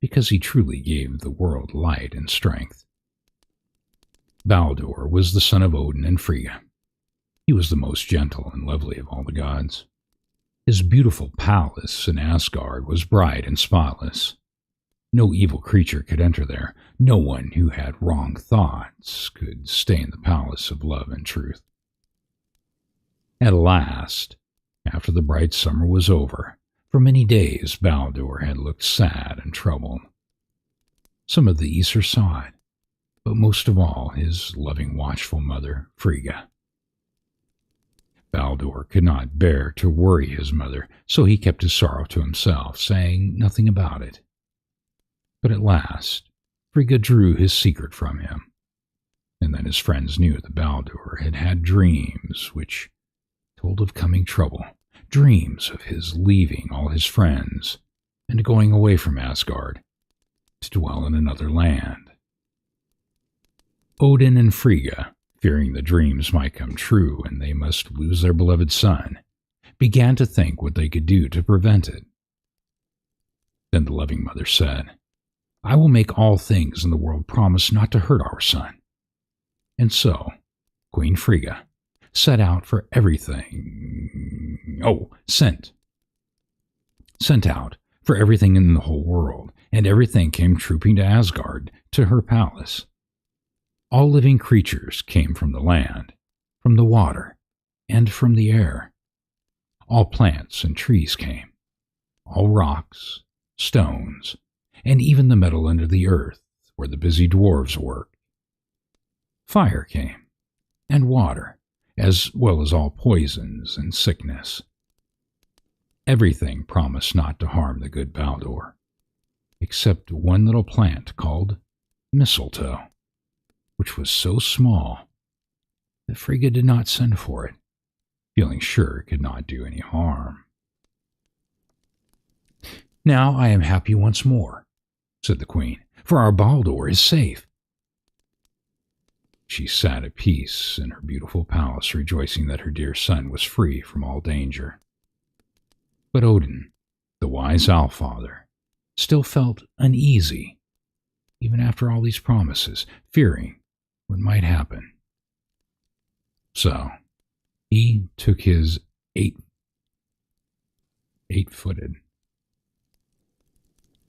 because he truly gave the world light and strength. Baldur was the son of Odin and Frigga. He was the most gentle and lovely of all the gods. His beautiful palace in Asgard was bright and spotless. No evil creature could enter there. No one who had wrong thoughts could stay in the palace of love and truth. At last, after the bright summer was over, for many days Baldur had looked sad and troubled. Some of the Aesir saw it, but most of all his loving, watchful mother, Frigga. Baldur could not bear to worry his mother, so he kept his sorrow to himself, saying nothing about it. But at last, Frigga drew his secret from him, and then his friends knew that Baldur had had dreams which told of coming trouble, dreams of his leaving all his friends and going away from Asgard to dwell in another land. Odin and Frigga, fearing the dreams might come true and they must lose their beloved son, began to think what they could do to prevent it. Then the loving mother said, "I will make all things in the world promise not to hurt our son." And so, Queen Frigga set out for everything. Sent out for everything in the whole world, and everything came trooping to Asgard, to her palace. All living creatures came from the land, from the water, and from the air. All plants and trees came, all rocks, stones, and even the metal under the earth where the busy dwarves worked. Fire came, and water, as well as all poisons and sickness. Everything promised not to harm the good Baldur, except one little plant called mistletoe, which was so small that Frigga did not send for it, feeling sure it could not do any harm. "Now I am happy once more," said the queen, "for our Baldur is safe." She sat at peace in her beautiful palace, rejoicing that her dear son was free from all danger. But Odin, the wise Allfather, still felt uneasy, even after all these promises, fearing what might happen. So he took his eight-footed.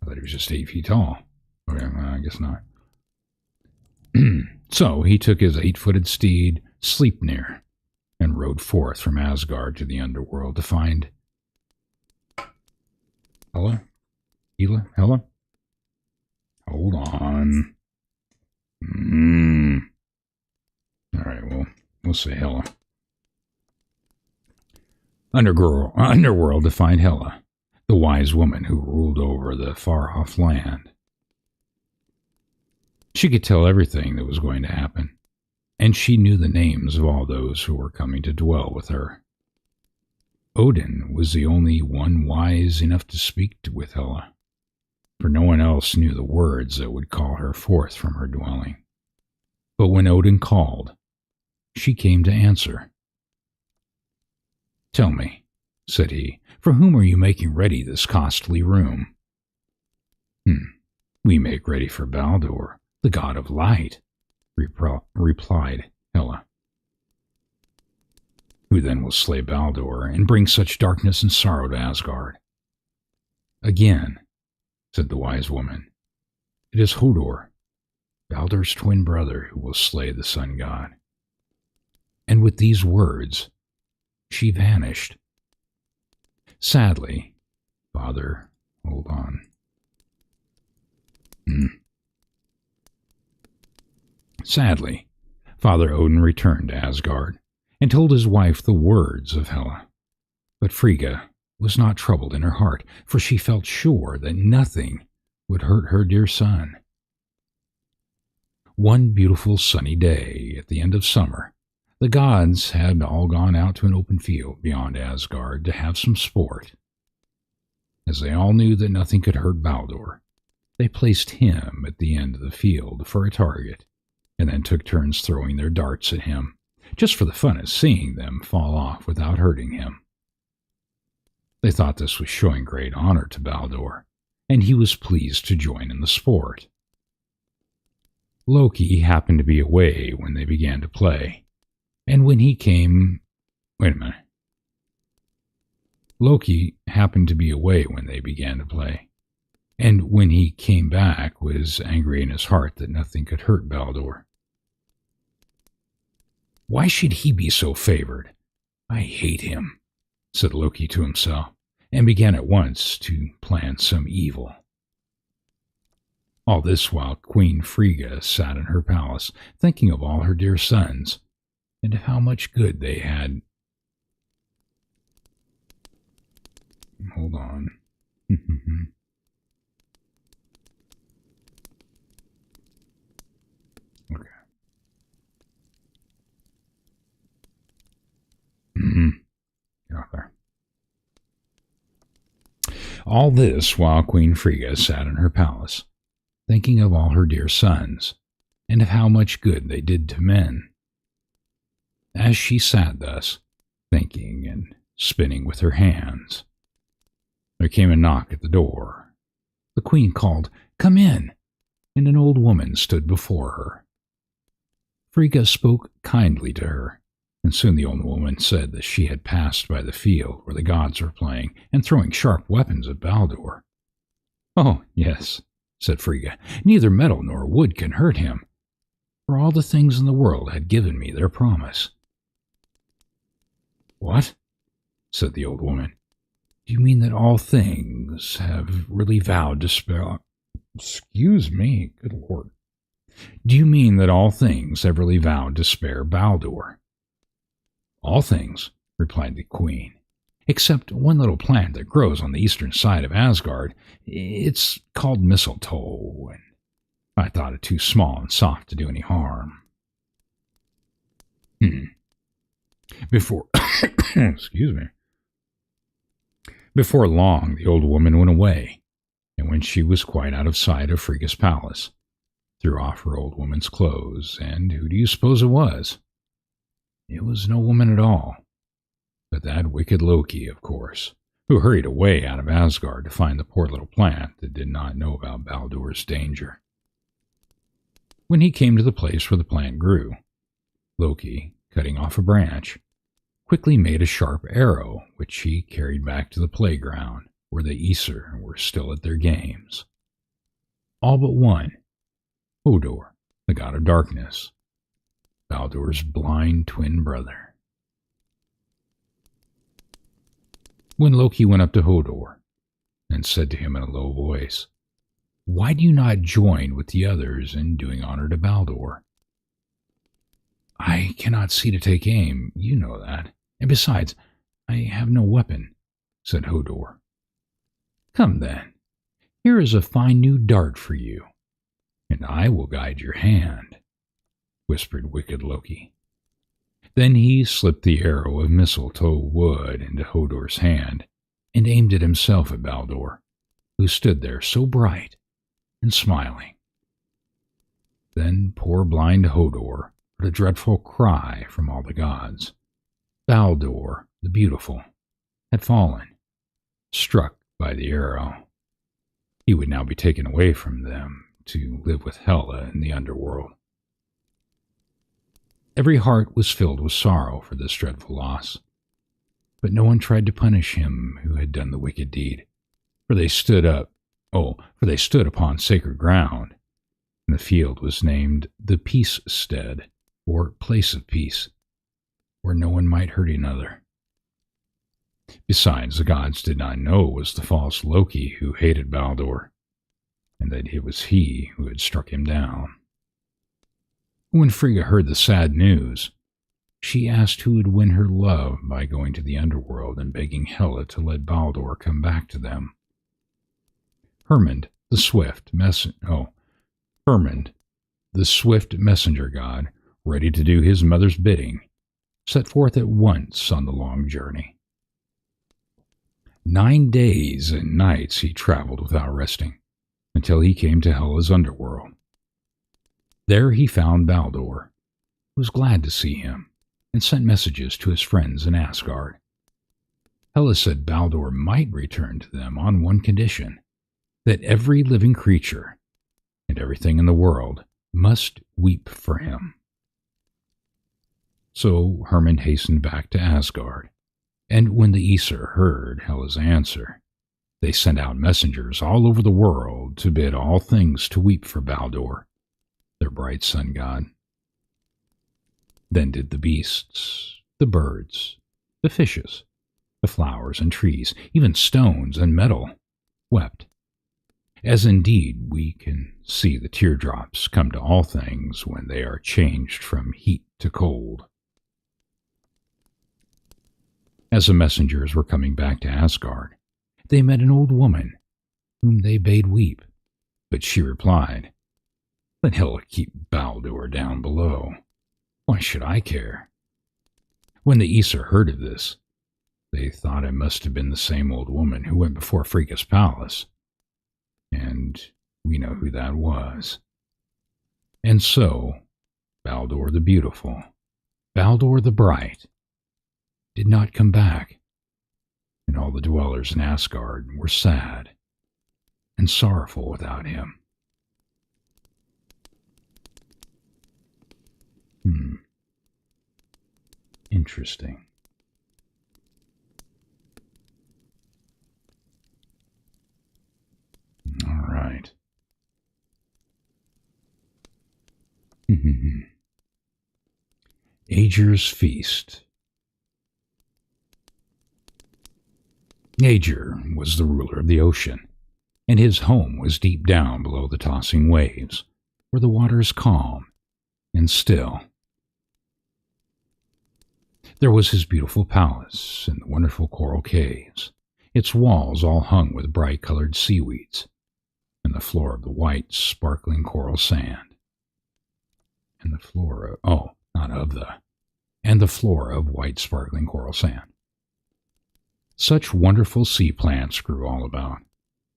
I thought he was just 8 feet tall. Okay, well, I guess not. So he took his 8-footed steed, Sleipnir, and rode forth from Asgard to the underworld to find Hela? Hold on. All right, we'll say Hela. Underworld to find Hela, the wise woman who ruled over the far-off land. She could tell everything that was going to happen, and she knew the names of all those who were coming to dwell with her. Odin was the only one wise enough to speak with Hela, for no one else knew the words that would call her forth from her dwelling. But when Odin called, she came to answer. "Tell me," said he, "for whom are you making ready this costly room?" "We make ready for Baldur, the god of light," replied Hela. "Who then will slay Baldur and bring such darkness and sorrow to Asgard?" "Again," said the wise woman, "it is Hodor, Baldur's twin brother, who will slay the sun god." And with these words, she vanished. Sadly, Father, hold on. Sadly, Father Odin returned to Asgard and told his wife the words of Hela. But Frigga was not troubled in her heart, for she felt sure that nothing would hurt her dear son. One beautiful sunny day at the end of summer, The gods had all gone out to an open field beyond Asgard to have some sport. As they all knew that nothing could hurt Baldur, they placed him at the end of the field for a target, and then took turns throwing their darts at him, just for the fun of seeing them fall off without hurting him. They thought this was showing great honor to Baldur, and he was pleased to join in the sport. Loki happened to be away when they began to play, and when he came... Loki happened to be away when they began to play, and when he came back was angry in his heart that nothing could hurt Baldur. "Why should he be so favored? I hate him," said Loki to himself, and began at once to plan some evil. All this while Queen Frigga sat in her palace, thinking of all her dear sons, and of how much good they had. Hold on. Okay. Get off there. All this while Queen Frigga sat in her palace, thinking of all her dear sons, and of how much good they did to men. As she sat thus, thinking and spinning with her hands, there came a knock at the door. The queen called, "Come in," and an old woman stood before her. Frigga spoke kindly to her, and soon the old woman said that she had passed by the field where the gods were playing and throwing sharp weapons at Baldur. "Oh, yes," said Frigga, "neither metal nor wood can hurt him, for all the things in the world had given me their promise." "What?" said the old woman. "Do you mean that all things have really vowed to spare..." Excuse me, good Lord. "Do you mean that all things have really vowed to spare Baldur?" "All things," replied the queen, "except one little plant that grows on the eastern side of Asgard. It's called mistletoe, and I thought it too small and soft to do any harm." Before excuse me. Before long, the old woman went away, and when she was quite out of sight of Frigga's palace, threw off her old woman's clothes, and who do you suppose it was? It was no woman at all, but that wicked Loki, of course, who hurried away out of Asgard to find the poor little plant that did not know about Baldur's danger. When he came to the place where the plant grew, Loki, cutting off a branch, quickly made a sharp arrow, which he carried back to the playground, where the Aesir were still at their games. All but one, Hodor, the god of darkness, Baldur's blind twin brother. When Loki went up to Hodor and said to him in a low voice, "Why do you not join with the others in doing honor to Baldur?" "I cannot see to take aim, you know that. And besides, I have no weapon," said Hodor. "Come then, here is a fine new dart for you, and I will guide your hand," whispered wicked Loki. Then he slipped the arrow of mistletoe wood into Hodor's hand and aimed it himself at Baldur, who stood there so bright and smiling. Then poor blind Hodor heard a dreadful cry from all the gods. Baldur, the beautiful, had fallen, struck by the arrow. He would now be taken away from them to live with Hela in the underworld. Every heart was filled with sorrow for this dreadful loss, but no one tried to punish him who had done the wicked deed, for they stood upon sacred ground, and the field was named the Peace Stead, or Place of Peace, where no one might hurt another. Besides, the gods did not know it was the false Loki who hated Baldur, and that it was he who had struck him down. When Frigga heard the sad news, she asked who would win her love by going to the underworld and begging Hela to let Baldur come back to them. Hermund, the swift messenger god, ready to do his mother's bidding, set forth at once on the long journey. 9 days and nights he traveled without resting, until he came to Hela's underworld. There he found Baldur, who was glad to see him, and sent messages to his friends in Asgard. Hela said Baldur might return to them on one condition, that every living creature and everything in the world must weep for him. So Hermund hastened back to Asgard, and when the Aesir heard Hela's answer, they sent out messengers all over the world to bid all things to weep for Baldur, their bright sun god. Then did the beasts, the birds, the fishes, the flowers and trees, even stones and metal, wept, as indeed we can see the teardrops come to all things when they are changed from heat to cold. As the messengers were coming back to Asgard, they met an old woman, whom they bade weep, but she replied, "Let Hela keep Baldur down below. Why should I care?" When the Aesir heard of this, they thought it must have been the same old woman who went before Frigga's palace, and we know who that was. And so, Baldur the Beautiful, Baldur the Bright, did not come back, and all the dwellers in Asgard were sad and sorrowful without him. Interesting. All right. Aegir's Feast. Aegir was the ruler of the ocean, and his home was deep down below the tossing waves, where the water is calm and still. There was his beautiful palace in the wonderful coral caves, its walls all hung with bright-colored seaweeds, and the floor of the white, sparkling coral sand. And the floor of white, sparkling coral sand. Such wonderful sea plants grew all about,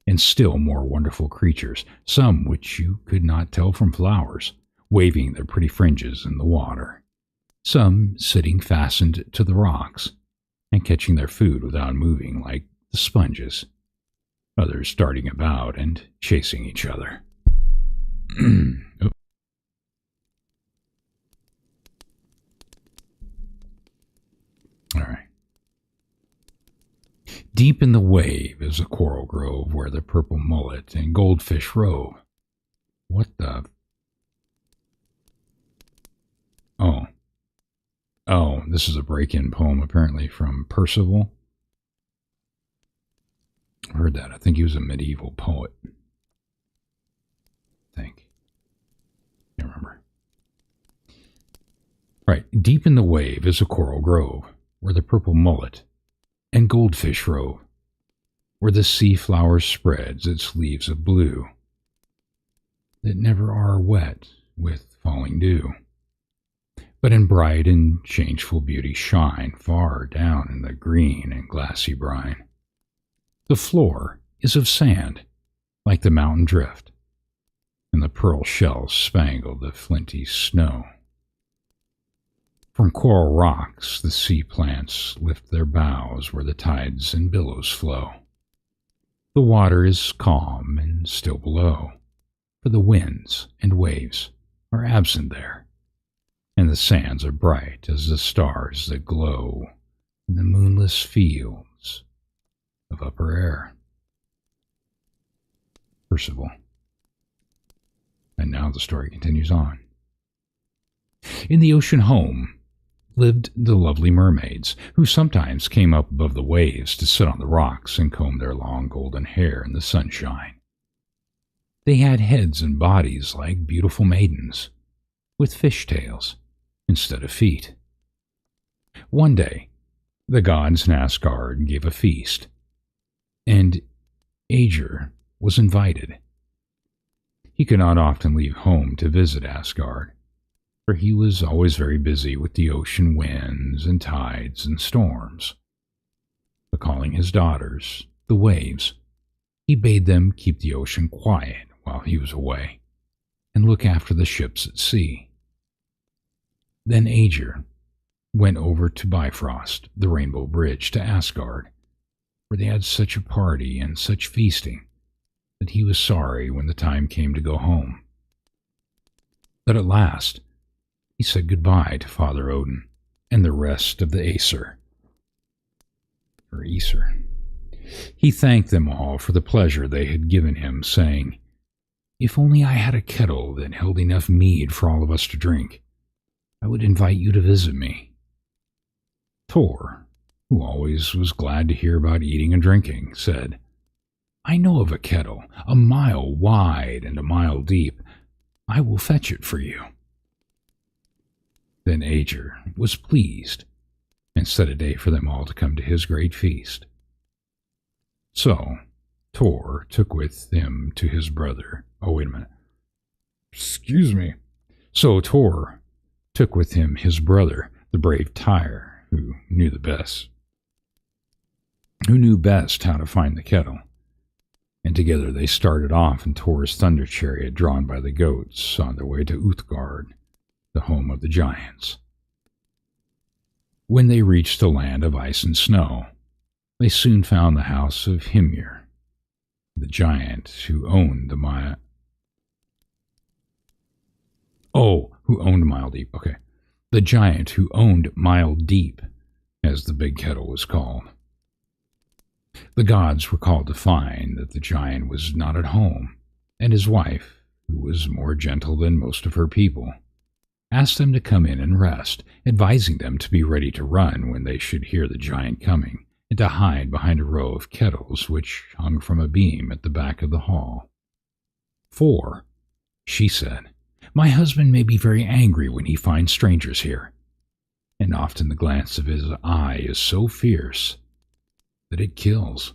and still more wonderful creatures, some which you could not tell from flowers, waving their pretty fringes in the water. Some sitting fastened to the rocks and catching their food without moving like the sponges, others darting about and chasing each other. Oh. All right. Deep in the wave is a coral grove where the purple mullet and goldfish rove. What the... Oh, this is a break-in poem apparently from Percival. I heard that. I think he was a medieval poet. I think. Can't remember. Right. Deep in the wave is a coral grove where the purple mullet and goldfish rove, where the sea flower spreads its leaves of blue that never are wet with falling dew, but in bright and changeful beauty shine far down in the green and glassy brine. The floor is of sand, like the mountain drift, and the pearl shells spangle the flinty snow. From coral rocks the sea plants lift their boughs where the tides and billows flow. The water is calm and still below, for the winds and waves are absent there, and the sands are bright as the stars that glow in the moonless fields of upper air. Percival. And now the story continues on. In the ocean home lived the lovely mermaids, who sometimes came up above the waves to sit on the rocks and comb their long golden hair in the sunshine. They had heads and bodies like beautiful maidens, with fish tails instead of feet. One day, the gods in Asgard gave a feast, and Aegir was invited. He could not often leave home to visit Asgard, for he was always very busy with the ocean winds and tides and storms. But calling his daughters, the waves, he bade them keep the ocean quiet while he was away, and look after the ships at sea. Then Aegir went over to Bifrost, the Rainbow Bridge, to Asgard, where they had such a party and such feasting that he was sorry when the time came to go home. But at last he said goodbye to Father Odin and the rest of the Aesir. He thanked them all for the pleasure they had given him, saying, "If only I had a kettle that held enough mead for all of us to drink, I would invite you to visit me." Thor, who always was glad to hear about eating and drinking, said, "I know of a kettle, a mile wide and a mile deep. I will fetch it for you." Then Aegir was pleased and set a day for them all to come to his great feast. So Thor took with him to his brother. Oh, wait a minute. Excuse me. So Thor took with him his brother, the brave Tyr, who knew best how to find the kettle. And together they started off in Thor's thunder chariot drawn by the goats on their way to Uthgard, the home of the giants. When they reached the land of ice and snow, they soon found the house of Hymir, the giant who owned Mile Deep. Okay. The giant who owned Mile Deep, as the big kettle was called. The gods were called to find that the giant was not at home, and his wife, who was more gentle than most of her people, asked them to come in and rest, advising them to be ready to run when they should hear the giant coming, and to hide behind a row of kettles which hung from a beam at the back of the hall. "For," she said, "my husband may be very angry when he finds strangers here, and often the glance of his eye is so fierce that it kills."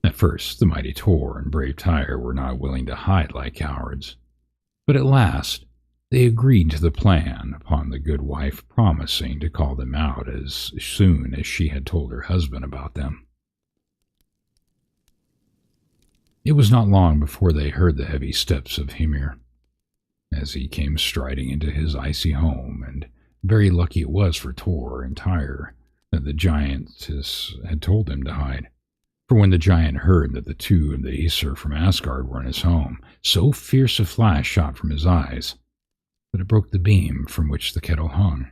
At first, the mighty Thor and brave Tyr were not willing to hide like cowards, but at last they agreed to the plan upon the good wife promising to call them out as soon as she had told her husband about them. It was not long before they heard the heavy steps of Hymir as he came striding into his icy home, and very lucky it was for Thor and Tyr that the giantess had told them to hide. For when the giant heard that the two of the Aesir from Asgard were in his home, so fierce a flash shot from his eyes that it broke the beam from which the kettle hung,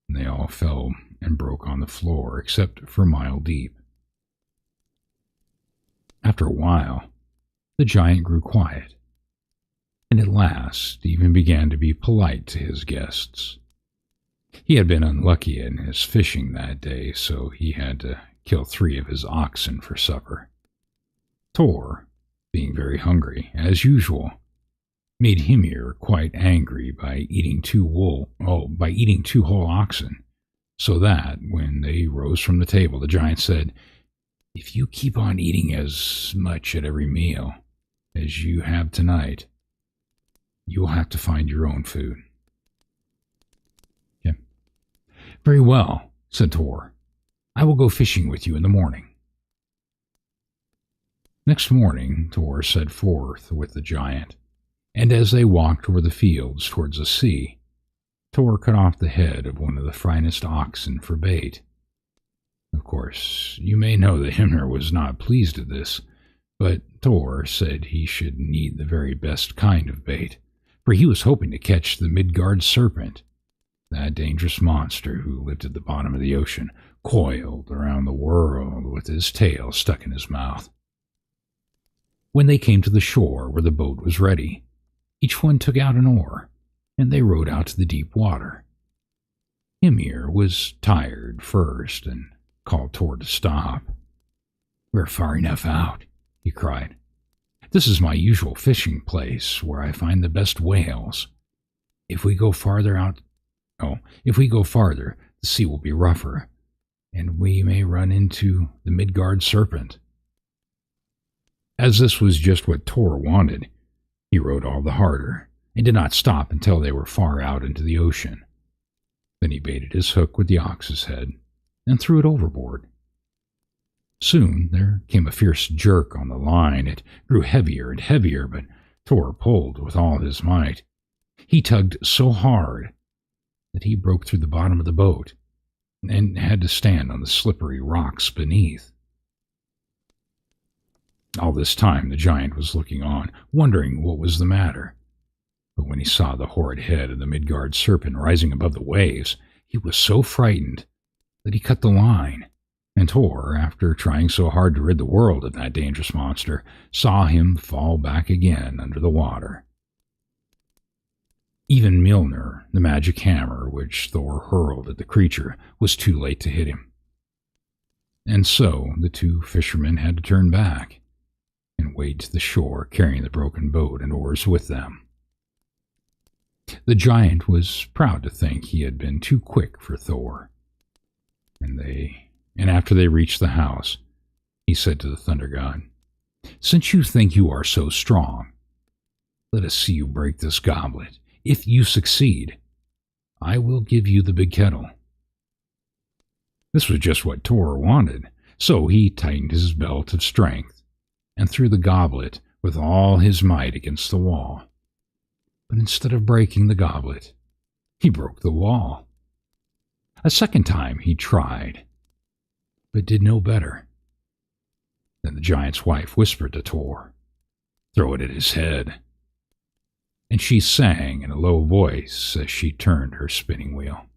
and they all fell and broke on the floor except for Mile Deep. After a while, the giant grew quiet, and at last even began to be polite to his guests. He had been unlucky in his fishing that day, so he had to kill 3 of his oxen for supper. Thor, being very hungry, as usual, made Hymir quite angry by eating 2 whole oxen, so that, when they rose from the table, the giant said, "If you keep on eating as much at every meal as you have tonight, you will have to find your own food." Okay. "Very well," said Thor. "I will go fishing with you in the morning." Next morning, Thor set forth with the giant, and as they walked over the fields towards the sea, Thor cut off the head of one of the finest oxen for bait. Of course, you may know that Hymir was not pleased at this, but Thor said he should need the very best kind of bait, for he was hoping to catch the Midgard serpent, that dangerous monster who lived at the bottom of the ocean, coiled around the world with his tail stuck in his mouth. When they came to the shore where the boat was ready, each one took out an oar, and they rowed out to the deep water. Hymir was tired first and called Thor to stop. "We're far enough out," he cried. "This is my usual fishing place where I find the best whales. If we go farther, the sea will be rougher, and we may run into the Midgard serpent." As this was just what Thor wanted, he rowed all the harder, and did not stop until they were far out into the ocean. Then he baited his hook with the ox's head and threw it overboard. Soon there came a fierce jerk on the line. It grew heavier and heavier, but Tor pulled with all his might. He tugged so hard that he broke through the bottom of the boat and had to stand on the slippery rocks beneath. All this time the giant was looking on, wondering what was the matter. But when he saw the horrid head of the Midgard serpent rising above the waves, he was so frightened that he cut the line, and Tor, after trying so hard to rid the world of that dangerous monster, saw him fall back again under the water. Even Mjolnir, the magic hammer which Thor hurled at the creature, was too late to hit him. And so the two fishermen had to turn back and wade to the shore, carrying the broken boat and oars with them. The giant was proud to think he had been too quick for Thor. And after they reached the house, he said to the thunder god, "Since you think you are so strong, let us see you break this goblet. If you succeed, I will give you the big kettle." This was just what Thor wanted, so he tightened his belt of strength and threw the goblet with all his might against the wall. But instead of breaking the goblet, he broke the wall. A second time he tried, but did no better. Then the giant's wife whispered to Thor, "Throw it at his head." And she sang in a low voice as she turned her spinning wheel.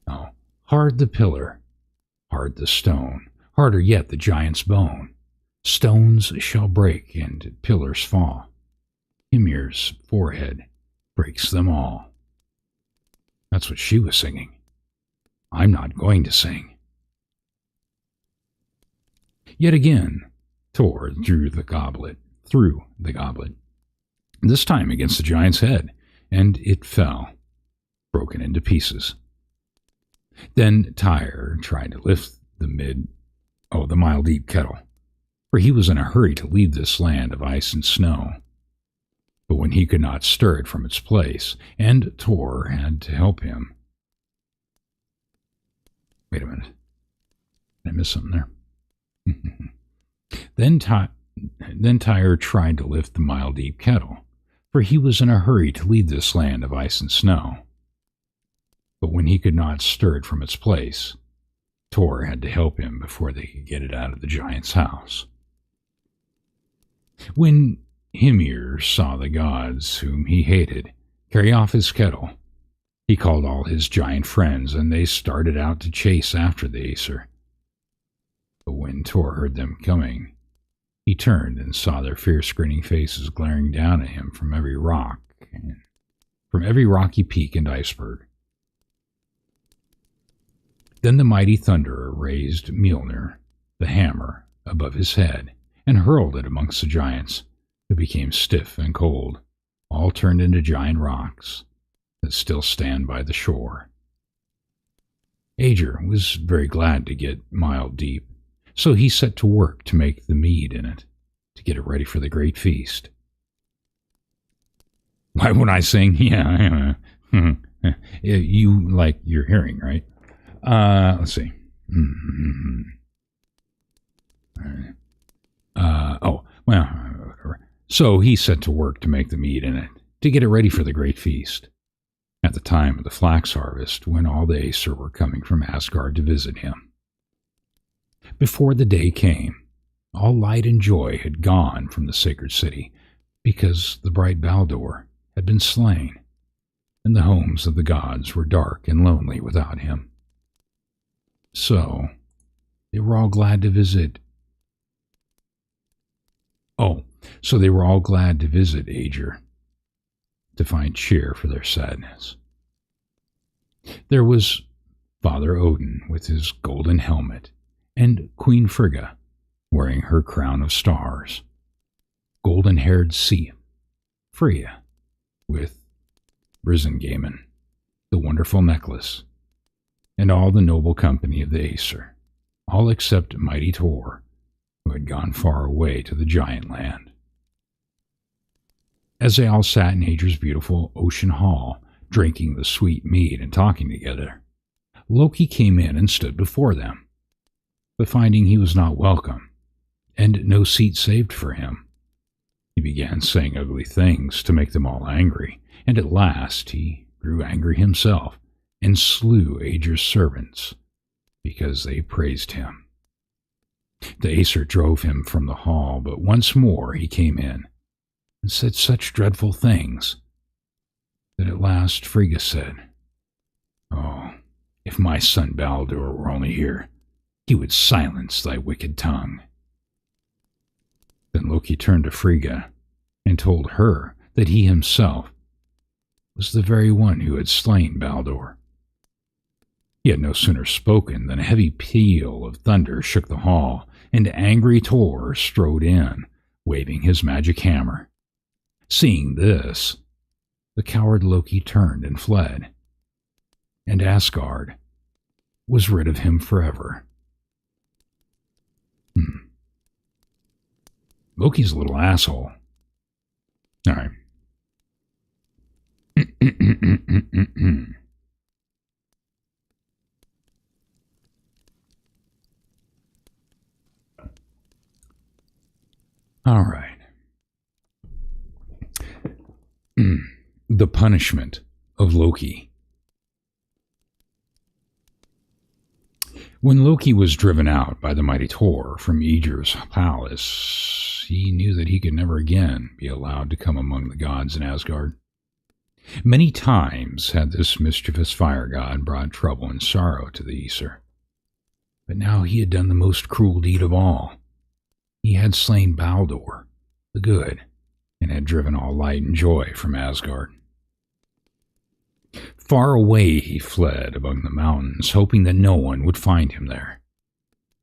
Oh, hard the pillar, hard the stone, harder yet the giant's bone. Stones shall break and pillars fall. Hymir's forehead breaks them all. That's what she was singing. I'm not going to sing. Yet again, Thor threw the goblet, this time against the giant's head, and it fell, broken into pieces. Then Tyr tried to lift the mile deep kettle, for he was in a hurry to leave this land of ice and snow. But when he could not stir it from its place, and Thor had to help him. Wait a minute. Did I miss something there? Then Tyr tried to lift the mile-deep kettle, for he was in a hurry to leave this land of ice and snow. But when he could not stir it from its place, Thor had to help him before they could get it out of the giant's house. When Hymir saw the gods whom he hated carry off his kettle, he called all his giant friends, and they started out to chase after the Aesir. But when Thor heard them coming, he turned and saw their fierce grinning faces glaring down at him from every rock, and from every rocky peak and iceberg. Then the mighty Thunderer raised Mjolnir, the hammer, above his head, and hurled it amongst the giants, who became stiff and cold, all turned into giant rocks that still stand by the shore. Aegir was very glad to get mile deep, so he set to work to make the mead in it, to get it ready for the great feast. Why would I sing? Yeah, you like your hearing, right? Let's see. So he set to work to make the mead in it, to get it ready for the great feast, at the time of the flax harvest, when all the Aesir were coming from Asgard to visit him. Before the day came, all light and joy had gone from the sacred city, because the bright Baldur had been slain, and the homes of the gods were dark and lonely without him. So they were all glad to visit. They were all glad to visit Aegir, to find cheer for their sadness. There was Father Odin with his golden helmet, and Queen Frigga wearing her crown of stars, golden-haired Sif, Freya, with Brisingamen, the wonderful necklace, and all the noble company of the Aesir, all except mighty Thor, who had gone far away to the giant land. As they all sat in Ager's beautiful ocean hall, drinking the sweet mead and talking together, Loki came in and stood before them. But finding he was not welcome, and no seat saved for him, he began saying ugly things to make them all angry, and at last he grew angry himself and slew Ager's servants because they praised him. The Aesir drove him from the hall, but once more he came in and said such dreadful things that at last Frigga said, "Oh, if my son Baldur were only here, he would silence thy wicked tongue." Then Loki turned to Frigga and told her that he himself was the very one who had slain Baldur. He had no sooner spoken than a heavy peal of thunder shook the hall, and angry Thor strode in, waving his magic hammer. Seeing this, the coward Loki turned and fled, and Asgard was rid of him forever. Loki's a little asshole. All right. All right. The punishment of Loki. When Loki was driven out by the mighty Thor from Aegir's palace, he knew that he could never again be allowed to come among the gods in Asgard. Many times had this mischievous fire god brought trouble and sorrow to the Aesir. But now he had done the most cruel deed of all. He had slain Baldur, the good, and had driven all light and joy from Asgard. Far away he fled among the mountains, hoping that no one would find him there.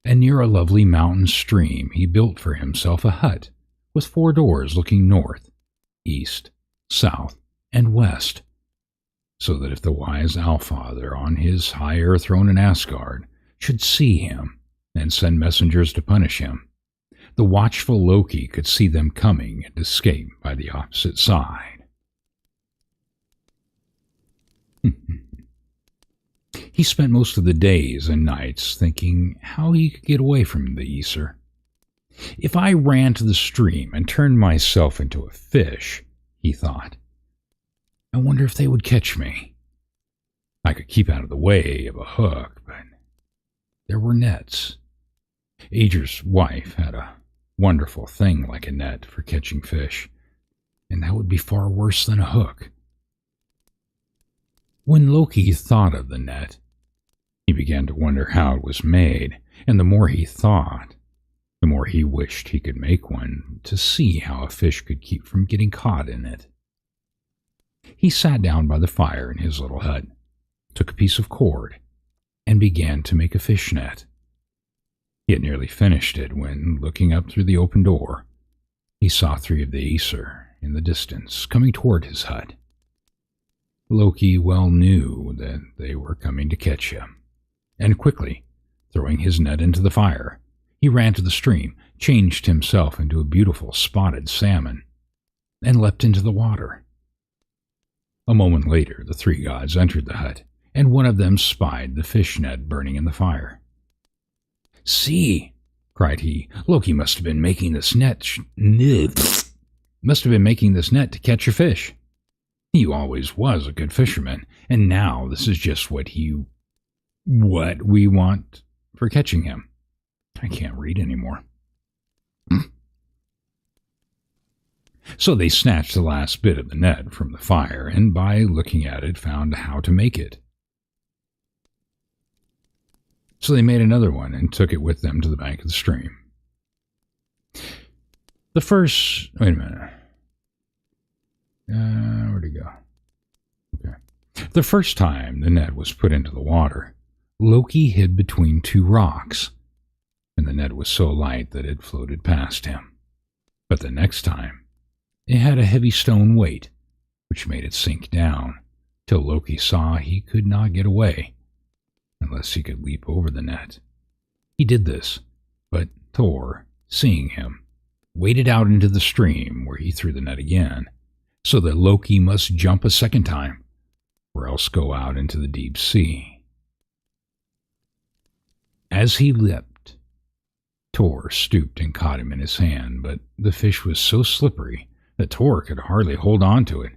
And near a lovely mountain stream he built for himself a hut with 4 doors looking north, east, south, and west, so that if the wise Allfather on his high air throne in Asgard should see him and send messengers to punish him, the watchful Loki could see them coming and escape by the opposite side. He spent most of the days and nights thinking how he could get away from the Aesir. If I ran to the stream and turned myself into a fish, he thought, I wonder if they would catch me. I could keep out of the way of a hook, but there were nets. Aegir's wife had a wonderful thing like a net for catching fish, and that would be far worse than a hook. When Loki thought of the net, he began to wonder how it was made, and the more he thought, the more he wished he could make one to see how a fish could keep from getting caught in it. He sat down by the fire in his little hut, took a piece of cord, and began to make a fish net. He had nearly finished it when, looking up through the open door, he saw 3 of the Aesir in the distance coming toward his hut. Loki well knew that they were coming to catch him, and quickly, throwing his net into the fire, he ran to the stream, changed himself into a beautiful spotted salmon, and leapt into the water. A moment later, the 3 gods entered the hut, and one of them spied the fish net burning in the fire. "See," cried he, "Loki must have been making this net to catch your fish. He always was a good fisherman, and now this is just what we want for catching him." I can't read anymore. So they snatched the last bit of the net from the fire, and by looking at it found how to make it. So they made another one and took it with them to the bank of the stream. Wait a minute. Where'd it go? Okay. The first time the net was put into the water, Loki hid between 2 rocks, and the net was so light that it floated past him. But the next time, it had a heavy stone weight, which made it sink down, till Loki saw he could not get away, unless he could leap over the net. He did this, but Thor seeing him, waded out into the stream where he threw the net again, so that Loki must jump a second time, or else go out into the deep sea. As he leapt, Tor stooped and caught him in his hand, but the fish was so slippery that Tor could hardly hold on to it.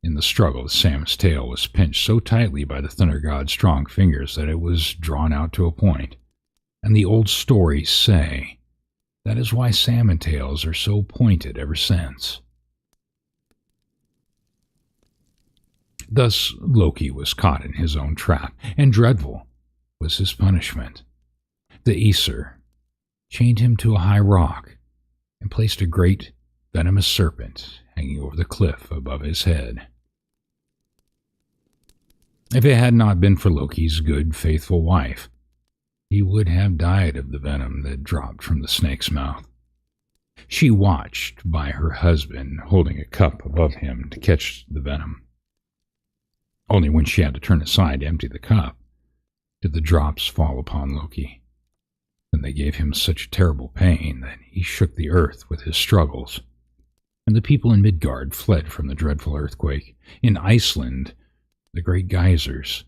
In the struggle, the salmon's tail was pinched so tightly by the thunder god's strong fingers that it was drawn out to a point, and the old stories say that is why salmon tails are so pointed ever since. Thus Loki was caught in his own trap, and dreadful was his punishment. The Aesir chained him to a high rock and placed a great venomous serpent hanging over the cliff above his head. If it had not been for Loki's good, faithful wife, he would have died of the venom that dropped from the snake's mouth. She watched by her husband holding a cup above him to catch the venom. Only when she had to turn aside to empty the cup did the drops fall upon Loki, and they gave him such terrible pain that he shook the earth with his struggles, and the people in Midgard fled from the dreadful earthquake. In Iceland, the great geysers,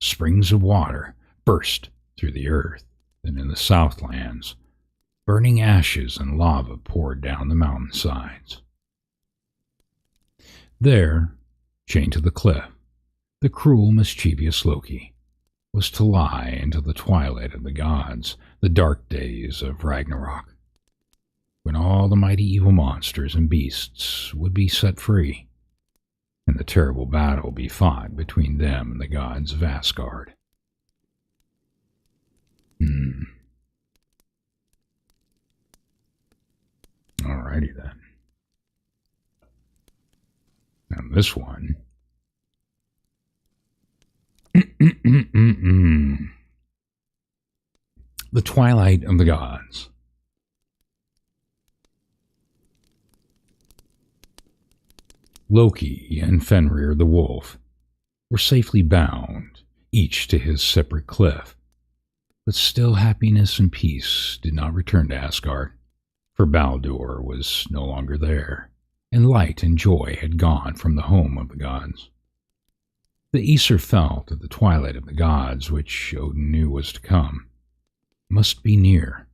springs of water, burst through the earth, and in the Southlands, burning ashes and lava poured down the mountainsides. There, chained to the cliff, the cruel, mischievous Loki was to lie until the twilight of the gods, the dark days of Ragnarok, when all the mighty evil monsters and beasts would be set free, and the terrible battle be fought between them and the gods of Asgard. Alrighty then. Now this one. The Twilight of the Gods. Loki and Fenrir the wolf were safely bound, each to his separate cliff, but still happiness and peace did not return to Asgard, for Baldur was no longer there, and light and joy had gone from the home of the gods. The Aesir felt that the twilight of the gods, which Odin knew was to come, must be near.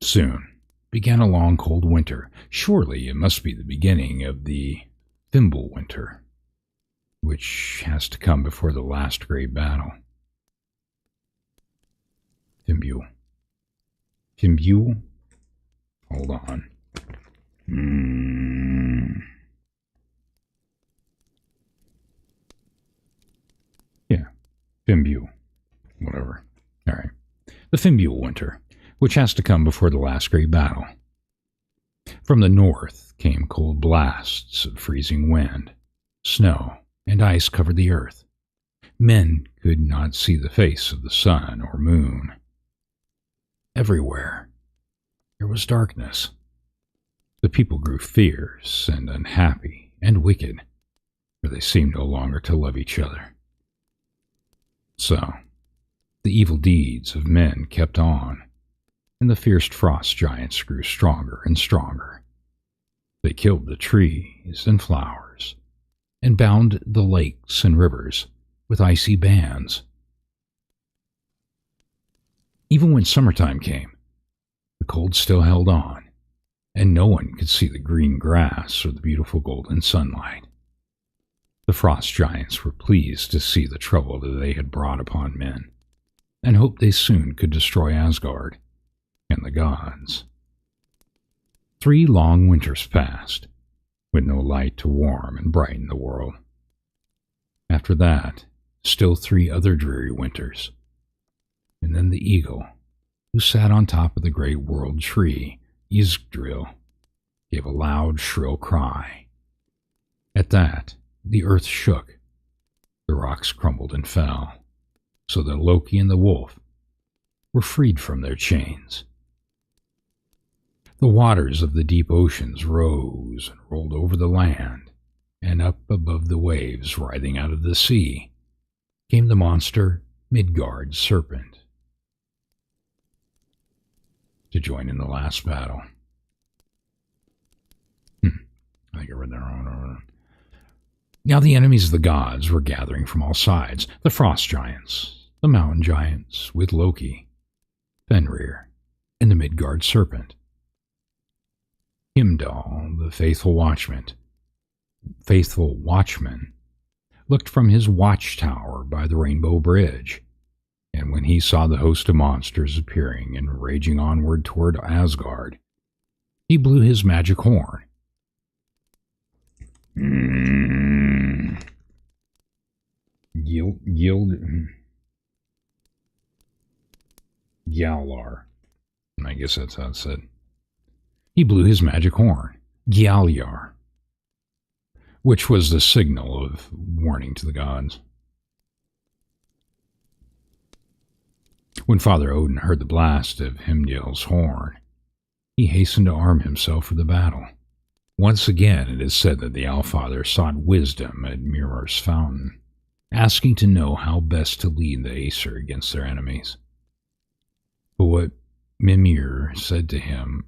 Soon began a long cold winter. Surely it must be the beginning of the Fimbul winter, which has to come before the last great battle. Fimbul. Fimbul? Hold on. Yeah, Fimbul. Whatever. All right. The Fimbul winter, which has to come before the last great battle. From the north came cold blasts of freezing wind. Snow and ice covered the earth. Men could not see the face of the sun or moon. Everywhere there was darkness. The people grew fierce and unhappy and wicked, for they seemed no longer to love each other. So, the evil deeds of men kept on, and the fierce frost giants grew stronger and stronger. They killed the trees and flowers, and bound the lakes and rivers with icy bands. Even when summertime came, the cold still held on, and no one could see the green grass or the beautiful golden sunlight. The frost giants were pleased to see the trouble that they had brought upon men, and hoped they soon could destroy Asgard and the gods. 3 long winters passed, with no light to warm and brighten the world. After that, still 3 other dreary winters, and then the eagle, who sat on top of the great world tree, Yggdrasil, gave a loud, shrill cry. At that, the earth shook, the rocks crumbled and fell, so that Loki and the wolf were freed from their chains. The waters of the deep oceans rose and rolled over the land, and up above the waves writhing out of the sea came the monster Midgard serpent. to join in the last battle. I think I read that wrong. Now the enemies of the gods were gathering from all sides, the frost giants, the mountain giants, with Loki, Fenrir, and the Midgard serpent. Heimdall, the faithful watchman, looked from his watchtower by the Rainbow Bridge, and when he saw the host of monsters appearing and raging onward toward Asgard, he blew his magic horn. Gjallar. I guess that's how it said. He blew his magic horn, Gjallar, which was the signal of warning to the gods. When Father Odin heard the blast of Heimdall's horn, he hastened to arm himself for the battle. Once again, it is said that the Allfather sought wisdom at Mimir's fountain, asking to know how best to lead the Aesir against their enemies. But what Mimir said to him,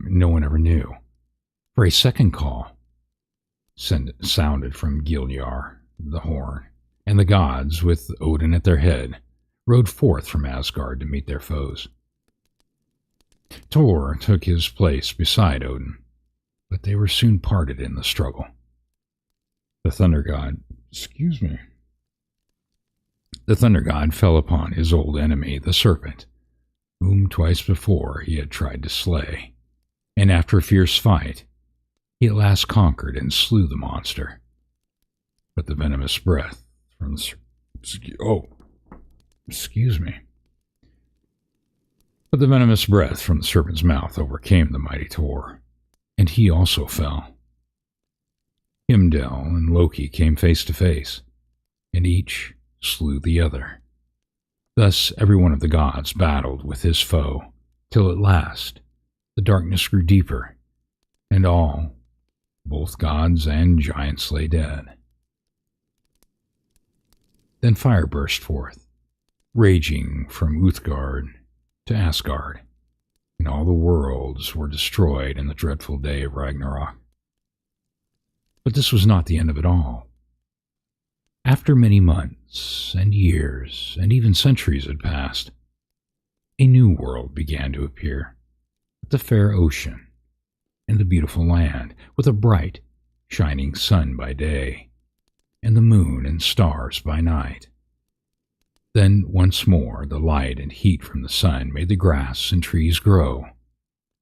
no one ever knew. For a second call sounded from Gjallar, the horn, and the gods, with Odin at their head, rode forth from Asgard to meet their foes. Thor took his place beside Odin, but they were soon parted in the struggle. The Thunder God fell upon his old enemy, the serpent, whom twice before he had tried to slay, and after a fierce fight, he at last conquered and slew the monster. But the venomous breath from the serpent's mouth overcame the mighty Thor, and he also fell. Heimdall and Loki came face to face, and each slew the other. Thus every one of the gods battled with his foe, till at last the darkness grew deeper, and all, both gods and giants, lay dead. Then fire burst forth, raging from Uthgard to Asgard, and all the worlds were destroyed in the dreadful day of Ragnarok. But this was not the end of it all. After many months and years and even centuries had passed, a new world began to appear, with the fair ocean and the beautiful land, with a bright, shining sun by day, and the moon and stars by night. Then once more the light and heat from the sun made the grass and trees grow,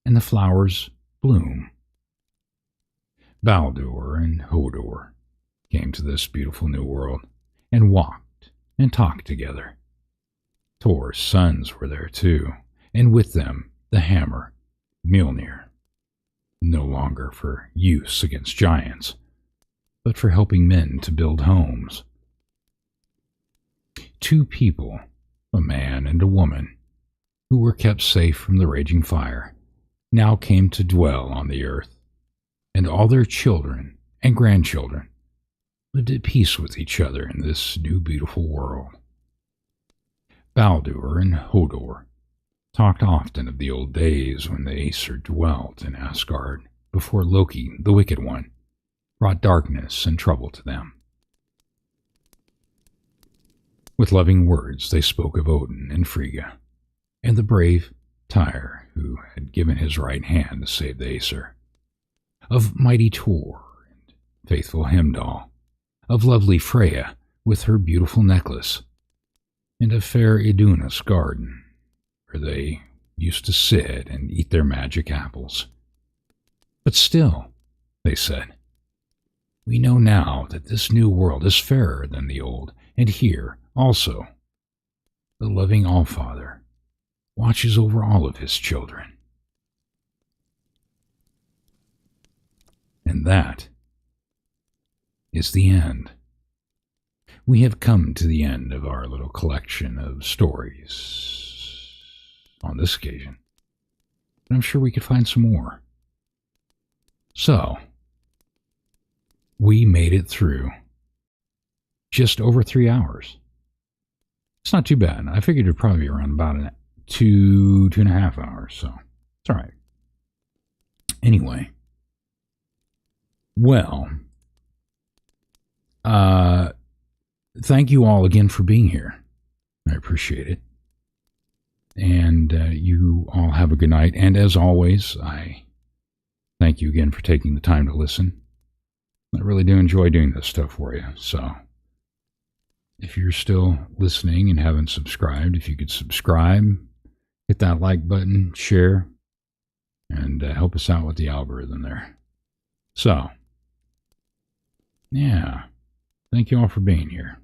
and the flowers bloom. Baldur and Hodor came to this beautiful new world, and walked and talked together. Thor's sons were there too, and with them the hammer, Mjolnir, no longer for use against giants, but for helping men to build homes. Two people, a man and a woman, who were kept safe from the raging fire, now came to dwell on the earth, and all their children and grandchildren lived at peace with each other in this new beautiful world. Baldur and Hodor talked often of the old days when the Aesir dwelt in Asgard before Loki, the Wicked One, brought darkness and trouble to them. With loving words they spoke of Odin and Frigga, and the brave Tyr who had given his right hand to save the Aesir, of mighty Thor and faithful Heimdall, of lovely Freya with her beautiful necklace, and of fair Iduna's garden, where they used to sit and eat their magic apples. But still, they said, we know now that this new world is fairer than the old, and here, also, the loving Allfather watches over all of his children. And that is the end. We have come to the end of our little collection of stories on this occasion. And I'm sure we could find some more. So, we made it through just over 3 hours. It's not too bad. I figured it'd probably be around about 2.5 hours, so it's all right. Anyway, well, thank you all again for being here. I appreciate it. And you all have a good night. And as always, I thank you again for taking the time to listen. I really do enjoy doing this stuff for you. So if you're still listening and haven't subscribed, if you could subscribe, hit that like button, share, and help us out with the algorithm there. So, yeah, thank you all for being here.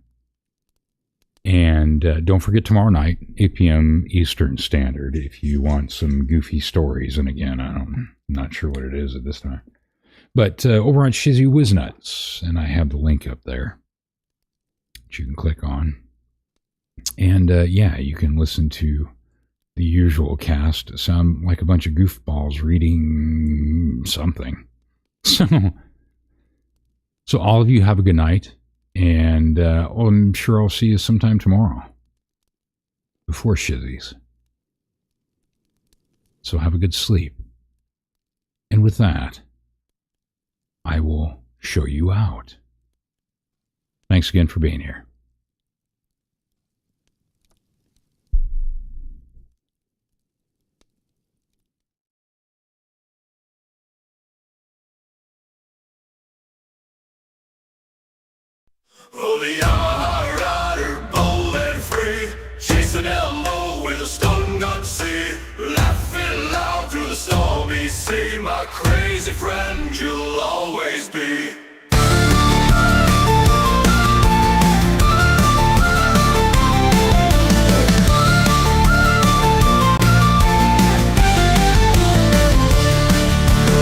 And don't forget tomorrow night, 8 p.m. Eastern Standard, if you want some goofy stories. And again, I'm not sure what it is at this time. But over on Shizzy Whiznuts, and I have the link up there that you can click on. And yeah, you can listen to the usual cast. Sound like a bunch of goofballs reading something. So all of you have a good night. And I'm sure I'll see you sometime tomorrow before Shizzies. So have a good sleep. And with that, I will show you out. Thanks again for being here.
Oh, the Yamaha rider, bold and free, chasing Elmo with a stun gun sea, laughing loud through the stormy sea. My crazy friend, you'll always be.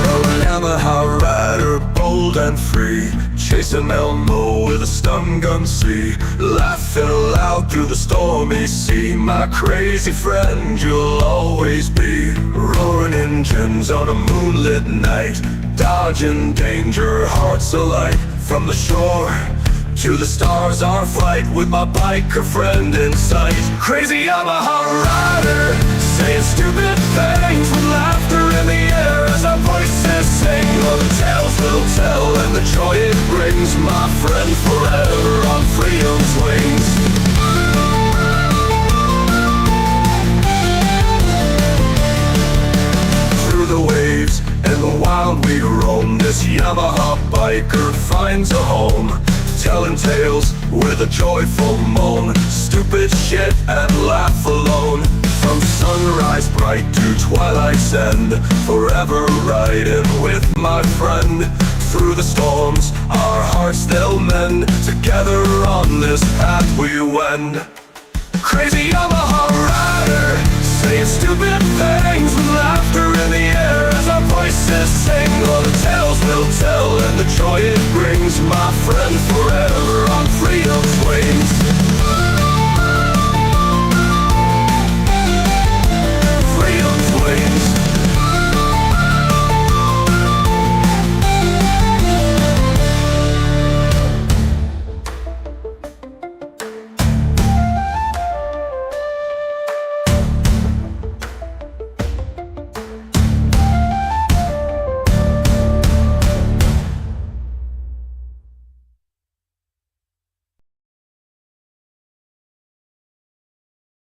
Oh, Yamaha rider, bold and free, chasing Elmo with a stun gun sea, laughing loud through the stormy sea. My crazy friend, you'll always be. Roaring engines on a moonlit night, dodging danger, hearts alight. From the shore to the stars, our flight, with my biker friend in sight. Crazy Yamaha rider, saying stupid things with laughter in the air as our voices sing. All the tales we'll tell and the joy it brings, my friend, forever on freedom's wings. Through the waves and the wild we roam, this Yamaha biker finds a home, telling tales with a joyful moan, stupid shit and laugh alone. From sunrise bright to twilight's end, forever riding with my friend. Through the storms, our hearts they'll mend, together on this path we wend. Crazy Yamaha rider, saying stupid things